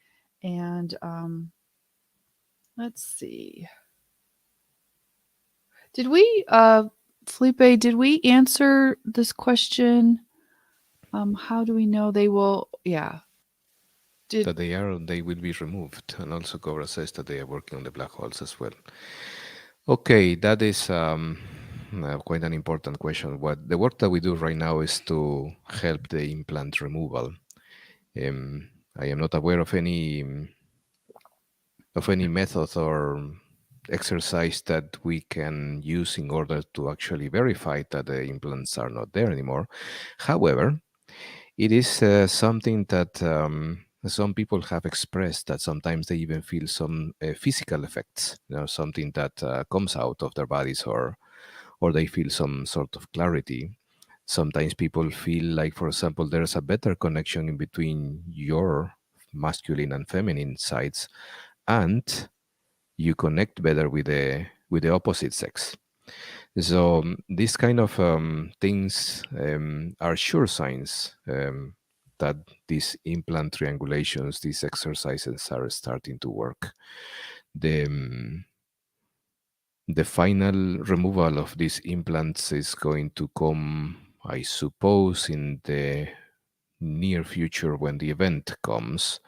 And let's see. Did we, Felipe, did we answer this question? How do we know they will? Yeah. That they will be removed, and also Cobra says that they are working on the black holes as well. Okay, that is quite an important question. What the work that we do right now is to help the implant removal. I am not aware of any method or exercise that we can use in order to actually verify that the implants are not there anymore. However, it is something that some people have expressed, that sometimes they even feel some physical effects, something that comes out of their bodies, or they feel some sort of clarity. Sometimes people feel like, for example, there's a better connection in between your masculine and feminine sides, and you connect better with the opposite sex. So these kind of things are sure signs that these implant triangulations, these exercises are starting to work. The final removal of these implants is going to come, I suppose, in the near future, when the event comes,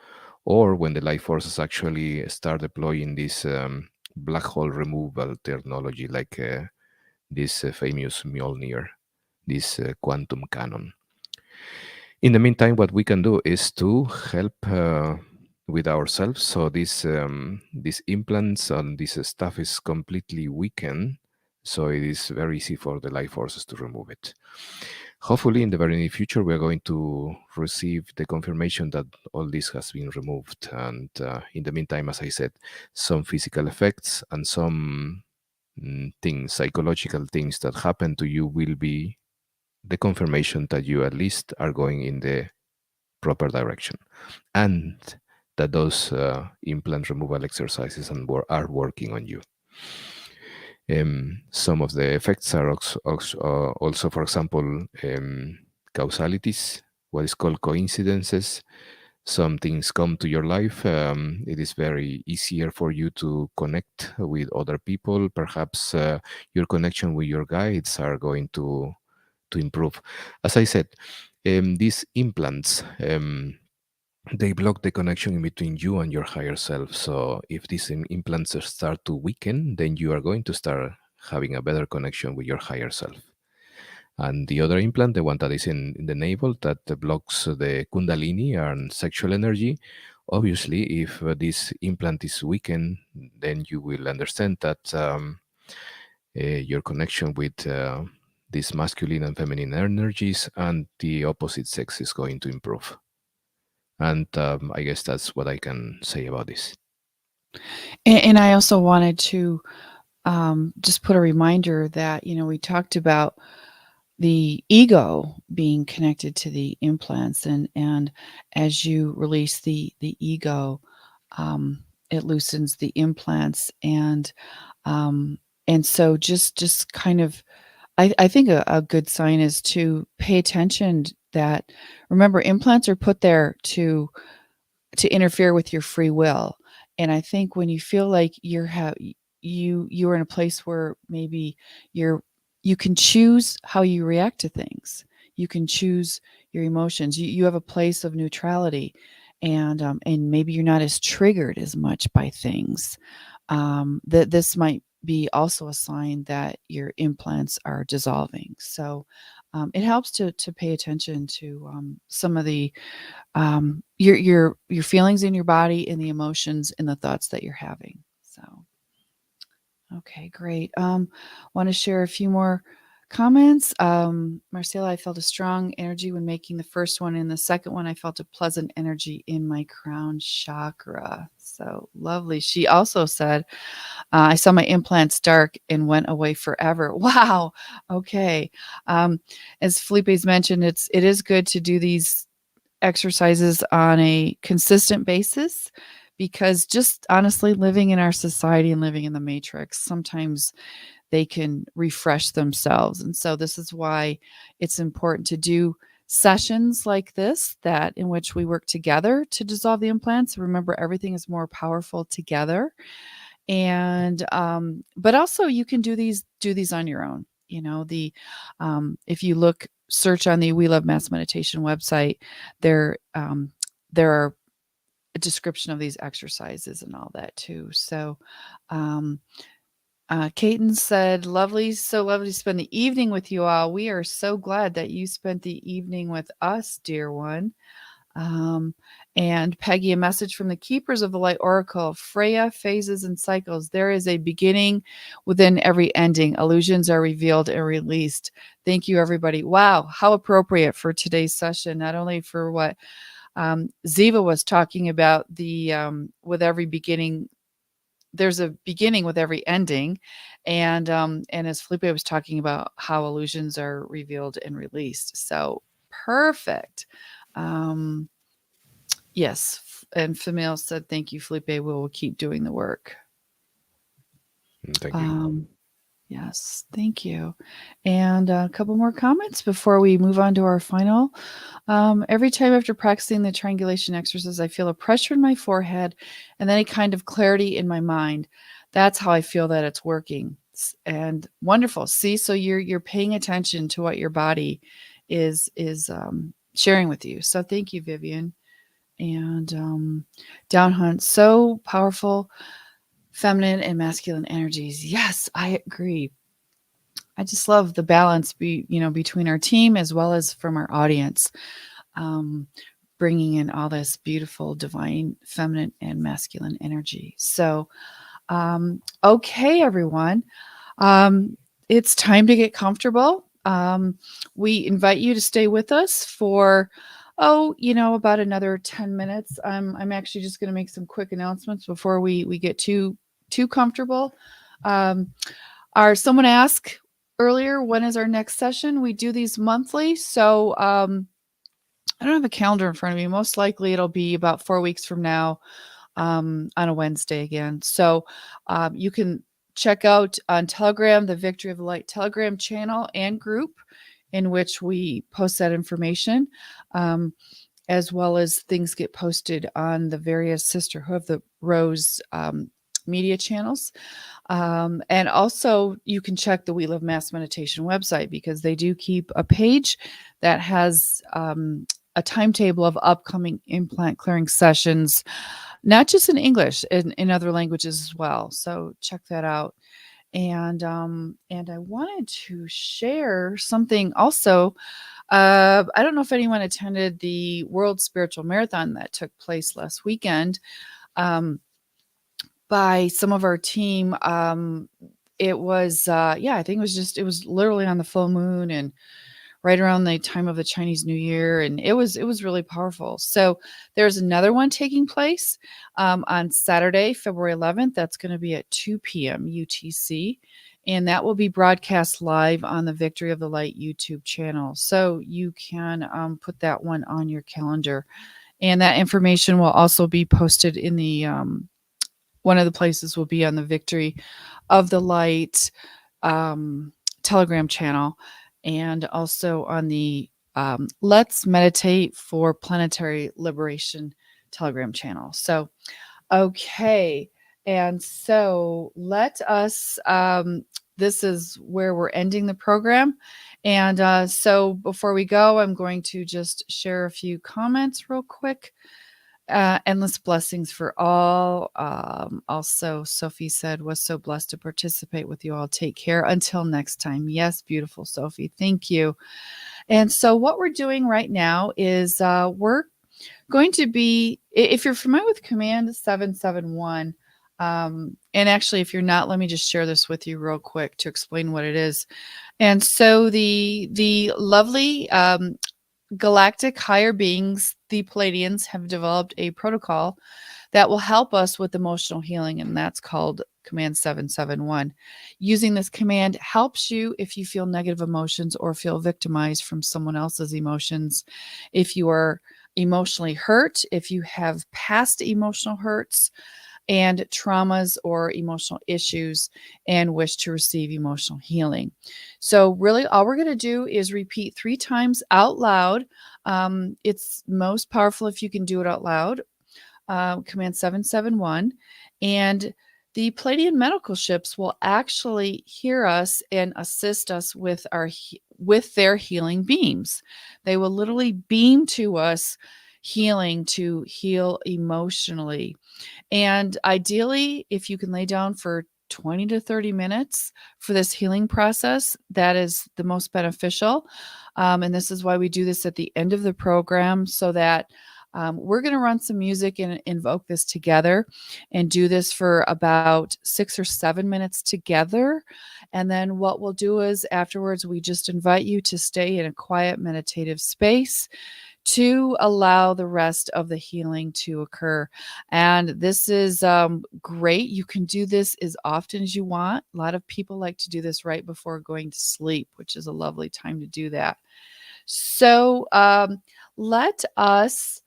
or when the life forces actually start deploying this black hole removal technology, like this famous Mjolnir, this quantum cannon. In the meantime, what we can do is to help with ourselves. So these implants and this stuff is completely weakened, so it is very easy for the life forces to remove it. Hopefully, in the very near future, we are going to receive the confirmation that all this has been removed. And in the meantime, as I said, some physical effects and some things, psychological things that happen to you, will be the confirmation that you at least are going in the proper direction, and that those implant removal exercises are working on you. Some of the effects are also, for example, causalities, what is called coincidences. Some things come to your life. It is very easier for you to connect with other people. Perhaps your connection with your guides are going to improve. As I said, these implants, they block the connection in between you and your higher self. So if these implants start to weaken, then you are going to start having a better connection with your higher self. And the other implant, the one that is in the navel, that blocks the kundalini and sexual energy. Obviously, if this implant is weakened, then you will understand that your connection with these masculine and feminine energies and the opposite sex is going to improve. And I guess that's what I can say about this. And I also wanted to just put a reminder that, we talked about the ego being connected to the implants, and as you release the ego, it loosens the implants, and so just kind of, I think a good sign is to pay attention that, remember, implants are put there to interfere with your free will. And I think when you feel like you're in a place where maybe you can choose how you react to things. You can choose your emotions. You have a place of neutrality, and maybe you're not as triggered as much by things. That this might be also a sign that your implants are dissolving. So it helps to pay attention to some of the your feelings in your body and the emotions and the thoughts that you're having. So, okay, great. Want to share a few more comments. Marcela, I felt a strong energy when making the first one. And the second one, I felt a pleasant energy in my crown chakra. So lovely. She also said, I saw my implants dark and went away forever. Wow. Okay. As Felipe's mentioned, it is good to do these exercises on a consistent basis, because just honestly, living in our society and living in the matrix, sometimes they can refresh themselves. And so this is why it's important to do sessions like this, that in which we work together to dissolve the implants. Remember, everything is more powerful together. And but also you can do these on your own. If you search on the We Love Mass Meditation website, there are a description of these exercises and all that too. So Caton said, lovely, so lovely to spend the evening with you all. We are so glad that you spent the evening with us, dear one. And Peggy, a message from the Keepers of the Light Oracle: Freya, phases and cycles. There is a beginning within every ending. Illusions are revealed and released. Thank you, everybody. Wow, how appropriate for today's session, not only for what Ziva was talking about, the with every beginning, there's a beginning with every ending. And as Felipe was talking about how illusions are revealed and released. So perfect. Yes. And Famil said, thank you, Felipe. We will keep doing the work. Thank you. Yes, thank you. And a couple more comments before we move on to our final. Every time after practicing the triangulation exercise, I feel a pressure in my forehead and then a kind of clarity in my mind. That's how I feel that it's working. And wonderful. See, so you're paying attention to what your body is sharing with you. So thank you, Vivian. And Down Hunt, so powerful, feminine and masculine energies. Yes, I agree. I just love the balance between our team as well as from our audience, bringing in all this beautiful, divine, feminine and masculine energy. So, okay, everyone, it's time to get comfortable. We invite you to stay with us for about another 10 minutes. I'm actually just going to make some quick announcements before we get too comfortable. Someone asked earlier, when is our next session? We do these monthly. So I don't have a calendar in front of me. Most likely it'll be about 4 weeks from now, on a Wednesday again. So you can check out on Telegram, the Victory of the Light Telegram channel and group, in which we post that information, as well as things get posted on the various Sisterhood of the Rose media channels. And also you can check the We Love Mass Meditation website, because they do keep a page that has a timetable of upcoming implant clearing sessions, not just in English, in other languages as well. So check that out. And I wanted to share something also. I don't know if anyone attended the World Spiritual Marathon that took place last weekend by some of our team. It was, I think it was literally on the full moon and right around the time of the Chinese New Year, and it was really powerful. So there's another one taking place on Saturday, February 11th. That's going to be at 2 p.m. UTC, and that will be broadcast live on the Victory of the Light YouTube channel. So you can put that one on your calendar, and that information will also be posted in the one of the places will be on the Victory of the Light Telegram channel, and also on the Let's Meditate for Planetary Liberation Telegram channel. So, okay. And so let us, this is where we're ending the program. And so before we go, I'm going to just share a few comments real quick. Endless blessings for all. Also, Sophie said, was so blessed to participate with you all. Take care. Until next time. Yes, beautiful Sophie. Thank you. And so what we're doing right now is we're going to be, if you're familiar with Command 771, and actually, if you're not, let me just share this with you real quick to explain what it is. And so the lovely galactic higher beings, the Palladians, have developed a protocol that will help us with emotional healing, and that's called Command 771. Using this command helps you if you feel negative emotions or feel victimized from someone else's emotions, if you are emotionally hurt, if you have past emotional hurts and traumas or emotional issues and wish to receive emotional healing. So really all we're going to do is repeat 3 times out loud. It's most powerful if you can do it out loud. Command 771. And the Palladian medical ships will actually hear us and assist us with their healing beams. They will literally beam to us healing to heal emotionally. And ideally, if you can lay down for 20 to 30 minutes for this healing process, that is the most beneficial. And this is why we do this at the end of the program, so that we're going to run some music and invoke this together and do this for about 6 or 7 minutes together. And then what we'll do is afterwards, we just invite you to stay in a quiet meditative space to allow the rest of the healing to occur. And this is great. You can do this as often as you want. A lot of people like to do this right before going to sleep, which is a lovely time to do that. So let us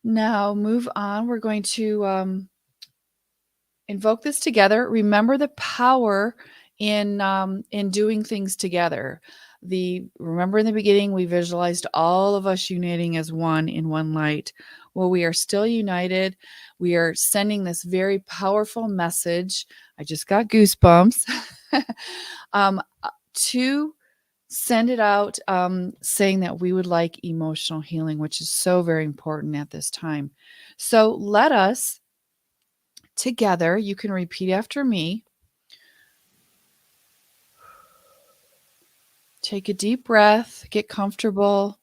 now move on. We're going to invoke this together. Remember the power in doing things together. Remember in the beginning, we visualized all of us uniting as one in one light. Well, we are still united. We are sending this very powerful message. I just got goosebumps to send it out, saying that we would like emotional healing, which is so very important at this time. So let us together, you can repeat after me. Take a deep breath, get comfortable,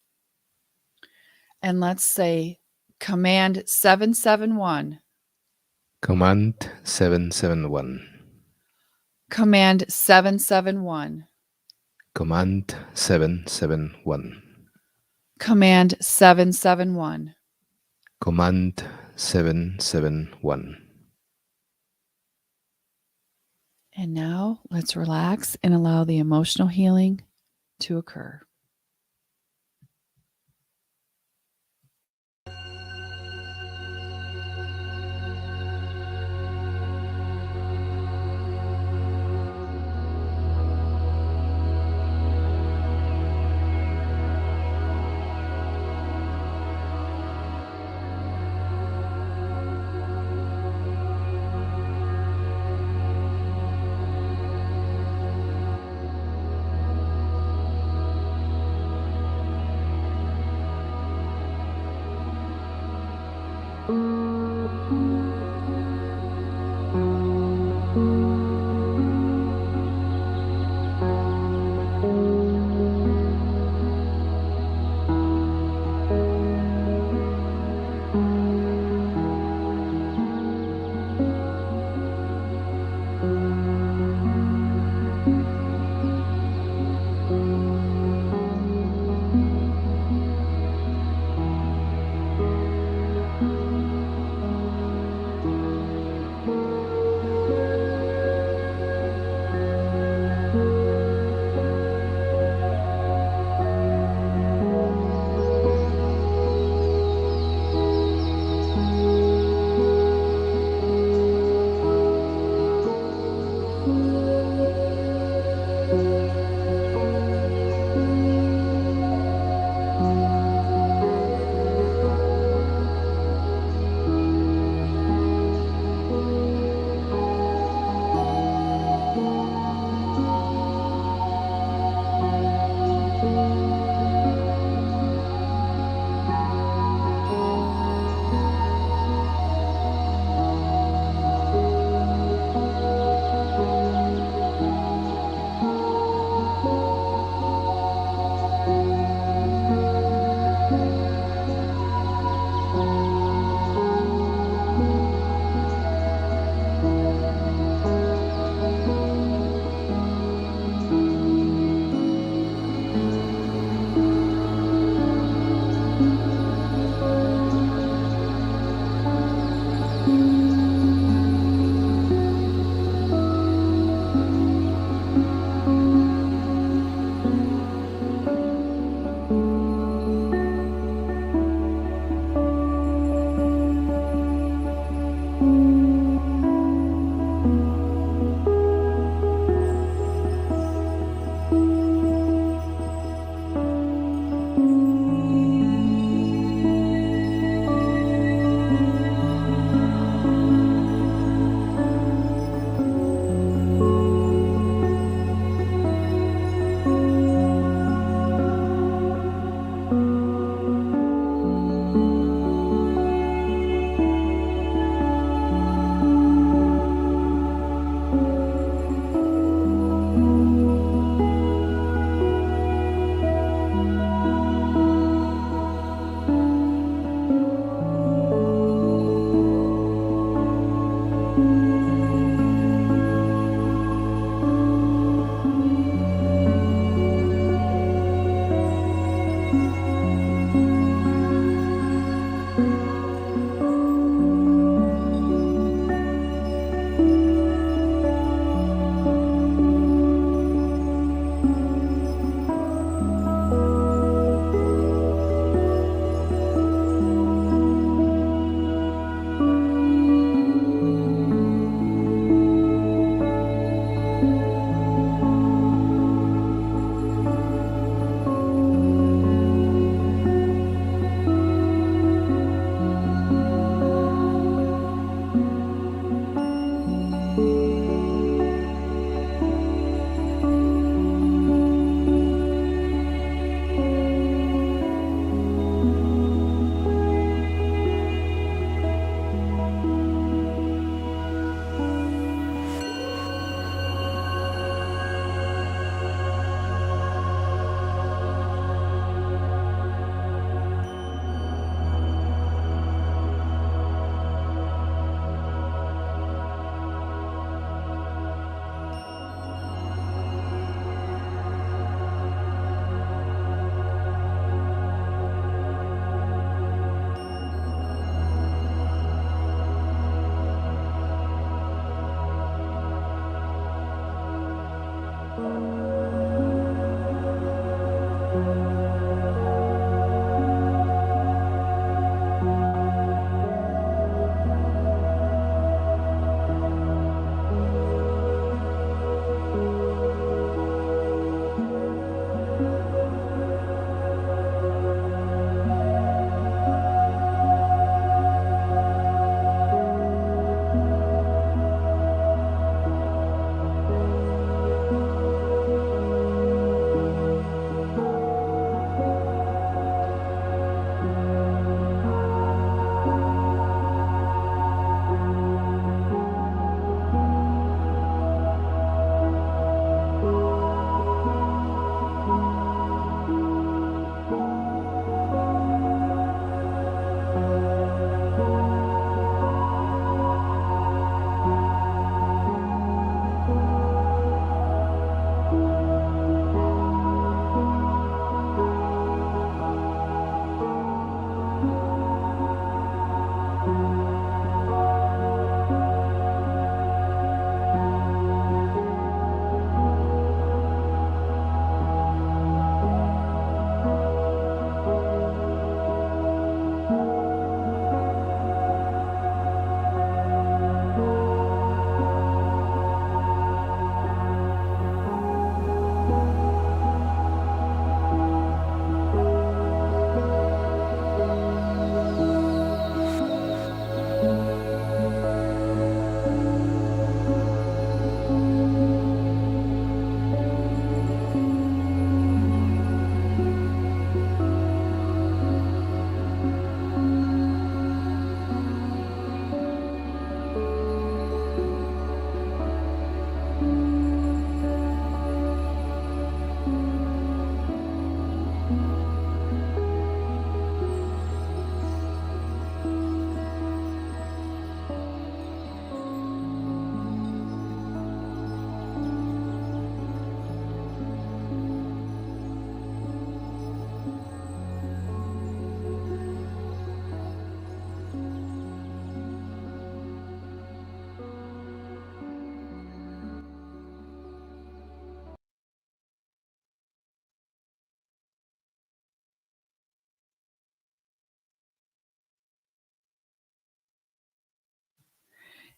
and let's say Command 771. Command 771. Command 771. Command 771. Command 771. Command 771. And now let's relax and allow the emotional healing to occur.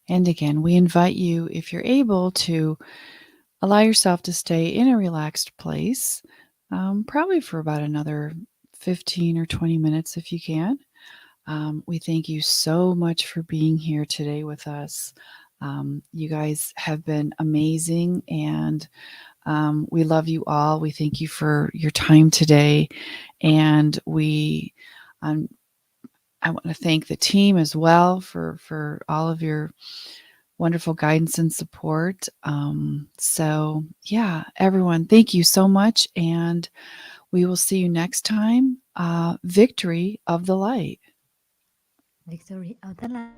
And again, we invite you, if you're able, to allow yourself to stay in a relaxed place, probably for about another 15 or 20 minutes if you can. We thank you so much for being here today with us. You guys have been amazing, and we love you all. We thank you for your time today, and I want to thank the team as well for all of your wonderful guidance and support. So yeah, everyone, thank you so much, and we will see you next time. Victory of the light. Victory of the light.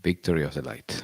Victory of the light.